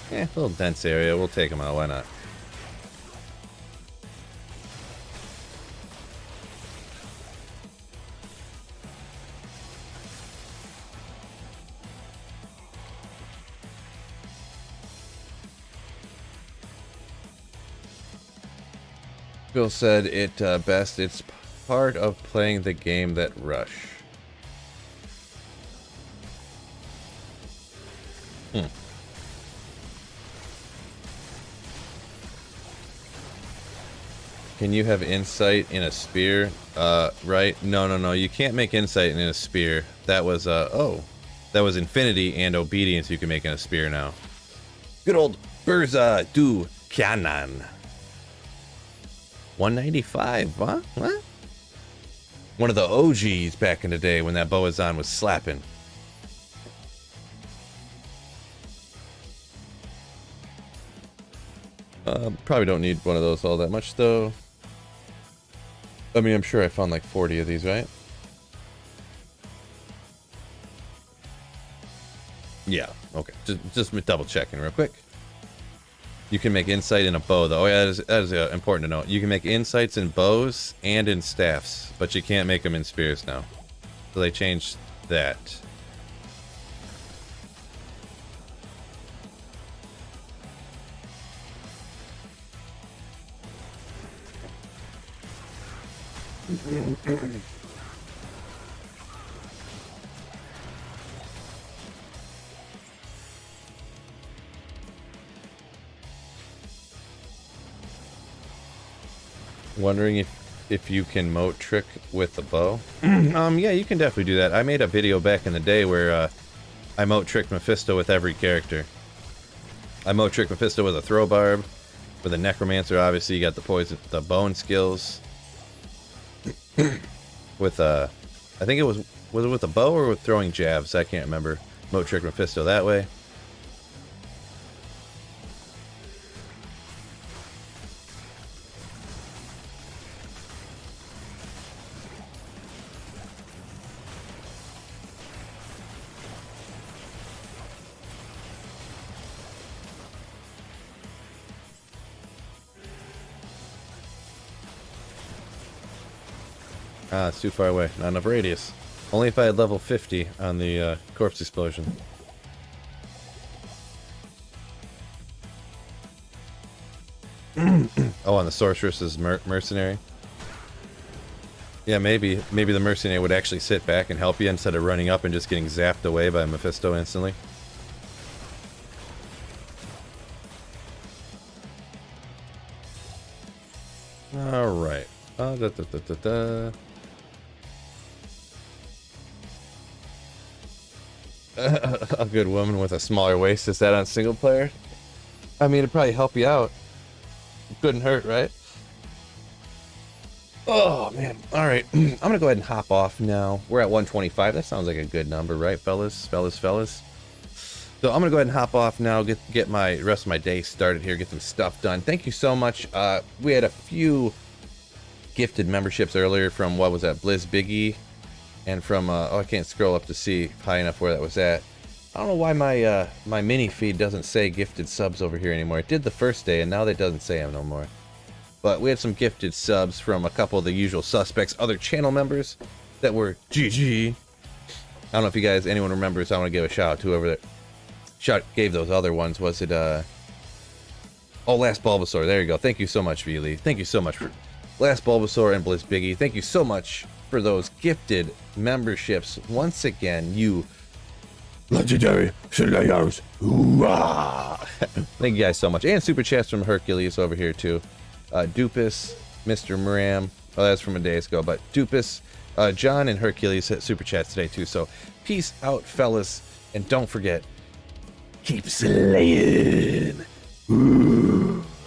A little dense area. We'll take them out. Why not? Bill said it best. It's part of playing the game that rush. Can you have insight in a spear? Right? No. You can't make insight in a spear. That was, that was infinity and obedience you can make in a spear now. Good old Burza du Canon. 195, huh? What? One of the OGs back in the day when that Boazon was slapping. Probably don't need one of those all that much, though. I mean, I'm sure I found like 40 of these, right? Yeah, okay. Just double checking real quick. You can make insight in a bow, though. Oh, yeah, that is important to note. You can make insights in bows and in staffs, but you can't make them in spears now. So they changed that. Wondering if you can moat trick with the bow. Yeah, you can definitely do that. I made a video back in the day where I moat tricked Mephisto with every character. I moat tricked Mephisto with a throw barb, with a necromancer. Obviously, you got the poison, the bone skills. With I think it was it with a bow or with throwing jabs? I can't remember. Moat trick Mephisto that way. Ah, it's too far away. Not enough radius. Only if I had level 50 on the corpse explosion. Oh, on the sorceress's mercenary? Yeah, maybe the mercenary would actually sit back and help you instead of running up and just getting zapped away by Mephisto instantly. Alright. A good woman with a smaller waist. Is that on single player? I mean, it'd probably help you out. Couldn't hurt, right? Oh, man. All right. I'm going to go ahead and hop off now. We're at 125. That sounds like a good number, right, fellas? Fellas. So I'm going to go ahead and hop off now, get my rest of my day started here, get some stuff done. Thank you so much. We had a few gifted memberships earlier from, what was that, Blizz Biggie, and from, oh, I can't scroll up to see high enough where that was at. I don't know why my my mini feed doesn't say gifted subs over here anymore. It did the first day, and now that doesn't say them no more. But we had some gifted subs from a couple of the usual suspects, other channel members that were GG. I don't know if you guys, anyone remembers. I want to give a shout out to whoever that gave those other ones. Was it oh, Last Bulbasaur? There you go. Thank you so much, V-Lee. Thank you so much for Last Bulbasaur and Blizz Biggie. Thank you so much for those gifted memberships. Once again, you legendary Slayers. Thank you guys so much. And super chats from Hercules over here too. Dupus, Mr. Maram. Oh, that's from a day ago. But Dupus, John, and Hercules hit super chats today too. So peace out, fellas, and don't forget, keep slaying.